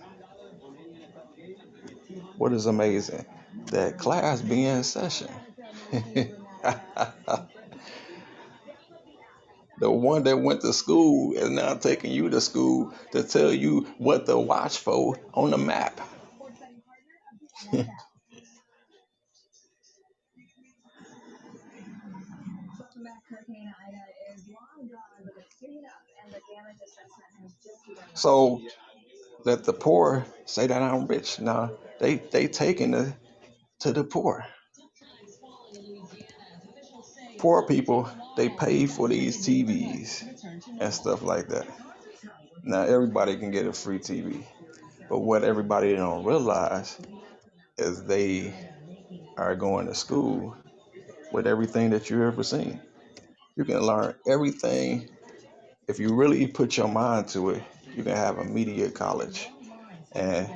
What is amazing? That class being in session. The one that went to school is now taking you to school to tell you what to watch for on the map. So let the poor say that I'm rich. Now they taking it to the poor. Poor people, they pay for these TVs and stuff like that. Now everybody can get a free TV, but what everybody don't realize is they are going to school with everything that you ever seen. You can learn everything if you really put your mind to it. You can have a media college, and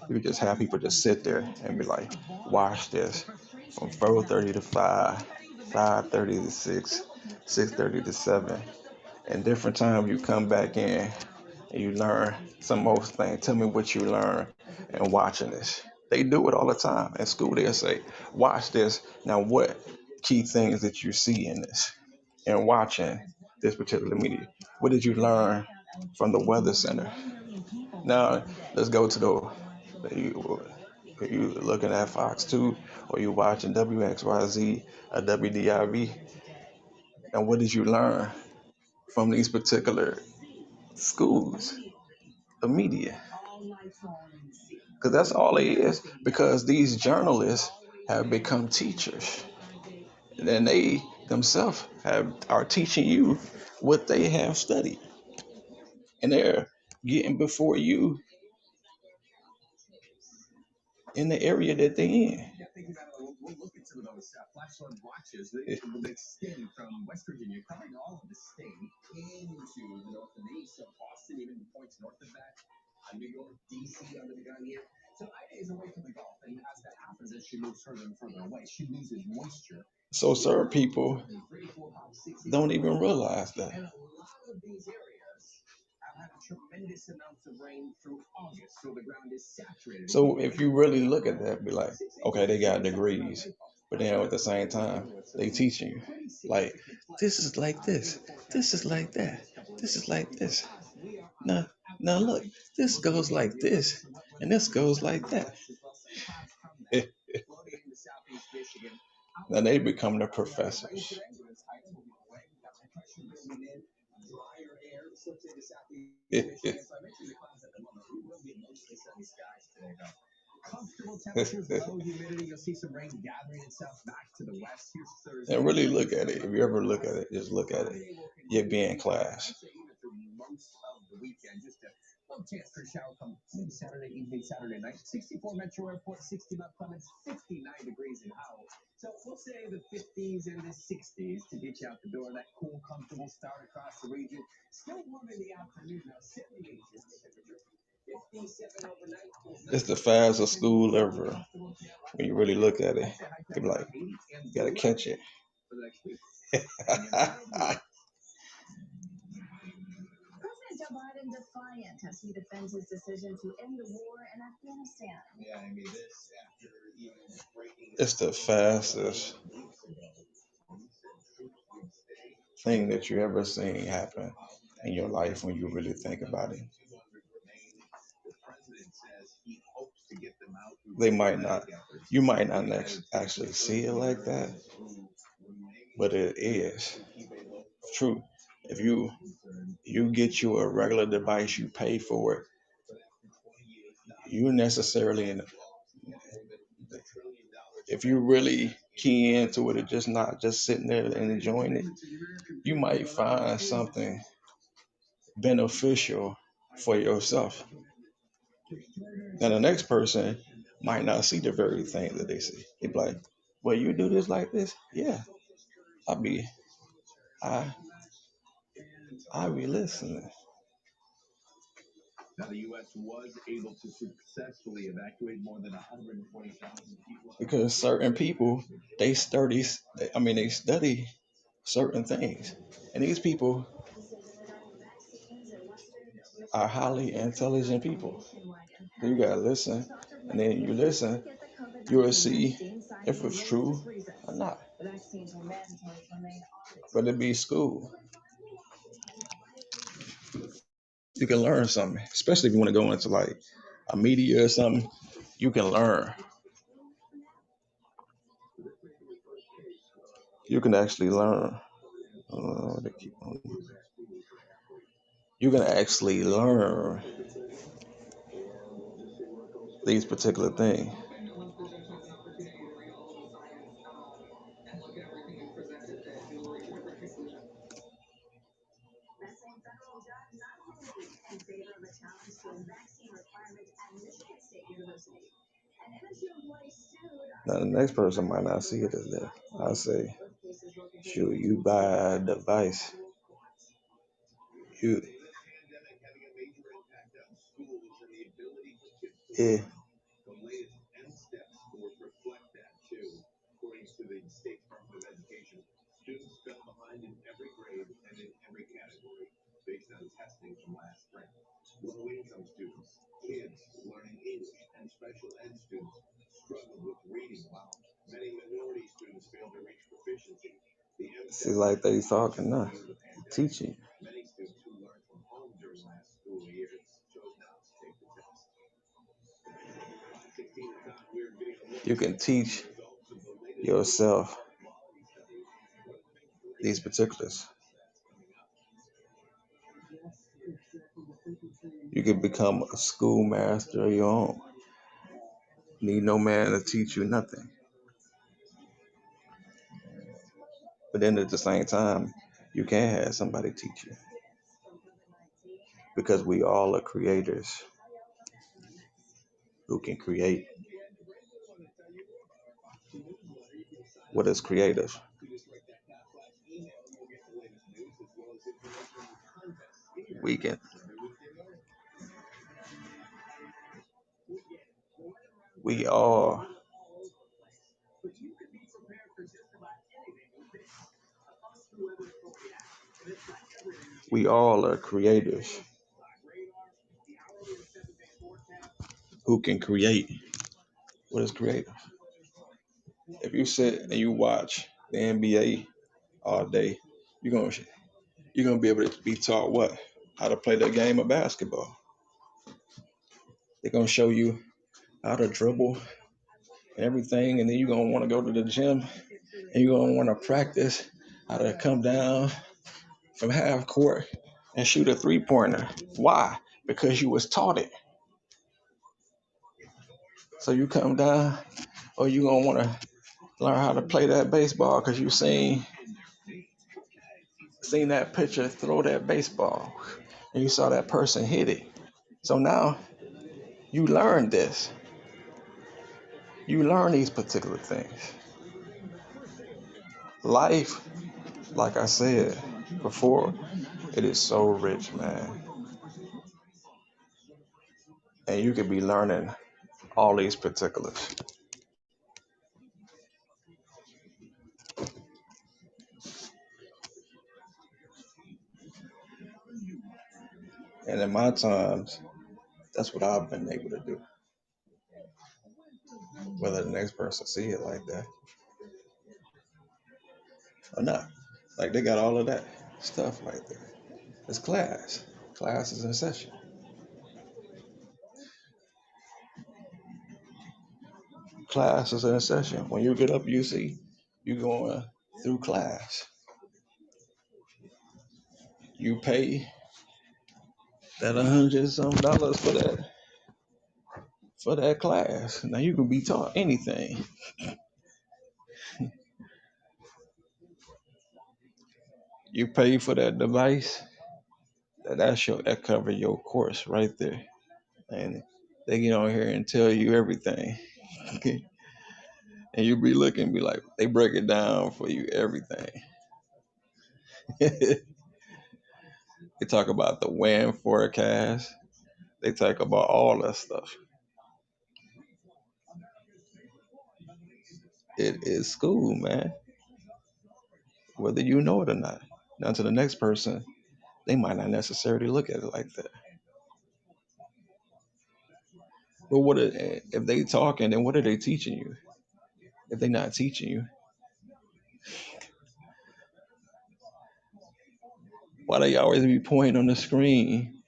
you just have people just sit there and be like, watch this from 4:30 to 5, 5:30 to 6, 6:30 to 7. And different times you come back in and you learn some most things. Tell me what you learn and watching this. They do it all the time. In school they'll say, watch this. Now what? key things that you see in this and watching this particular media? What did you learn from the Weather Center? Now, let's go to you, you looking at Fox 2 or you watching WXYZ or WDIV, and what did you learn from these particular schools of media? Because that's all it is. Because these journalists have become teachers, and they themselves are teaching you what they have studied, and they're getting before you in the area that they're in. So certain people don't even realize that. So if you really look at that, be like, okay, they got degrees, but then at the same time, they teaching you like this is like this is like that, this is like this. Now, now look, this goes like this, and this goes like that. Now they become the professors. And really look at it. If you ever look at it, just look at it. You'd be in class. It's the fastest school ever. When you really look at it, you be like, you gotta catch it. It's the fastest thing that you ever seen happen in your life when you really think about it. They might not, you might not actually see it like that, but it is true. If you get you a regular device, you pay for it, you necessarily, if you really key into it and just not just sitting there and enjoying it, you might find something beneficial for yourself. Now the next person might not see the very thing that they see. They be like, "Well, you do this like this? Yeah, I be, I, I be listening." Because certain people, they study certain things, and these people are highly intelligent people. So you gotta listen, and then you listen, you will see if it's true or not. But it be school. You can learn something, especially if you want to go into like a media or something. You can learn. You can actually learn. They keep on- You can actually learn these particular things. Now the next person might not see it as that. I'll say, shoot, you buy a device. You, yeah, See, like they talking now, teaching. You can teach yourself these particulars. You can become a schoolmaster of your own. Need no man to teach you nothing. But then at the same time, you can have somebody teach you because we all are creators who can create. What is creative? We can. We all. We all are creators who can create. What is creative? If you sit and you watch the NBA all day, you're gonna you're gonna be able to be taught what? How to play the game of basketball. They're gonna show you how to dribble and everything, and then you're gonna want to go to the gym and you're gonna want to practice how to come down from half court and shoot a 3-pointer. Why? Because you was taught it. So you come down, or you gonna want to learn how to play that baseball because you seen that pitcher throw that baseball and you saw that person hit it. So now you learn this. You learn these particular things. Life, like I said before, it is so rich, man. And you could be learning all these particulars. And in my times, that's what I've been able to do. Whether the next person see it like that or not. Like they got all of that stuff right there. It's class. Class is in session. Class is in session. When you get up, you see you going through class. You pay that $100 for that class. Now you can be taught anything. You pay for that device. That cover your course right there. And they get on here and tell you everything. And you be looking, be like, they break it down for you everything. They talk about the wind forecast. They talk about all that stuff. It is school, man. Whether you know it or not. Now to the next person, they might not necessarily look at it like that. But if they talking, then what are they teaching you? If they not teaching you, why they always be pointing on the screen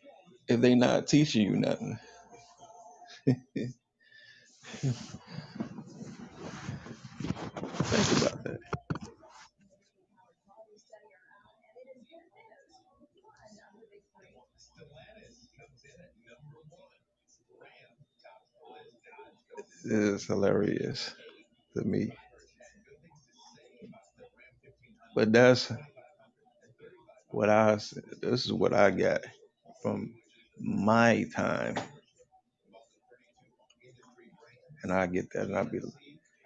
if they not teaching you nothing? Think about that. It is hilarious to me. But this is what I got from my time, and I get that, and I be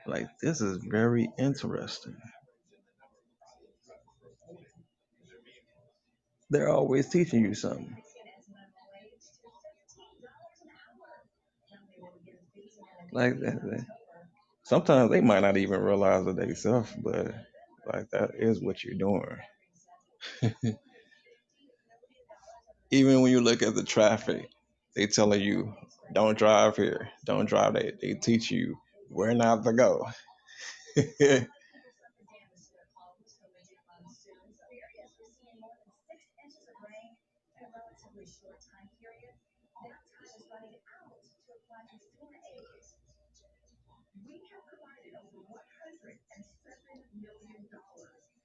like, this is very interesting. They're always teaching you something like that. Sometimes they might not even realize it themselves, but like that is what you're doing. Even when you look at the traffic, they telling you don't drive here, don't drive that. They teach you where not to go.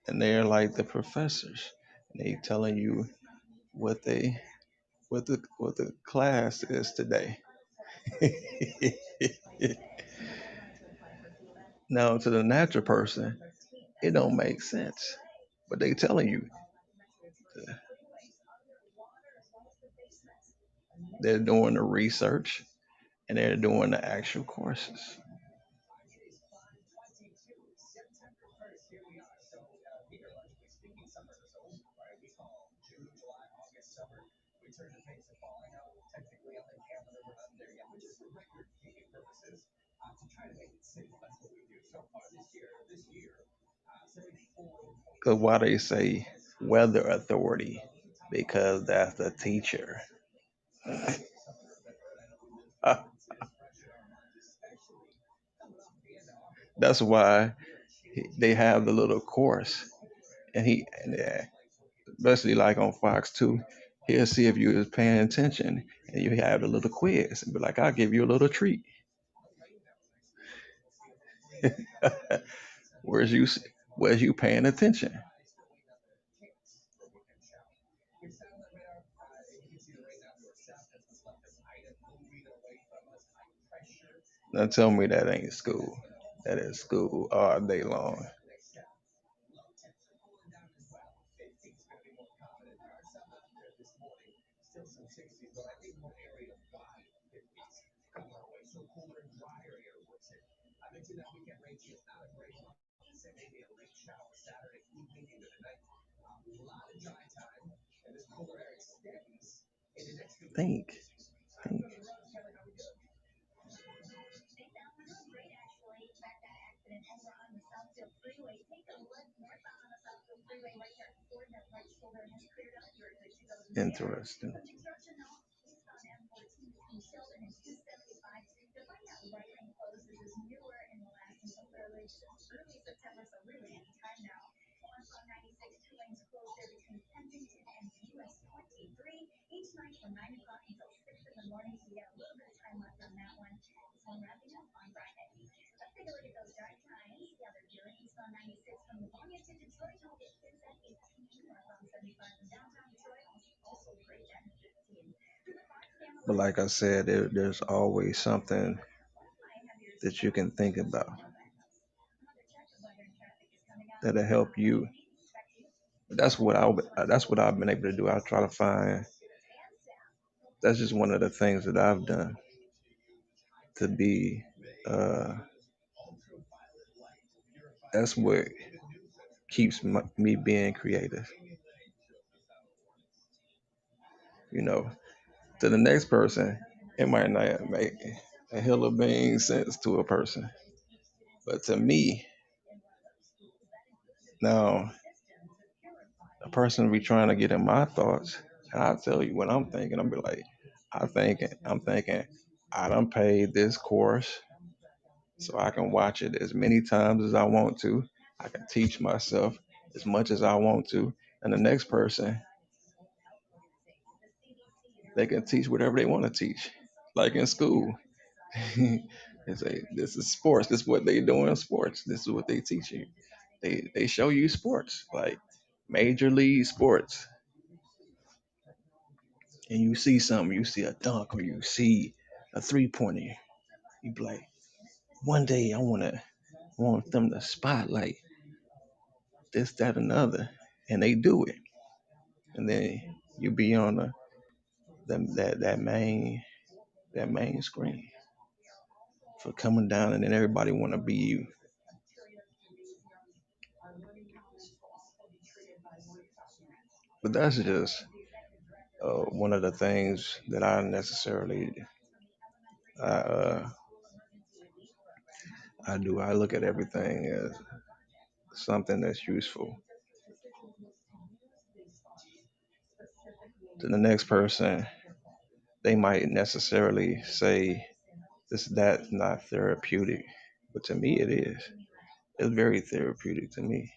and they're like the professors. And they telling you what they what the class is today. Now to the natural person, it don't make sense. But they telling you they're doing the research and they're doing the actual courses. Because why they say weather authority? Because that's the teacher. That's why they have the little course, and especially like on Fox 2, he'll see if you was paying attention, and you have a little quiz, and be like, "I'll give you a little treat." Where's you where's you paying attention? Now tell me that ain't school. That is school all day long. Think, think. Interesting. But like I said, there's always something that you can think about that'll help you. That's what I've been able to do. I try to find. That's just one of the things that I've done to be. Uh, that's what keeps me being creative. You know, to the next person, it might not make a hill of beans sense to a person, but to me, now a person be trying to get in my thoughts, and I tell you what I'm thinking. I'm be like, I'm thinking, I done paid this course, so I can watch it as many times as I want to. I can teach myself as much as I want to, and the next person, they can teach whatever they want to teach, like in school. They say this is sports. This is what they do in sports. This is what they teach you. They show you sports like major league sports, and you see something. You see a dunk or you see a 3-pointer. You be like, one day I want them to spotlight this, that, and other, and they do it, and then you be on that main screen for coming down, and then everybody want to be you. But that's just one of the things that I, uh, I do. I look at everything as something that's useful to the next person. They might necessarily say that's not therapeutic, but to me it is. It's very therapeutic to me.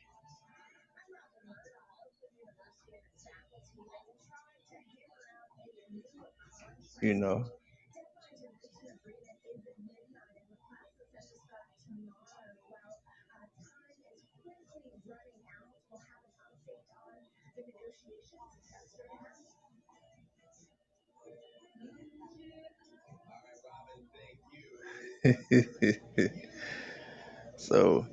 You know, So,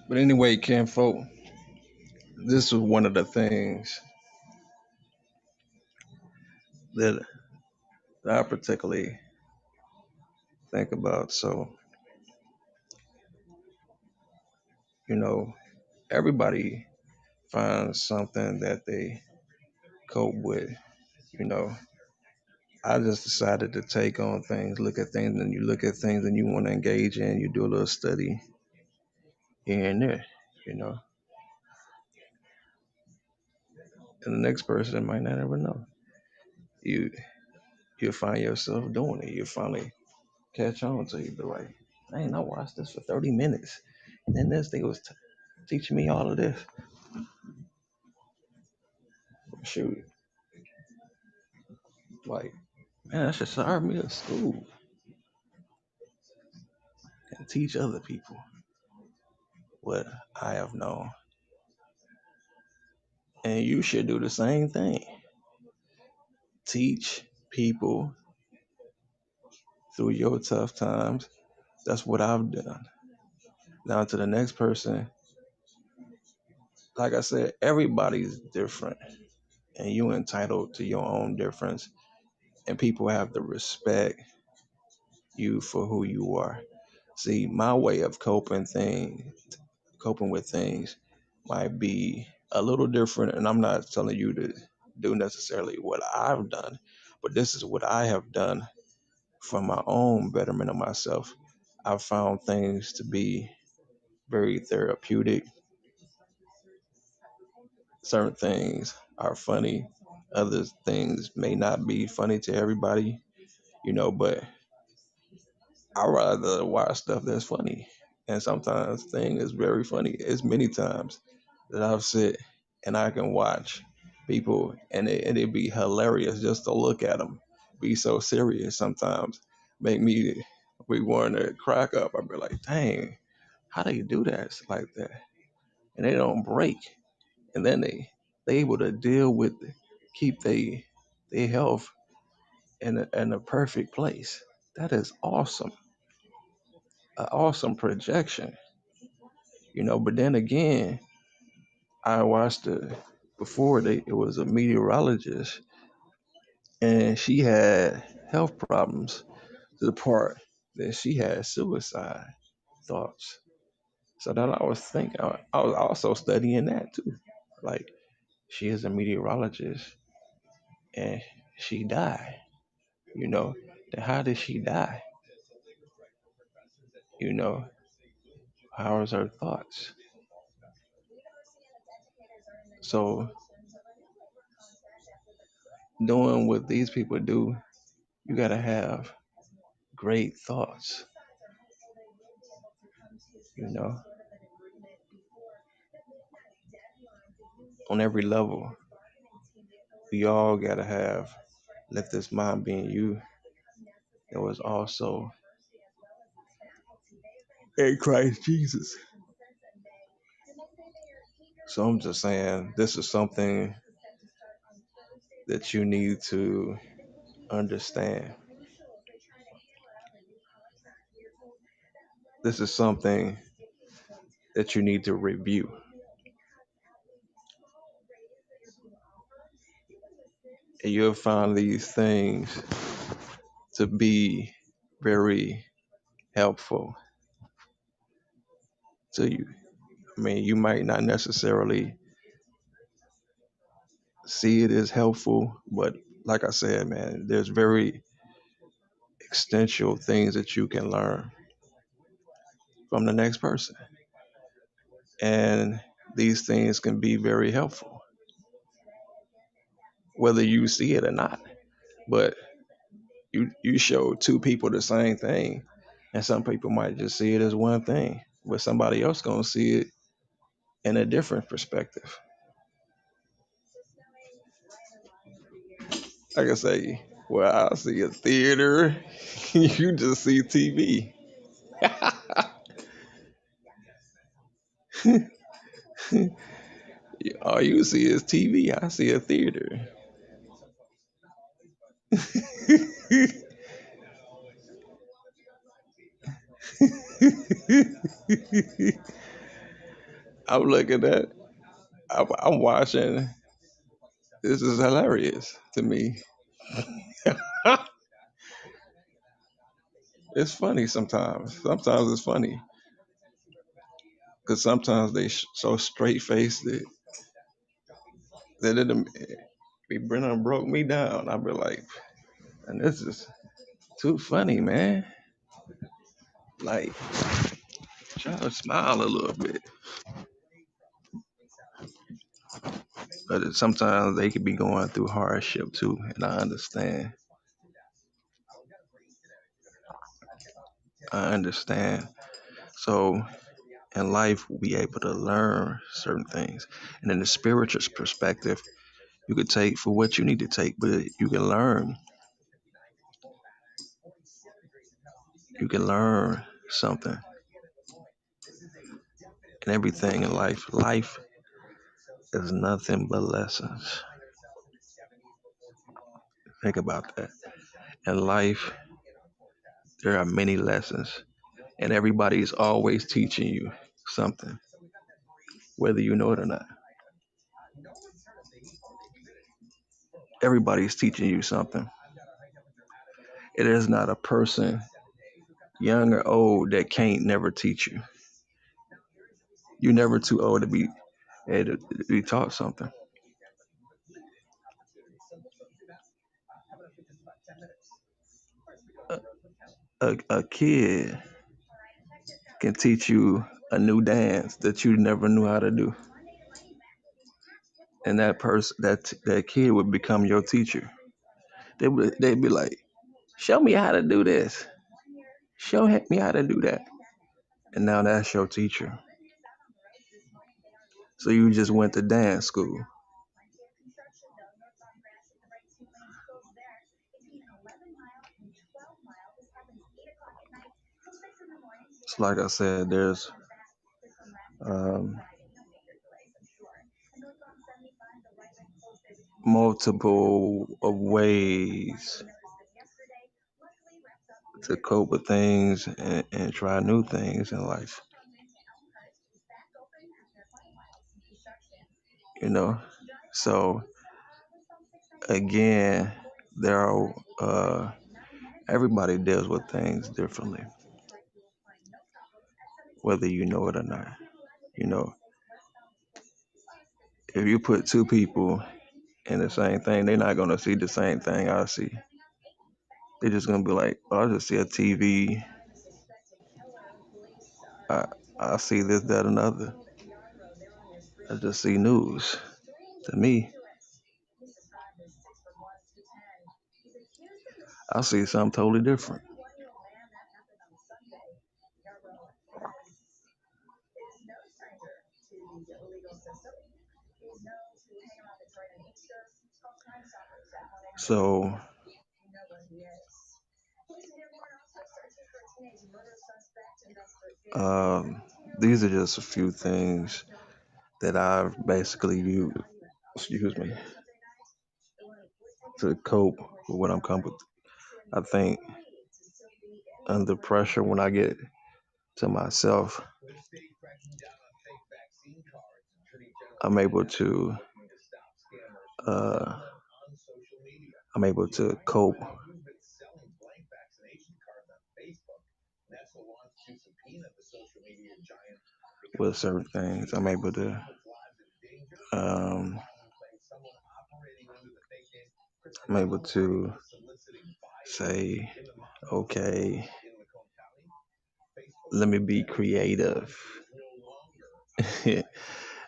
but anyway, Ken folk, this was one of the things that I particularly think about. So, you know, everybody finds something that they cope with. You know, I just decided to take on things, look at things, and you look at things and you want to engage in, you do a little study here and there, you know, and the next person might not ever know. You you'll find yourself doing it. You finally catch on to you, be like, dang, I watched this for 30 minutes. And then this thing was teaching me all of this. Shoot, like, man, I should start me a school and teach other people what I have known. And you should do the same thing. Teach people through your tough times. That's what I've done. Now to the next person, like I said, everybody's different and you entitled to your own difference. And people have to respect you for who you are. See, my way of coping with things might be a little different, and I'm not telling you to do necessarily what I've done, but this is what I have done for my own betterment of myself. I've found things to be very therapeutic. Certain things are funny, other things may not be funny to everybody, but I rather watch stuff that's funny. And sometimes thing is very funny. It's many times that I've sit and I can watch people and it be hilarious just to look at them be so serious sometimes make me be wanting to crack up. I'd be like, dang, how do you do that like that? And they don't break. And then they able to deal with keep they health in a perfect place. That is awesome. An awesome projection, But then again, I watched before it was a meteorologist, and she had health problems to the part that she had suicide thoughts. So that I was thinking, I was also studying that too. Like she is a meteorologist, and she died. You know, then how did she die? You know, how was her thoughts? So doing what these people do, you gotta have great thoughts, you know, on every level. We all gotta have let this mind be in you. It was also in Christ Jesus. So I'm just saying this is something that you need to understand. This is something that you need to review. And you'll find these things to be very helpful to you. I mean, you might not necessarily see it as helpful, but like I said, man, there's very extensive things that you can learn from the next person. And these things can be very helpful, whether you see it or not. But you show two people the same thing. And some people might just see it as one thing, but somebody else gonna see it in a different perspective. Like I say, well, I see a theater, you just see TV. All you see is TV. I see a theater. I'm looking at, I'm watching. This is hilarious to me. It's funny sometimes. Sometimes it's funny because sometimes they so straight faced that it be Brennan broke me down. I be like, and this is too funny, man. Like, try to smile a little bit, but sometimes they could be going through hardship too, and I understand. I understand. So in life, we be able to learn certain things, and in the spiritual perspective, you could take for what you need to take, but you can learn. You can learn something and everything in life. Life is nothing but lessons. Think about that. In life, there are many lessons, and everybody is always teaching you something, whether you know it or not. Everybody's teaching you something. It is not a person, young or old, that can't never teach you. You're never too old to be taught something. A kid can teach you a new dance that you never knew how to do, and that kid would become your teacher. They'd be like, "Show me how to do this. Show me how to do that." And now that's your teacher. So you just went to dance school. It's like I said, there's um, multiple of ways to cope with things and try new things in life. You know, so again, there are everybody deals with things differently, whether you know it or not. You know, if you put two people in the same thing, they're not gonna see the same thing I see. They're just gonna be like, oh, I just see a TV. I I see this, that, and other. I just see news. To me, I see something totally different. So um, these are just a few things that I've basically used, excuse me, to cope with what I'm coming with. I think under pressure, when I get to myself, I'm able to uh, I'm able to cope with certain things. Um, I'm able to say, okay, let me be creative.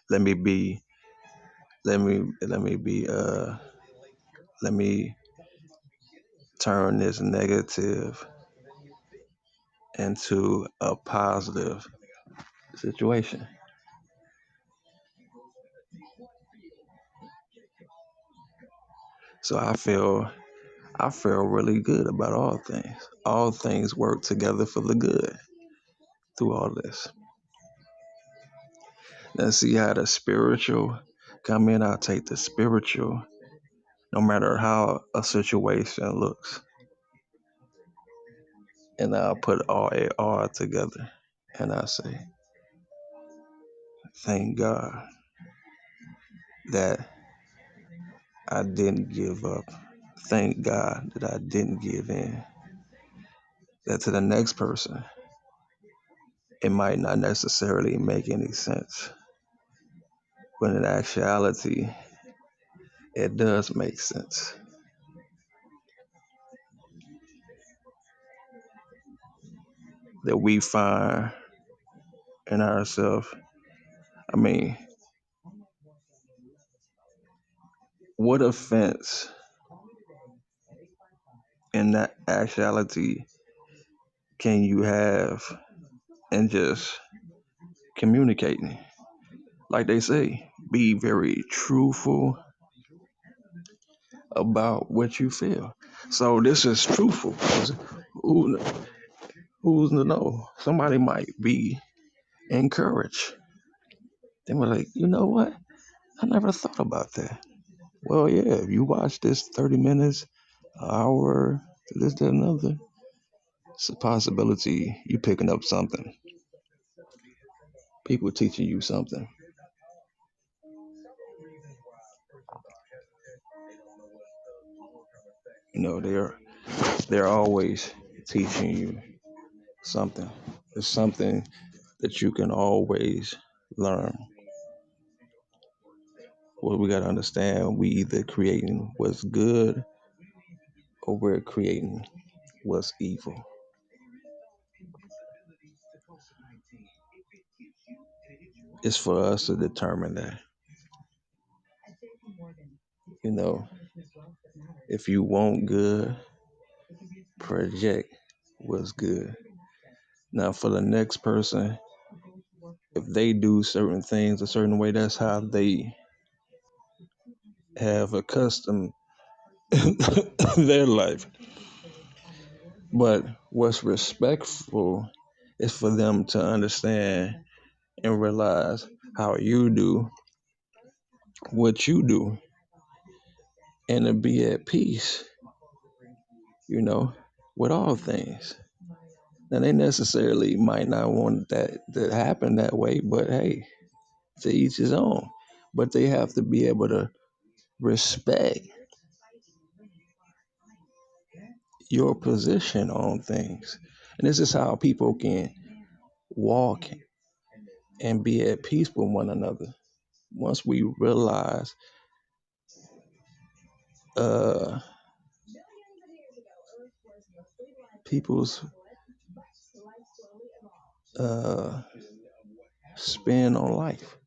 let me be let me be let me turn this negative into a positive situation. So I feel really good about all things. All things work together for the good through all this. Let's see how the spiritual come in. I'll take the spiritual, no matter how a situation looks, and I'll put all together. And I say, thank God that I didn't give up. Thank God that I didn't give in. That to the next person, it might not necessarily make any sense, but in actuality, it does make sense. That we find in ourselves. I mean, what offense in that actuality can you have in just communicating? Like they say, be very truthful about what you feel. So this is truthful. Who, who's to know? Somebody might be encouraged. They were like, you know what? I never thought about that. Well, yeah, if you watch this 30 minutes, an hour, this, that, another, it's a possibility you picking up something. People teaching you something. You know, they're always teaching you something. It's something that you can always learn. What we gotta understand, we either creating what's good or we're creating what's evil. It's for us to determine that. You know, if you want good, project what's good. Now, for the next person, if they do certain things a certain way, that's how they have accustomed their life. But what's respectful is for them to understand and realize how you do what you do and to be at peace, you know, with all things. Now, they necessarily might not want that to happen that way, but hey, to each his own. But they have to be able to respect your position on things. And this is how people can walk and be at peace with one another. Once we realize uh, people's uh, spin on life,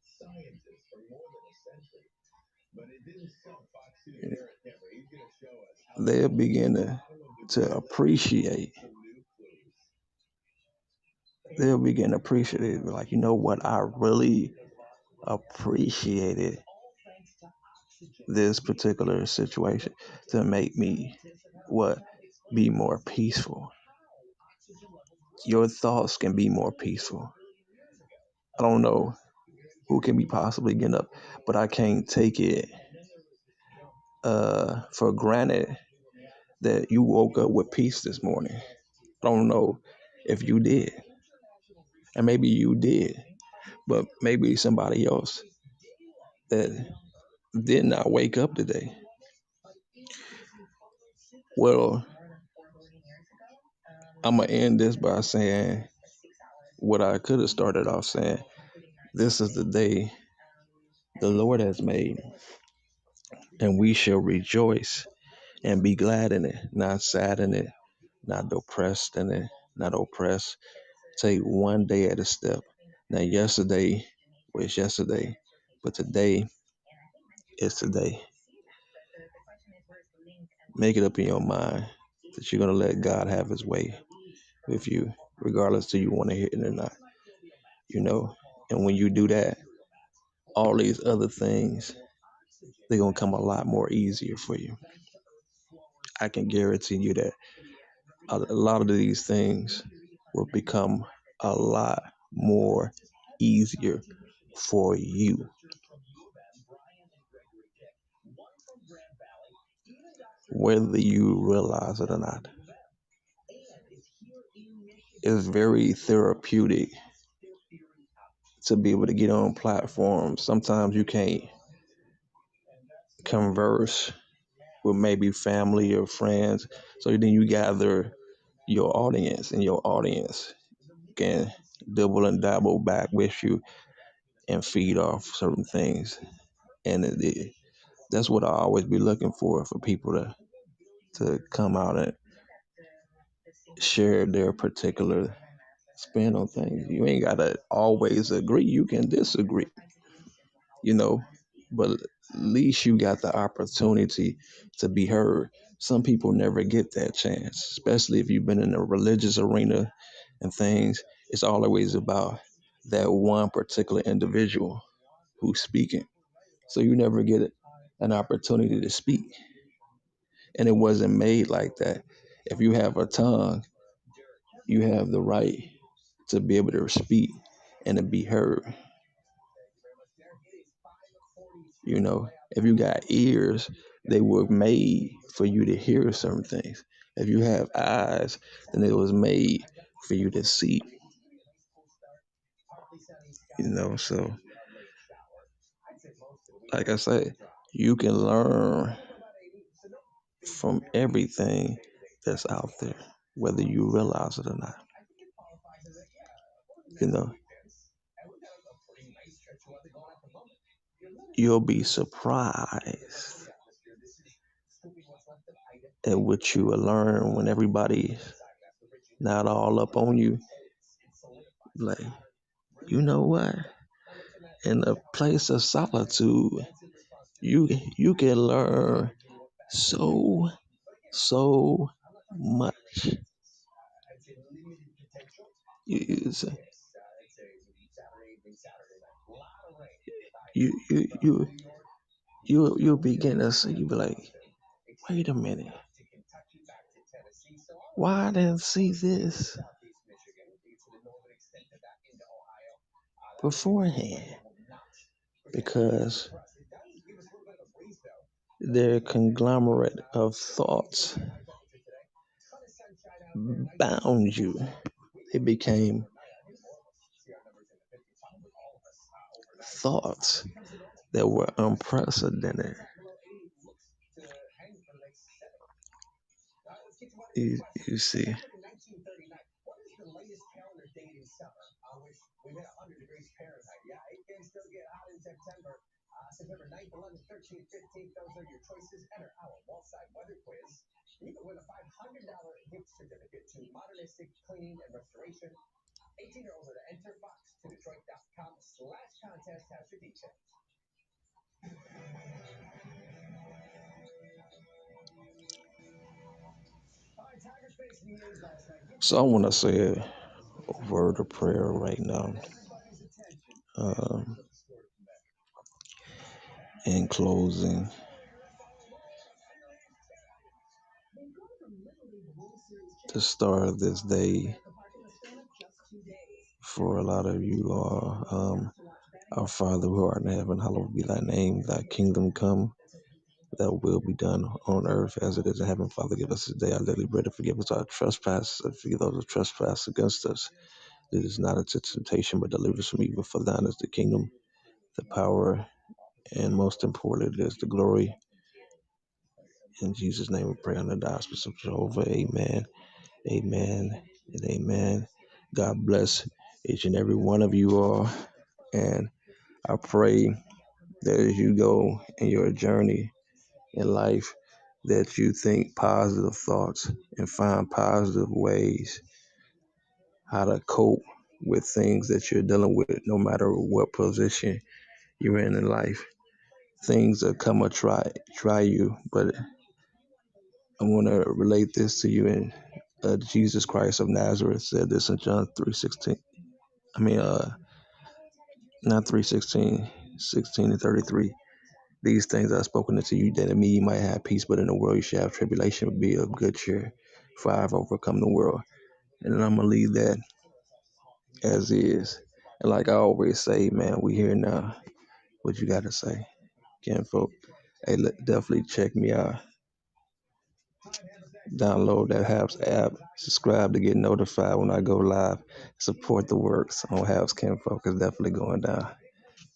they'll begin to appreciate. They'll begin to appreciate it. Like, you know what? I really appreciated this particular situation to make me what be more peaceful. Your thoughts can be more peaceful. I don't know who can be possibly getting up, but I can't take it for granted that you woke up with peace this morning. I don't know if you did, and maybe you did, but maybe somebody else that did not wake up today. Well, I'm gonna end this by saying what I could have started off saying. This is the day the Lord has made, and we shall rejoice and be glad in it, not sad in it, not depressed in it, not oppressed. Take one day at a step. Now, yesterday was yesterday, but today is today. Make it up in your mind that you're going to let God have his way with you. regardless to you want to hear it or not, you know. And when you do that, all these other things, they're gonna come a lot more easier for you. I can guarantee you that a lot of these things will become a lot more easier for you, whether you realize it or not. It's very therapeutic to be able to get on platforms. Sometimes you can't converse with maybe family or friends. So then you gather your audience, and your audience can double and dabble back with you and feed off certain things. And that's what I always be looking for people to come out and share their particular spin on things. You ain't gotta always agree. You can disagree, you know, but at least you got the opportunity to be heard. Some people never get that chance, especially if you've been in a religious arena and things. It's always about that one particular individual who's speaking. So you never get an opportunity to speak. And it wasn't made like that. If you have a tongue, you have the right to be able to speak and to be heard. You know, if you got ears, they were made for you to hear certain things. If you have eyes, then it was made for you to see. You know, so like I say, you can learn from everything that's out there, whether you realize it or not. You know, you'll be surprised at what you will learn when everybody's not all up on you. Like, you know what? In a place of solitude, you can learn so so much. You you you you you'll begin to see. You be like, wait a minute, why I didn't see this beforehand? Because their conglomerate of thoughts bound you. It became thoughts that were unprecedented. You see, so I want to say a word of prayer right now. Um, in closing, the start of this day for a lot of you are our Father who art in heaven, hallowed be thy name, thy kingdom come, thy will be done on earth as it is in heaven. Father, give us this day our daily bread, and forgive us our trespasses, and forgive those who trespass against us. Lead us not into temptation, but deliver us from evil. For thine is the kingdom, the power, and most importantly, it is the glory. In Jesus' name we pray under the auspices of Jehovah. Amen, amen, and amen. God bless each and every one of you all. And I pray that as you go in your journey in life, that you think positive thoughts and find positive ways how to cope with things that you're dealing with, no matter what position you're in life. Things that come or try you, but I want to relate this to you in Jesus Christ of Nazareth said this in John 3:16. I mean, not 3:16, 16:33. These things I've spoken unto you, that in me you might have peace, but in the world you shall have tribulation, but be of good cheer, for I have overcome the world. And then I'm gonna leave that as is. And like I always say, man, we here now. What you gotta say, kinfolk? Hey, definitely check me out. Download that Habs app. Subscribe to get notified when I go live. Support the works on Habs kinfolk. It's definitely going down.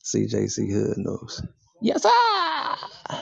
CJC Hood knows. Yes, sir.